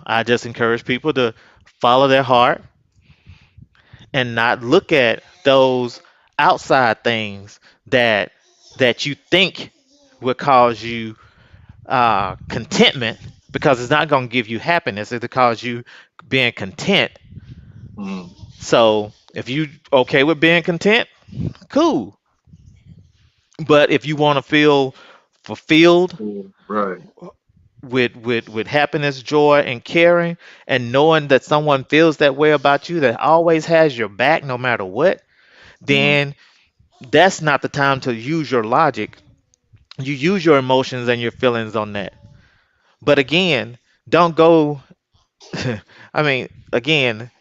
I just encourage people to follow their heart and not look at those outside things that you think would cause you contentment, because it's not going to give you happiness. It'll cause you being content. Mhm. So if you okay with being content, cool. But if you want to feel fulfilled Right. with happiness, joy, and caring, and knowing that someone feels that way about you, that always has your back no matter what, Mhm. then that's not the time to use your logic. You use your emotions and your feelings on that. But again, don't go. I mean, again,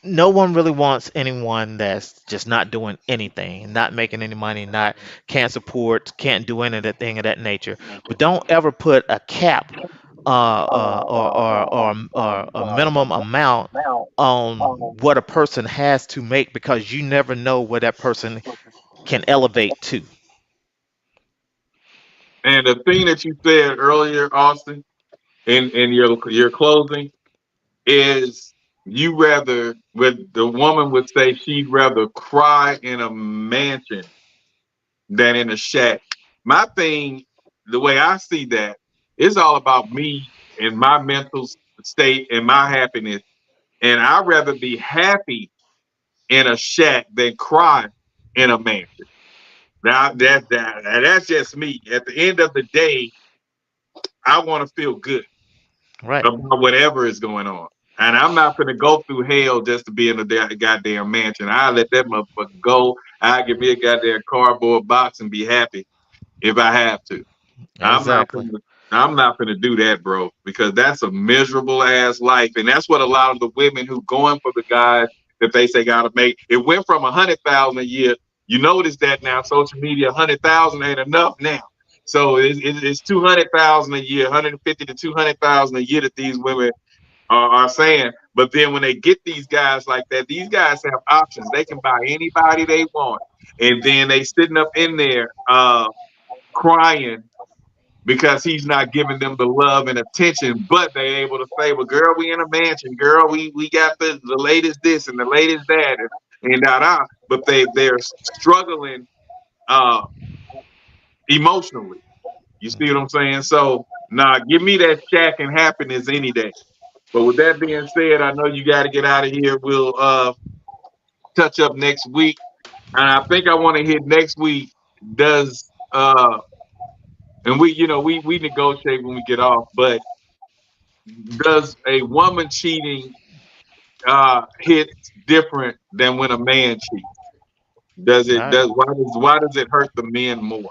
no one really wants anyone that's just not doing anything, not making any money, not can't support, can't do anything of that nature. But don't ever put a cap or a minimum amount on what a person has to make, because you never know where that person can elevate to. And the thing that you said earlier, Austin, in your closing, is you rather, with the woman would say she'd rather cry in a mansion than in a shack. My thing, the way I see that, it's all about me and my mental state and my happiness. And I'd rather be happy in a shack than cry in a mansion. Now that's just me. At the end of the day, I want to feel good Right. about whatever is going on. And I'm not going to go through hell just to be in a goddamn mansion. I let that motherfucker go. I give me a goddamn cardboard box and be happy if I have to. I'm not Exactly. going to. I'm not going to do that, bro, because that's a miserable ass life. And that's what a lot of the women who going for the guys that they say got to make. It went from 100,000 a year. You notice that now social media, 100,000 ain't enough now. So it's 200,000 a year, 150 to 200,000 a year that these women are saying. But then when they get these guys like that, these guys have options. They can buy anybody they want. And then they sitting up in there crying because he's not giving them the love and attention, but they're able to say, well, girl, we in a mansion, girl, we got the latest this and the latest that and da. But they're struggling emotionally. You see what I'm saying? So give me that Shaq and happiness any day. But with that being said, I know you got to get out of here. We'll touch up next week. And I think I want to hit next week. And we negotiate when we get off, but does a woman cheating hit different than when a man cheats? Why does it hurt the men more?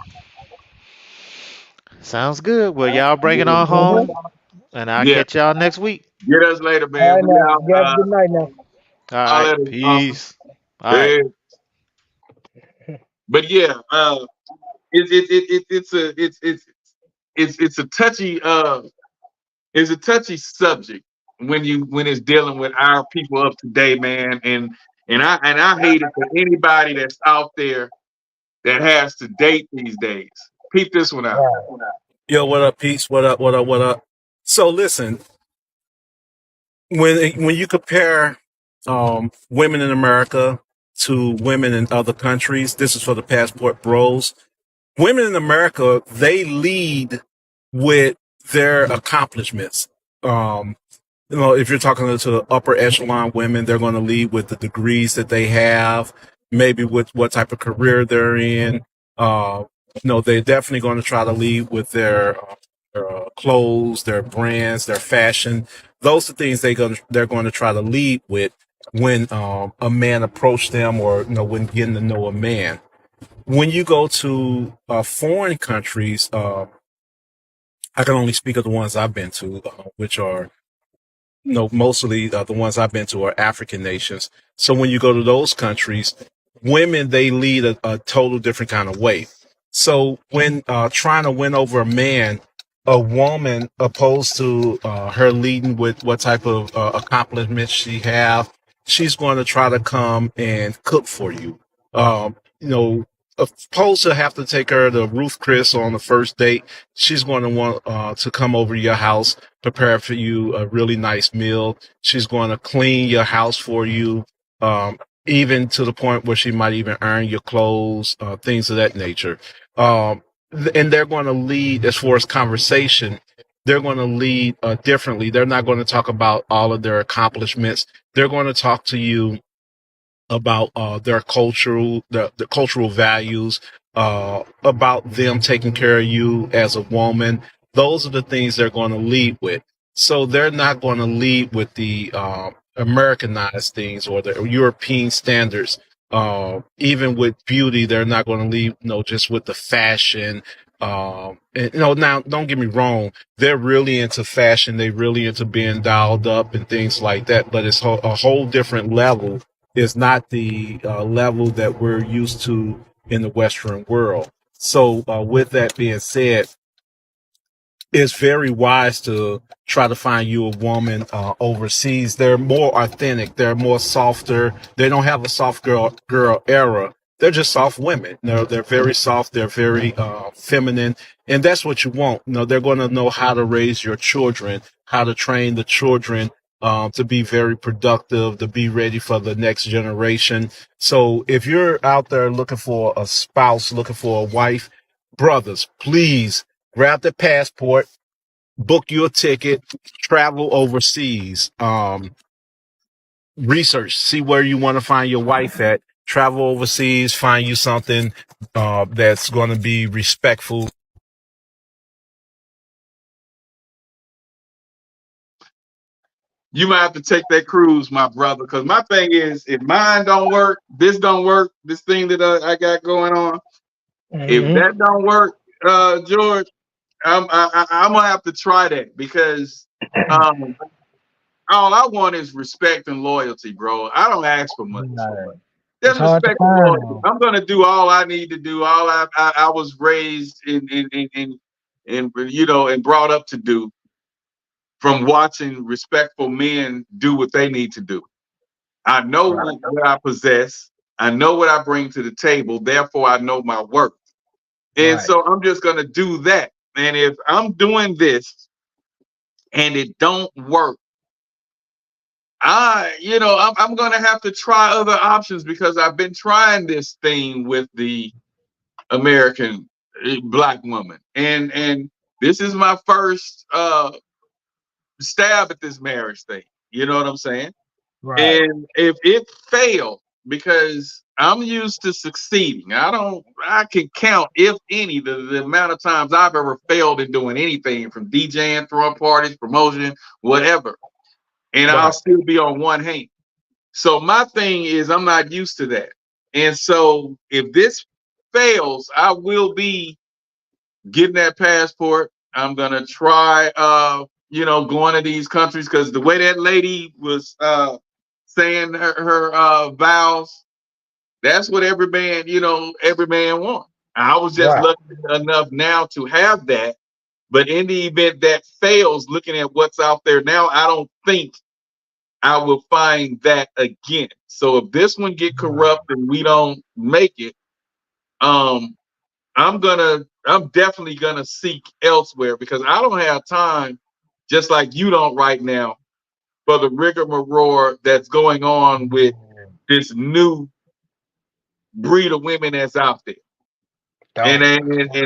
Sounds good. Well, y'all bring it on home, and I'll catch y'all next week. Get us later, man. Good night now. All right, peace. All right. But yeah, it's a touchy subject when it's dealing with our people of today, man. And I hate it for anybody that's out there that has to date these days. Peep this one out. Yo, what up, Peace? What up? What up? What up? So listen, when you compare women in America to women in other countries, this is for the Passport Bros. Women in America, they lead with their accomplishments. If you're talking to the upper echelon women, they're going to lead with the degrees that they have, maybe with what type of career they're in. They're definitely going to try to lead with their clothes, their brands, their fashion. Those are things they're going to try to lead with when a man approaches them, or when getting to know a man. When you go to foreign countries, I can only speak of the ones I've been to, which are, mostly the ones I've been to are African nations. So when you go to those countries, women, they lead a total different kind of way. So when trying to win over a man, a woman, opposed to her leading with what type of accomplishments she have, she's going to try to come and cook for you. Opposed to have to take her to Ruth Chris on the first date, she's going to want to come over to your house, prepare for you a really nice meal. She's going to clean your house for you, even to the point where she might even iron your clothes, things of that nature. And they're going to lead, as far as conversation, they're going to lead differently. They're not going to talk about all of their accomplishments. They're going to talk to you about their cultural values, about them taking care of you as a woman. Those are the things they're going to lead with. So they're not going to lead with the Americanized things or the European standards. Even with beauty, they're not going to lead, just with the fashion. Now don't get me wrong, they're really into fashion. They're really into being dialed up and things like that. But it's a whole different level. Is not the level that we're used to in the Western world. So with that being said, it's very wise to try to find you a woman overseas. They're more authentic. They're more softer. They don't have a soft girl era. They're just soft women. They're very soft. They're very feminine. And that's what you want. They're going to know how to raise your children, how to train the children to be very productive, to be ready for the next generation. So if you're out there looking for a spouse, looking for a wife, brothers, please grab the passport, book your ticket, travel overseas, research, see where you want to find your wife at, travel overseas, find you something that's going to be respectful. You might have to take that cruise, my brother, because my thing is, if mine don't work, this thing that I got going on, if that don't work, George, I'm gonna have to try that because all I want is respect and loyalty, bro. I don't ask for much. Just respect and loyalty. I'm gonna do all I need to do. All I was raised in you know, and brought up to do from watching respectful men do what they need to do. I know what I possess. I know what I bring to the table. Therefore, I know my worth. And so I'm just gonna do that. And if I'm doing this and it don't work, you know, I'm gonna have to try other options because I've been trying this thing with the American black woman, and this is my first stab at this marriage thing. You know what I'm saying? Right. And if it failed, because I'm used to succeeding, I can count, if any, the amount of times I've ever failed in doing anything from DJing, throwing parties, promotion, whatever. And I'll still be on one hand. So my thing is I'm not used to that. And so if this fails, I will be getting that passport. I'm gonna try you know, going to these countries because the way that lady was saying her vows, that's what every man wants. I was just lucky enough now to have that. But in the event that fails, looking at what's out there now, I don't think I will find that again. So if this one get corrupt and we don't make it, I'm definitely gonna seek elsewhere because I don't have time, just like you don't right now, for the rigmarole that's going on with this new breed of women that's out there. And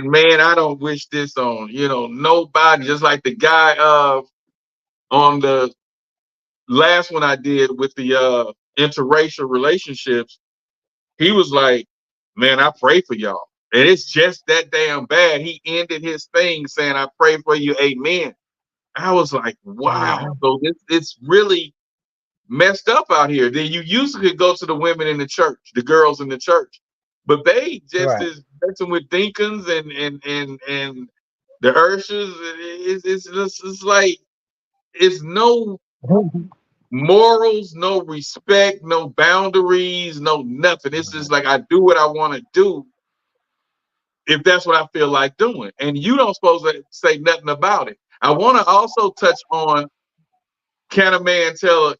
man, I don't wish this on, you know, nobody. Just like the guy on the last one I did with the interracial relationships, he was like, man, I pray for y'all. And it's just that damn bad. He ended his thing saying, I pray for you, amen. I was like, wow. So it's really messed up out here. Then you usually could go to the women in the church, the girls in the church, but they just is messing with Dinkins and the Urshas. It's like, it's no morals, no respect, no boundaries, no nothing. It's just like I do what I want to do if that's what I feel like doing. And you don't supposed to say nothing about it. I want to also touch on, can a man tell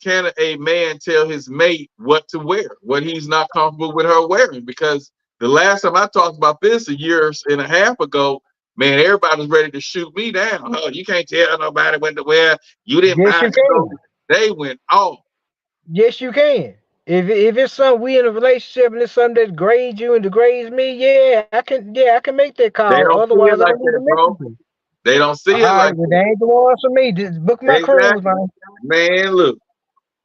his mate what to wear, what he's not comfortable with her wearing? Because the last time I talked about this a year and a half ago, man, everybody was ready to shoot me down. Oh, you can't tell nobody what to wear. You didn't buy it. They went off. Yes, you can. If it's something we in a relationship and it's something that grades you and degrades me, I can make that call. They don't Otherwise, see it like that, bro. They don't see it like that. They ain't the ones for me. Just book my cruise, man. Man, look.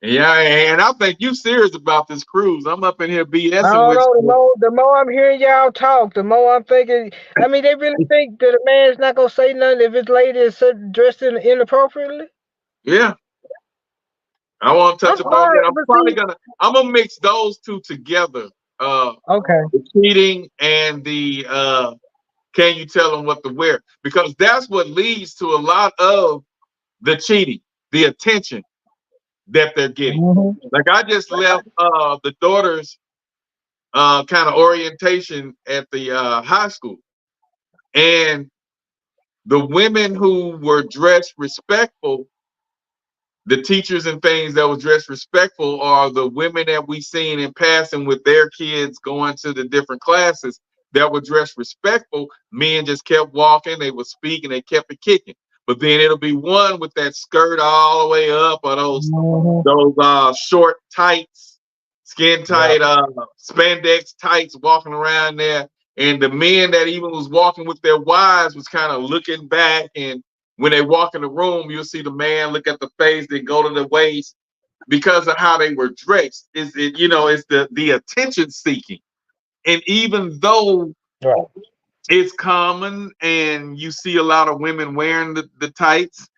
Yeah, and I think you serious about this cruise. I'm up in here BSing with you. The more I'm hearing y'all talk, the more I'm thinking. I mean, they really think that a man's not gonna say nothing if his lady is dressed inappropriately. Yeah. I want to touch upon that. I'm gonna mix those two together. The cheating and the can you tell them what to wear? Because that's what leads to a lot of the cheating, the attention that they're getting. Like I just left the daughter's kind of orientation at the high school, and the women who were dressed respectful, the teachers and things that were dressed respectful, are the women that we seen in passing with their kids going to the different classes that were dressed respectful. Men just kept walking, they would speak, and they kept it kicking. But then it'll be one with that skirt all the way up, or those short tights, skin tight, spandex tights, walking around there. And the men that even was walking with their wives was kind of looking back, and when they walk in the room, you'll see the man look at the face, then go to the waist, because of how they were dressed. It's the attention seeking. And even though it's common and you see a lot of women wearing the tights,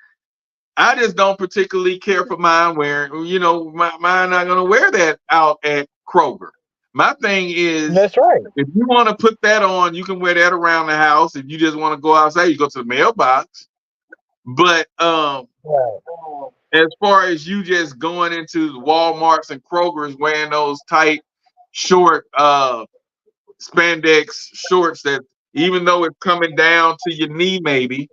I just don't particularly care for mine wearing, mine not gonna wear that out at Kroger. My thing is, that's right. If you want to put that on, you can wear that around the house. If you just want to go outside, you go to the mailbox. But as far as you just going into the Walmarts and Kroger's wearing those tight, short spandex shorts that even though it's coming down to your knee, maybe,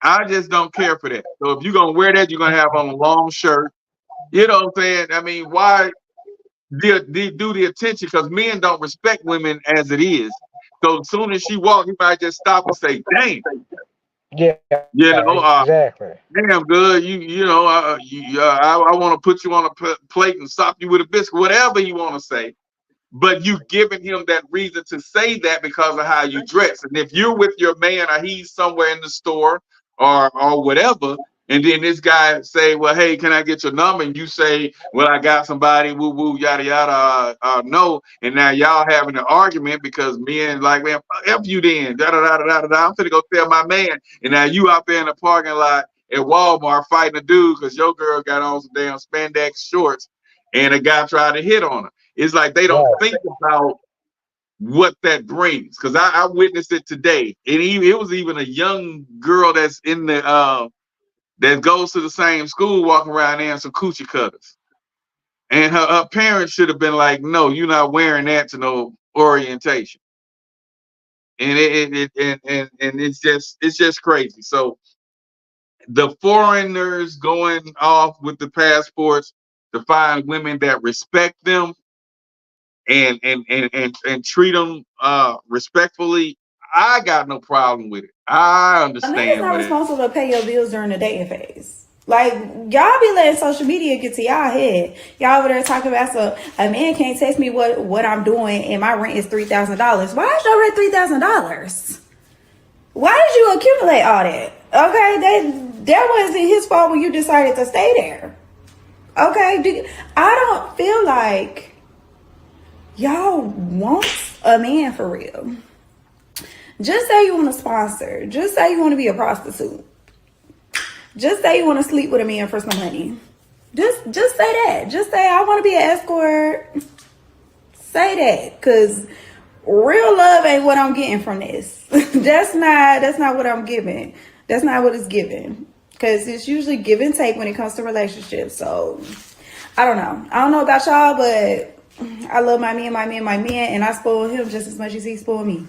I just don't care for that. So if you're gonna wear that, you're gonna have on a long shirt. You know what I'm saying? I mean, why do the attention? Because men don't respect women as it is. So as soon as she walks, you might just stop and say, "Dang." Yeah. You know, exactly. Damn good. I want to put you on a plate and stop you with a biscuit, whatever you want to say. But you giving him that reason to say that because of how you dress. And if you're with your man or he's somewhere in the store or whatever, and then this guy say, well, hey, can I get your number? And you say, well, I got somebody, woo woo, yada yada, no. And now y'all having an argument because men like, man, F you then, da da da da da da. I'm finna go tell my man. And now you out there in the parking lot at Walmart fighting a dude because your girl got on some damn spandex shorts and a guy tried to hit on her. It's like they don't think about what that brings. Because I witnessed it today. And it was even a young girl that's in the that goes to the same school walking around there in some coochie cutters. And her parents should have been like, no, you're not wearing that to no orientation. And it's just crazy. So the foreigners going off with the passports to find women that respect them and treat them respectfully, I got no problem with it. I understand. A nigga's not responsible to pay your bills during the dating phase. Like, y'all be letting social media get to y'all head. Y'all over there talking about, so a man can't text me what I'm doing and my rent is $3,000. Why is your rent $3,000? Why did you accumulate all that? Okay, that wasn't his fault when you decided to stay there. Okay, I don't feel like y'all want a man for real. Just say you want to sponsor. Just say you want to be a prostitute. Just say you want to sleep with a man for some money. Just say that. Just say I want to be an escort. Say that, because real love ain't what I'm getting from this. That's not what I'm giving. That's not what it's giving. Because it's usually give and take when it comes to relationships. So I don't know. I don't know about y'all, but I love my man, and I spoil him just as much as he spoiled me.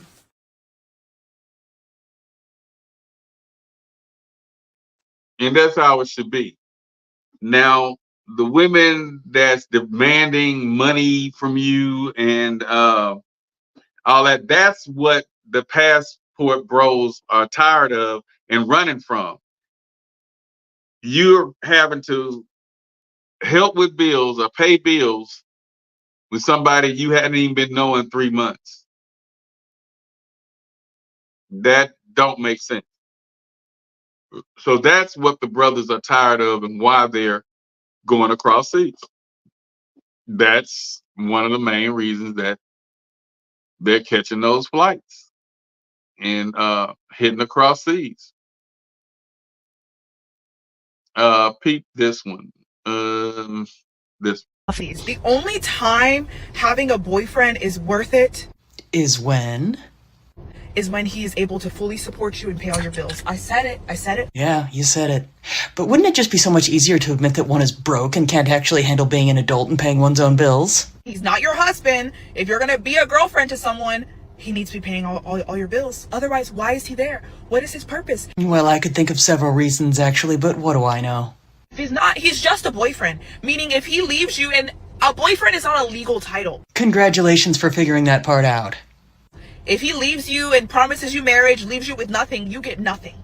And that's how it should be. Now, the women that's demanding money from you and all that, that's what the passport bros are tired of and running from. You're having to help with bills or pay bills with somebody you hadn't even been knowing 3 months. That don't make sense. So that's what the brothers are tired of and why they're going across seas. That's one of the main reasons that they're catching those flights and hitting across seas. Peep this one. This. The only time having a boyfriend is worth it is when he is able to fully support you and pay all your bills. I said it. Yeah, you said it. But wouldn't it just be so much easier to admit that one is broke and can't actually handle being an adult and paying one's own bills? He's not your husband. If you're gonna be a girlfriend to someone, he needs to be paying all your bills. Otherwise, why is he there? What is his purpose? Well, I could think of several reasons, actually, but what do I know? If he's not, he's just a boyfriend. Meaning if he leaves you, and a boyfriend is not a legal title. Congratulations for figuring that part out. If he leaves you and promises you marriage, leaves you with nothing, you get nothing.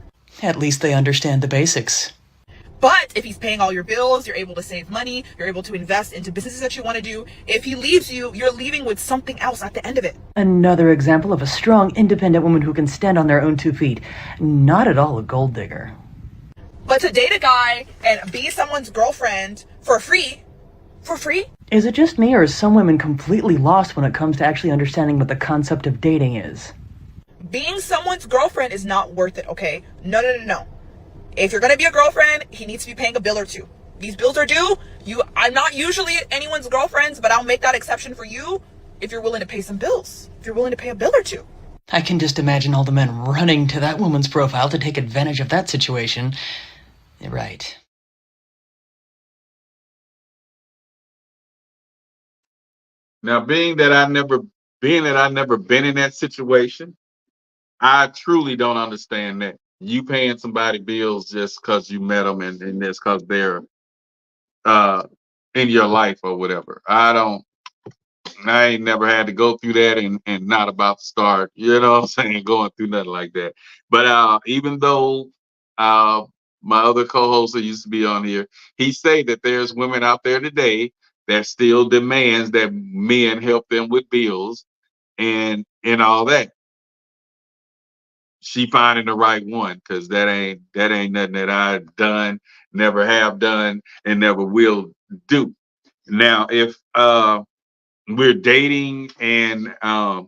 At least they understand the basics. But if he's paying all your bills, you're able to save money, you're able to invest into businesses that you want to do. If he leaves you, you're leaving with something else at the end of it. Another example of a strong, independent woman who can stand on their own 2 feet. Not at all a gold digger. But to date a guy and be someone's girlfriend for free? Is it just me, or is some women completely lost when it comes to actually understanding what the concept of dating is? Being someone's girlfriend is not worth it, okay? No. If you're gonna be a girlfriend, he needs to be paying a bill or two. These bills are due. I'm not usually anyone's girlfriends, but I'll make that exception for you. if you're willing to pay some bills, if you're willing to pay a bill or two. I can just imagine all the men running to that woman's profile to take advantage of that situation. You're right. Now, being that I never been in that situation, I truly don't understand that. You paying somebody bills just because you met them and just because they're in your life or whatever. I ain't never had to go through that and not about to start, you know what I'm saying, going through nothing like that. But even though my other co-host that used to be on here, he say that there's women out there today that still demands that men help them with bills and all that. She finding the right one, because that ain't nothing that I've done, never have done, and never will do. Now, if we're dating and I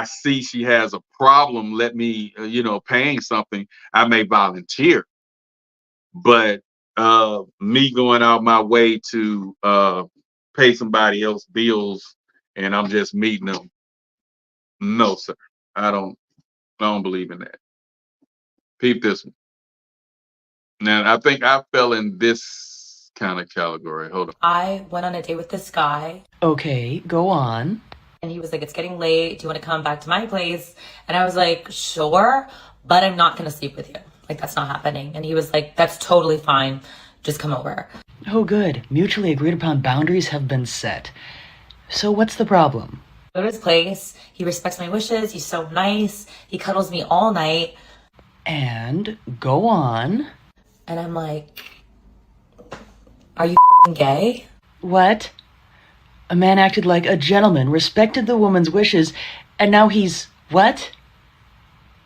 see she has a problem, let me paying something, I may volunteer. But me going out my way to pay somebody else bills and I'm just meeting them, no, sir. I don't believe in that. Peep this one. Now, I think I fell in this kind of category. Hold on. I went on a date with this guy. Okay, go on. And he was like, it's getting late. Do you want to come back to my place? And I was like, sure, but I'm not going to sleep with you. Like, that's not happening. And he was like, that's totally fine. Just come over. Oh, good. Mutually agreed upon boundaries have been set. So what's the problem? Go to his place. He respects my wishes. He's so nice. He cuddles me all night. And go on. And I'm like, are you gay? What? A man acted like a gentleman, respected the woman's wishes, and now he's what?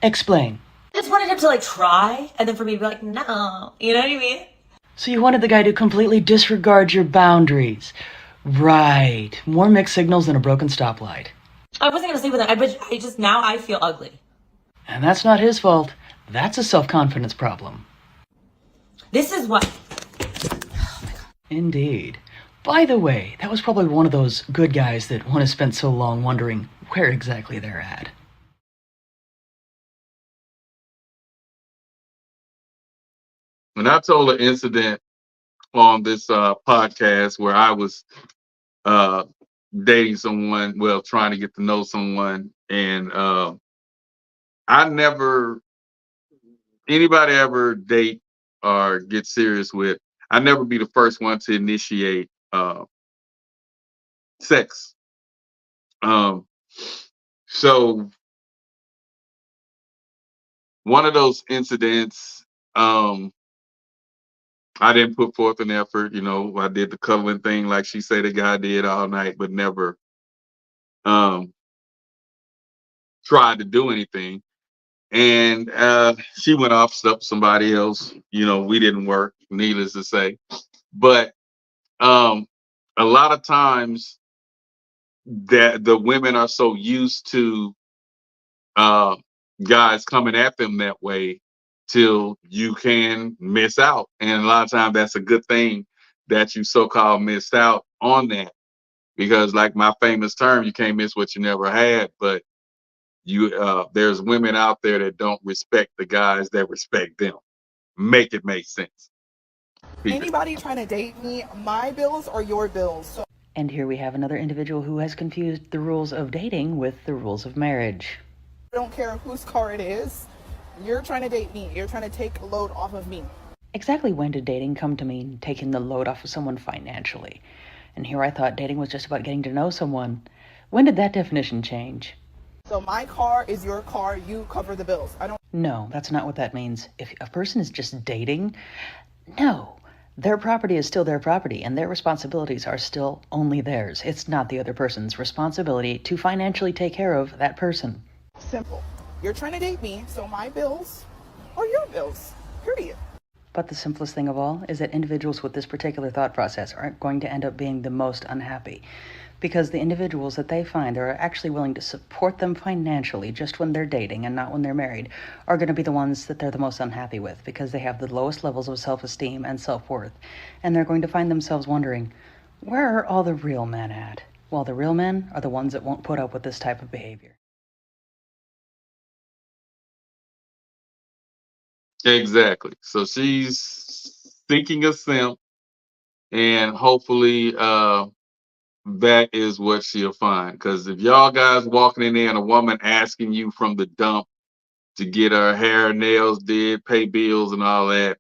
Explain. I just wanted him to like try, and then for me to be like, no. You know what I mean? So you wanted the guy to completely disregard your boundaries. Right. More mixed signals than a broken stoplight. I wasn't gonna sleep with him. Now I feel ugly. And that's not his fault. That's a self-confidence problem. This is what... Indeed. By the way, that was probably one of those good guys that one has spent so long wondering where exactly they're at. And I told an incident on this podcast where I was dating someone, well, trying to get to know someone, and anybody ever date or get serious with, I never be the first one to initiate sex. So one of those incidents, I didn't put forth an effort, I did the cuddling thing like she said the guy did all night, but never tried to do anything. And she went off, slept with somebody else. We didn't work, needless to say. But a lot of times that the women are so used to guys coming at them that way till you can miss out. And a lot of times that's a good thing that you so-called missed out on that. Because like my famous term, you can't miss what you never had. But there's women out there that don't respect the guys that respect them. Make it make sense. Anybody trying to date me, my bills or your bills? So And here we have another individual who has confused the rules of dating with the rules of marriage. I don't care whose car it is. You're trying to date me. You're trying to take a load off of me. Exactly when did dating come to mean taking the load off of someone financially? And here I thought dating was just about getting to know someone. When did that definition change? So my car is your car. You cover the bills. No, that's not what that means. If a person is just dating, no. Their property is still their property, and their responsibilities are still only theirs. It's not the other person's responsibility to financially take care of that person. Simple. You're trying to date me, so my bills are your bills. Period. But the simplest thing of all is that individuals with this particular thought process are going to end up being the most unhappy. Because the individuals that they find that are actually willing to support them financially just when they're dating and not when they're married are going to be the ones that they're the most unhappy with, because they have the lowest levels of self-esteem and self-worth. And they're going to find themselves wondering, where are all the real men at? while the real men are the ones that won't put up with this type of behavior. Exactly. So she's seeking a simp, and hopefully that is what she'll find. Because if y'all guys walking in there and a woman asking you from the dump to get her hair, nails did, pay bills and all that,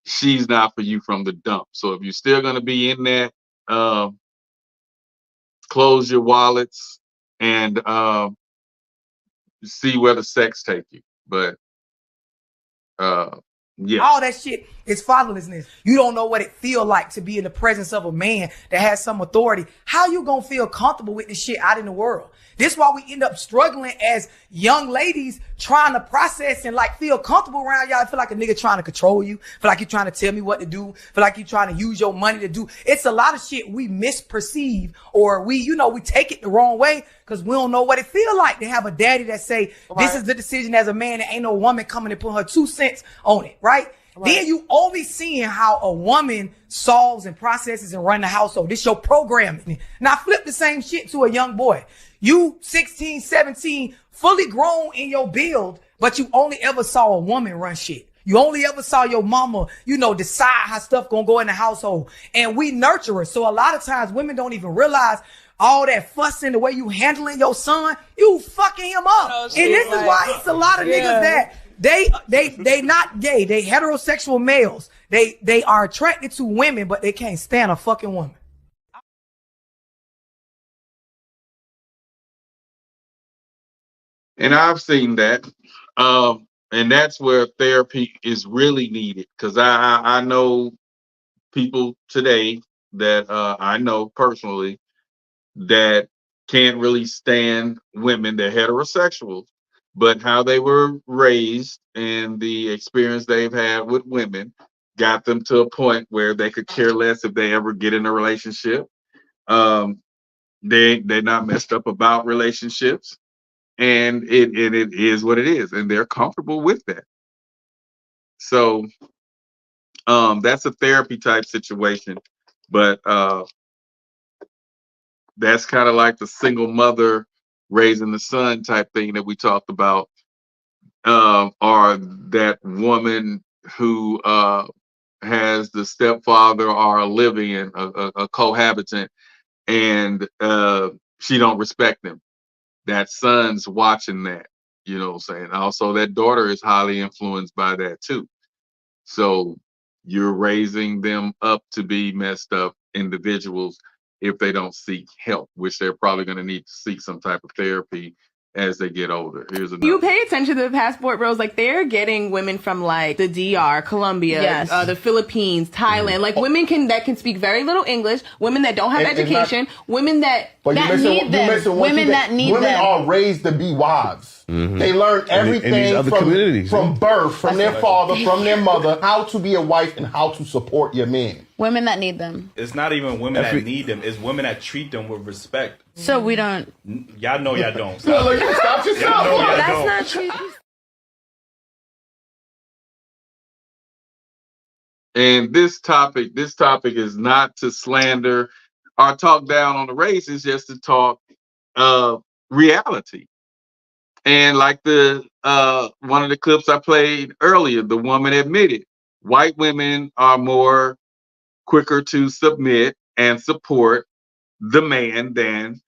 she's not for you from the dump. So if you're still going to be in that, close your wallets and see where the sex take you. But yeah. All that shit is fatherlessness. You don't know what it feel like to be in the presence of a man that has some authority. How you gonna feel comfortable with this shit out in the world? This is why we end up struggling as young ladies trying to process and like feel comfortable around y'all. I feel like a nigga trying to control you. Feel like you trying to tell me what to do. Feel like you trying to use your money to do. It's a lot of shit we misperceive, or we take it the wrong way because we don't know what it feel like to have a daddy that say, this is the decision as a man, and ain't no woman coming and put her 2 cents on it, right? Then you only seeing how a woman solves and processes and run the household. This your programming. Now flip the same shit to a young boy. You 16, 17, fully grown in your build, but you only ever saw a woman run shit. You only ever saw your mama, decide how stuff gonna go in the household. And we nurture her. So a lot of times women don't even realize all that fussing, the way you handling your son, you fucking him up. And this is why it's a lot of niggas that they not gay. They heterosexual males. They are attracted to women, but they can't stand a fucking woman. And I've seen that. And that's where therapy is really needed. Because I know people today that I know personally that can't really stand women. They're heterosexuals, but how they were raised and the experience they've had with women got them to a point where they could care less if they ever get in a relationship. They're not messed up about relationships. And it is what it is, and they're comfortable with that. So that's a therapy type situation, but that's kind of like the single mother raising the son type thing that we talked about, or that woman who has the stepfather or a live-in, a cohabitant, and she don't respect him. That son's watching that, you know what I'm saying? Also, that daughter is highly influenced by that too. So you're raising them up to be messed up individuals if they don't seek help, which they're probably going to need to seek some type of therapy as they get older. Here's another. You pay attention to the passport bros, like they're getting women from like the DR, Colombia, the Philippines, Thailand, like women that can speak very little English, women that don't have education, women that need them. Women are raised to be wives. Mm-hmm. They learn everything from birth, from their father, from their mother, how to be a wife and how to support your man. Women that need them. It's not even women that need them. It's women that treat them with respect. So we don't. Y'all know y'all don't. Stop yourself. That's not true. And this topic is not to slander or talk down on the race. It's just to talk reality. And like the one of the clips I played earlier, the woman admitted white women are more quicker to submit and support the man than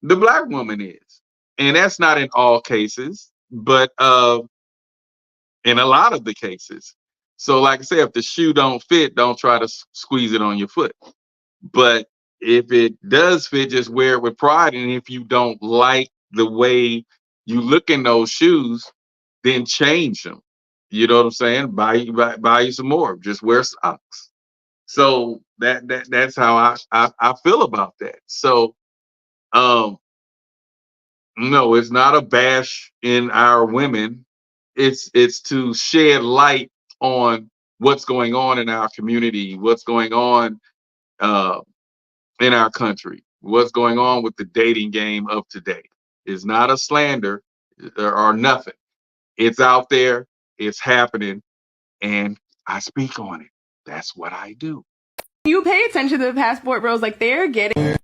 the black woman is. And that's not in all cases, but in a lot of the cases. So like I said, if the shoe don't fit, don't try to squeeze it on your foot. But if it does fit, just wear it with pride. And if you don't like the way you look in those shoes, then change them. You know what I'm saying? Buy you some more. Just wear socks. So that's how I feel about that. So no, it's not a bash in our women. It's to shed light on what's going on in our community, what's going on in our country, what's going on with the dating game of today. It's not a slander or nothing. It's out there, it's happening, and I speak on it. That's what I do. You pay attention to the passport bros, like they're getting.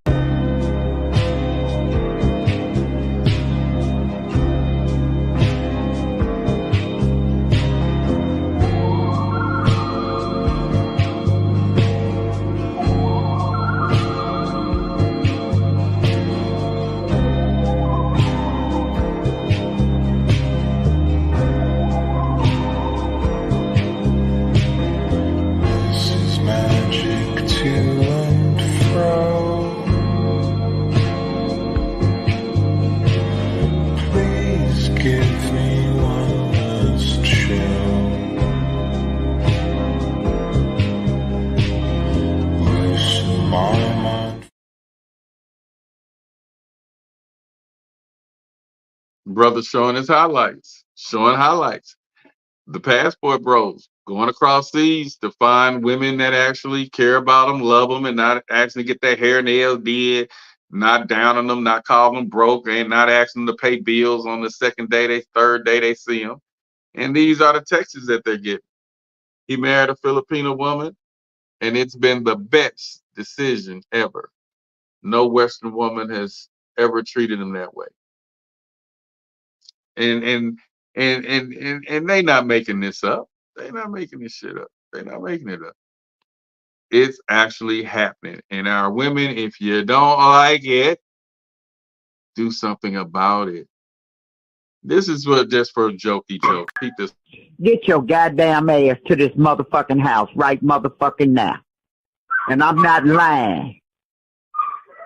Brother showing his highlights, showing highlights. The passport bros going across seas to find women that actually care about them, love them, and not actually get their hair and nails did, not down on them, not calling them broke, and not asking them to pay bills on the second day, third day they see them. And these are the texts that they're getting. He married a Filipino woman, and it's been the best decision ever. No Western woman has ever treated him that way. And they not making this up. They not making this shit up. They not making it up. It's actually happening. And our women, if you don't like it, do something about it. This is what just for a jokey joke. Keep this. Get your goddamn ass to this motherfucking house right motherfucking now. And I'm not lying.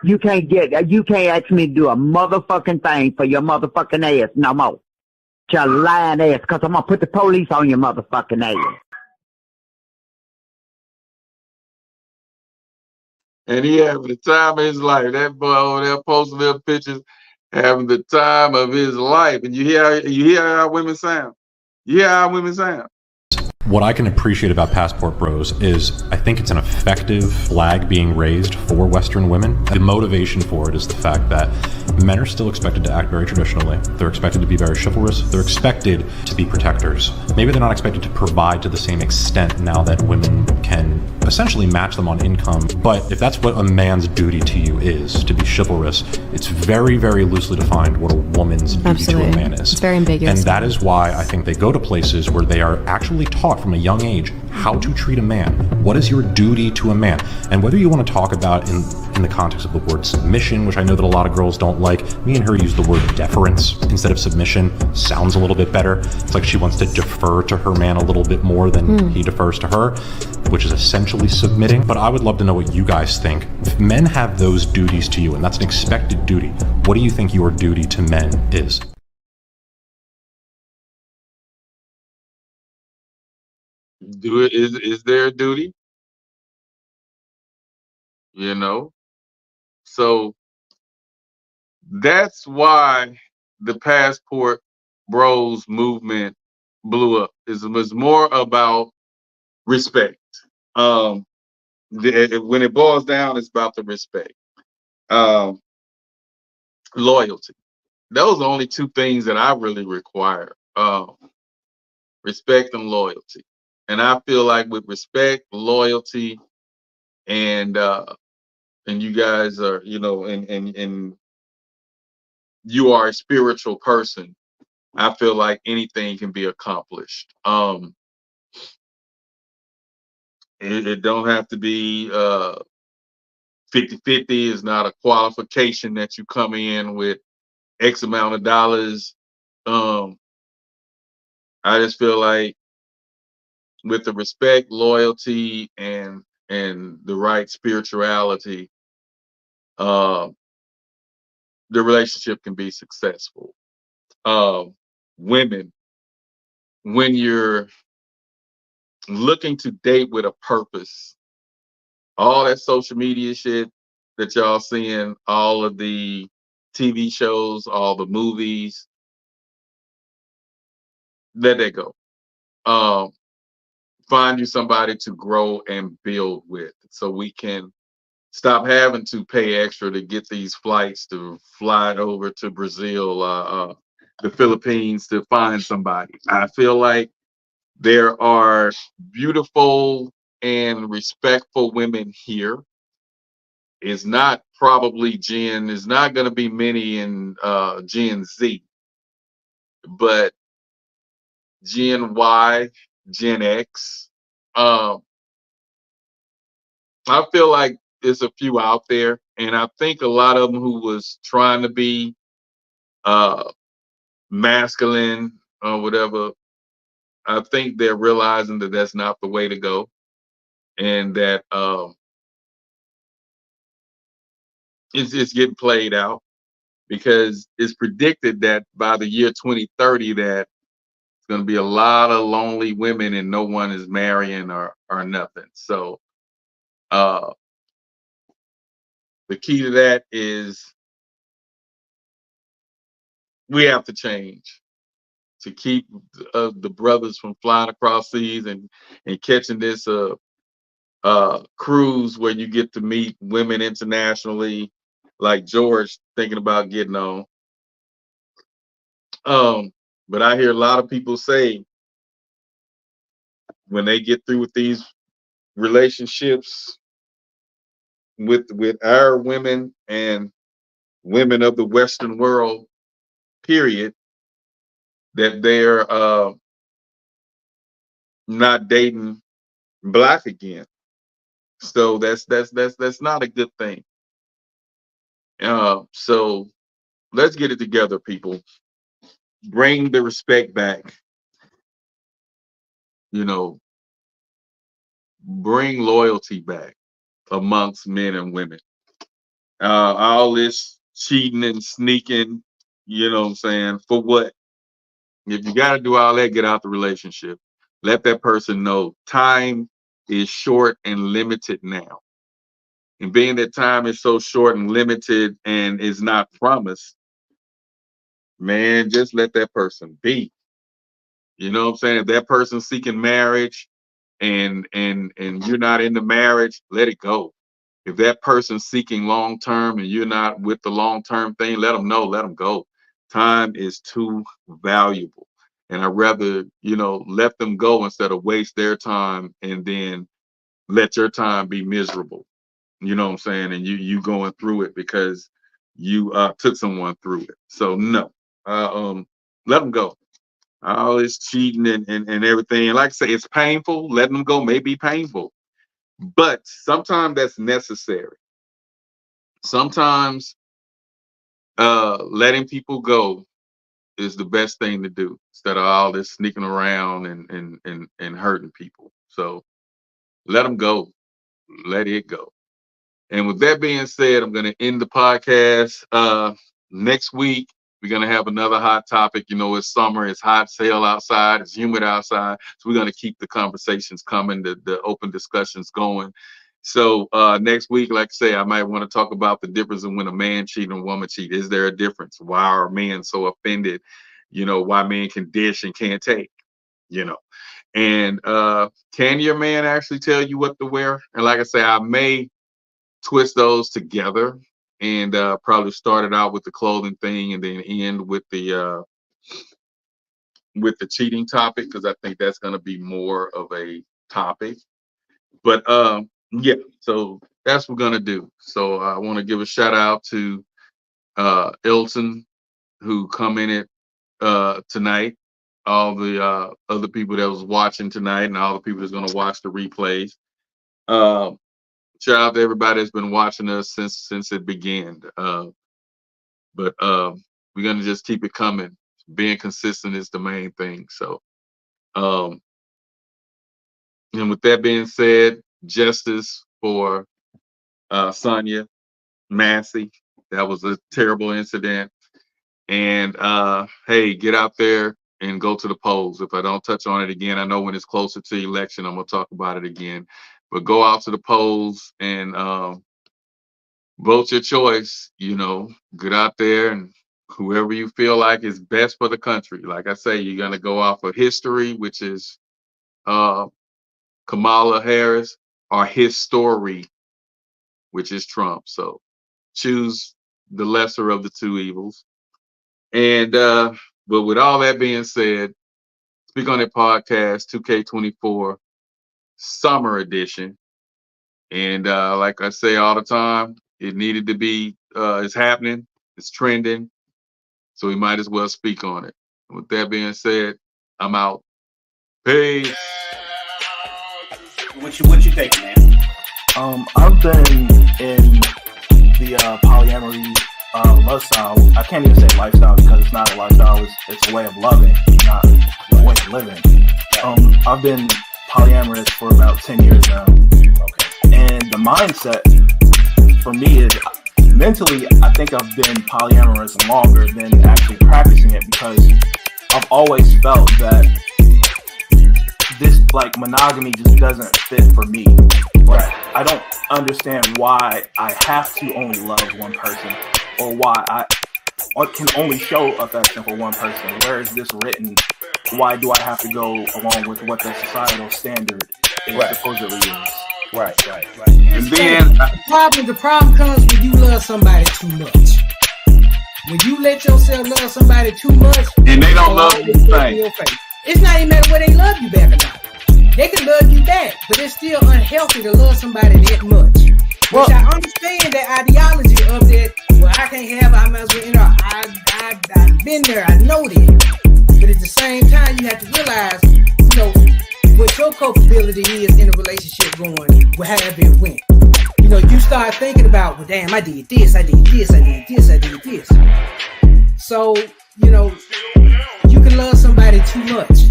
You can't ask me to do a motherfucking thing for your motherfucking ass no more. Your lying ass, cause I'm gonna put the police on your motherfucking ass. And he having the time of his life. That boy over there posting their pictures, having the time of his life. And you hear how women sound. You hear how women sound. What I can appreciate about Passport Bros is I think it's an effective flag being raised for Western women. The motivation for it is the fact that men are still expected to act very traditionally. They're expected to be very chivalrous. They're expected to be protectors. Maybe they're not expected to provide to the same extent now that women can essentially match them on income. But if that's what a man's duty to you is, to be chivalrous, it's very, very loosely defined what a woman's duty to a man is. It's very ambiguous. And that is why I think they go to places where they are actually taught from a young age how to treat a man. What is your duty to a man? And whether you want to talk about in the context of the word submission, which I know that a lot of girls don't like, me and her use the word deference instead of submission. Sounds a little bit better. It's like she wants to defer to her man a little bit more than he defers to her, which is essentially submitting. But I would love to know what you guys think. If men have those duties to you, and that's an expected duty, what do you think your duty to men is? Is there a duty? You know? So that's why the Passport Bros movement blew up. It was more about respect. When it boils down, it's about the respect. Loyalty. Those are the only two things that I really require. Respect and loyalty. And I feel like with respect, loyalty, and you guys are, and you are a spiritual person, I feel like anything can be accomplished. It don't have to be 50-50. It's not a qualification that you come in with X amount of dollars. I just feel like with the respect, loyalty, and the right spirituality, the relationship can be successful. Women, when you're looking to date with a purpose, all that social media shit that y'all seeing, all of the TV shows, all the movies, let that go. Find you somebody to grow and build with, so we can stop having to pay extra to get these flights to fly over to Brazil, the Philippines to find somebody. I feel like there are beautiful and respectful women here. It's not probably Gen, it's not going to be many in Gen Z, but Gen Y, Gen X. I feel like there's a few out there, and I think a lot of them who was trying to be masculine or whatever, I think they're realizing that that's not the way to go, and that it's getting played out, because it's predicted that by the year 2030 that it's going to be a lot of lonely women and no one is marrying or nothing. So the key to that is we have to change to keep the brothers from flying across seas and catching this cruise where you get to meet women internationally, like George thinking about getting on. But I hear a lot of people say when they get through with these relationships with our women and women of the Western world, period, that they're not dating Black again. So that's not a good thing. So let's get it together, people. Bring the respect back. You know, bring loyalty back amongst men and women. All this cheating and sneaking, you know what I'm saying? For what? If you got to do all that, get out the relationship. Let that person know time is short and limited now. And being that time is so short and limited and is not promised, man, just let that person be. You know what I'm saying? If that person's seeking marriage and you're not in the marriage, let it go. If that person's seeking long-term and you're not with the long-term thing, let them know, let them go. Time is too valuable. And I'd rather, you know, let them go instead of waste their time and then let your time be miserable. You know what I'm saying? And you going through it because you took someone through it. So no, let them go. All this cheating and everything. And like I say, it's painful. Letting them go may be painful, but sometimes that's necessary. Sometimes letting people go is the best thing to do instead of all this sneaking around and hurting people. So let them go. Let it go. And with that being said, I'm going to end the podcast. Next week, we're going to have another hot topic. You know, it's summer, it's hot, sail outside, it's humid outside. So we're going to keep the conversations coming, the open discussions going. So next week, like I say, I might want to talk about the difference in when a man cheats and a woman cheats. Is there a difference? Why are men so offended? You know, why men can dish and can't take, you know. And can your man actually tell you what to wear? And like I say, I may twist those together and probably start it out with the clothing thing and then end with the cheating topic, because I think that's going to be more of a topic. But yeah, so that's what we're going to do. So I want to give a shout out to Elton, who come in it tonight, all the other people that was watching tonight and all the people that's going to watch the replays. Shout out to everybody that's been watching us since it began. But we're going to just keep it coming. Being consistent is the main thing. So, and with that being said, justice for Sonia Massey. That was a terrible incident. And hey, get out there and go to the polls. If I don't touch on it again, I know when it's closer to the election, I'm going to talk about it again. But go out to the polls and vote your choice. You know, get out there and whoever you feel like is best for the country. Like I say, you're going to go off of history, which is Kamala Harris, or his story, which is Trump. So choose the lesser of the two evils. And but with all that being said, Speak on It podcast 2K24 summer edition. And like I say all the time, it needed to be, it's happening, it's trending, so we might as well speak on it. With that being said, I'm out. Peace. What you think, man? I've been in the polyamory lifestyle. I can't even say lifestyle because it's not a lifestyle. It's a way of loving, not a way of living. I've been polyamorous for about 10 years now. Okay. And the mindset for me is mentally, I think I've been polyamorous longer than actually practicing it, because I've always felt that this like monogamy just doesn't fit for me. Right. I don't understand why I have to only love one person, or why can only show affection for one person. Where is this written? Why do I have to go along with what the societal standard supposedly is? Right. And then the problem comes when you love somebody too much. When you let yourself love somebody too much, and they don't love you the same. It's not even matter whether they love you back or not. They can love you back, but it's still unhealthy to love somebody that much. Which I understand that ideology of that. Well, I can't have. I might as well. I've been there. I know that. But at the same time, you have to realize, what your culpability is in a relationship going, however it went. You start thinking about, well, damn, I did this. So, you can love somebody too much.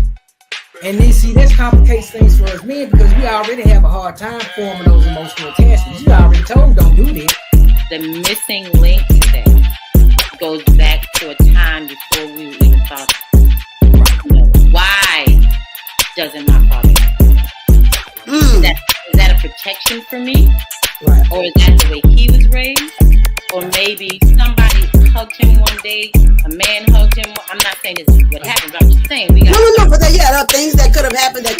And then, see, this complicates things for us men because we already have a hard time forming those emotional attachments. You already told don't do this. The missing link to that goes back to a time before we even thought, why doesn't my father is that a protection for me? Right. Or is that the way he was raised? Or maybe somebody hugged him one day, a man hugged him. I'm not saying this is what happened, but I'm just saying we got No, but there are things that could have happened that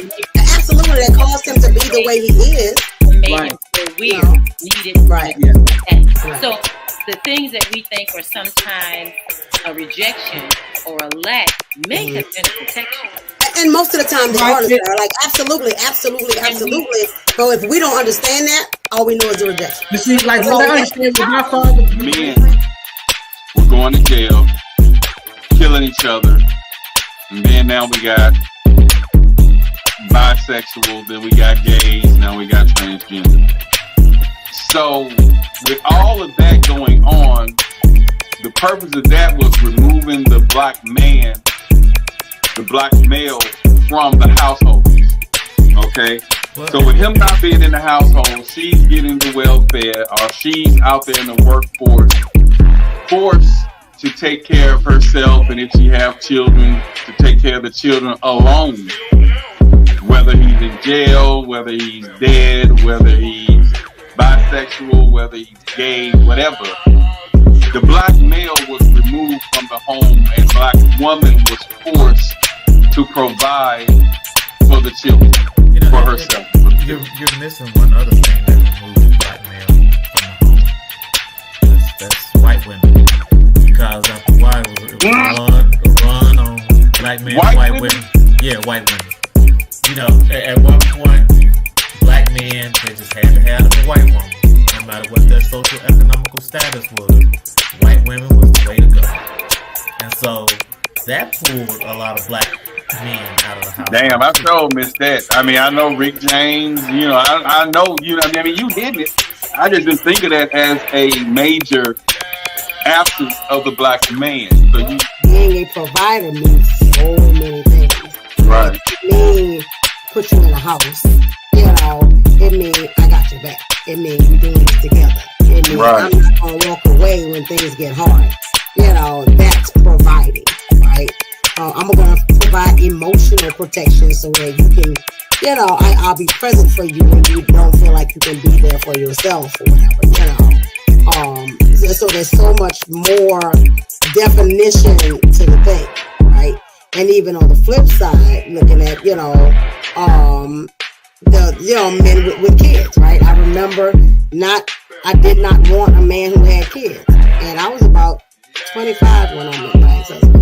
absolutely that caused him to be the way he is. Made him feel weird, needed. Right. So the things that we think are sometimes a rejection or a lack may have been a protection. And most of the time they are like absolutely. But if we don't understand that, all we know is the rejection. You see, like what I understand with my father, men were going to jail, killing each other, and then now we got bisexual, then we got gays, now we got transgender. So with all of that going on, the purpose of that was removing the black man, the black male from the household. Okay? So with him not being in the household, she's getting the welfare, or she's out there in the workforce, forced to take care of herself, and if she have children, to take care of the children alone. Whether he's in jail, whether he's dead, whether he's bisexual, whether he's gay, whatever. The black male was removed from the home, and black woman was forced to provide for the children, for herself. You're missing one other thing that removes the black male from the home. That's white women. Because after a while, it was run on black men, white women. Yeah, white women. At one point, black men, they just had to have a white woman. No matter what their social economical status was, white women was the way to go. And so that pulled a lot of black men out of the house. Damn, I sure missed that. I mean, I know Rick James, I know, you did it. I just didn't think of that as a major absence of the black man. So being a provider means so many things. Right. It means put you in a house. It means I got your back. It means we're doing this together. It means I'm not gonna walk away when things get hard. That's providing, right? I'm gonna provide emotional protection so that you can, I'll be present for you when you don't feel like you can be there for yourself or whatever, so there's so much more definition to the thing, right? And even on the flip side, looking at, men with kids, right? I remember I did not want a man who had kids. And I was about 25 when I met my ex-husband.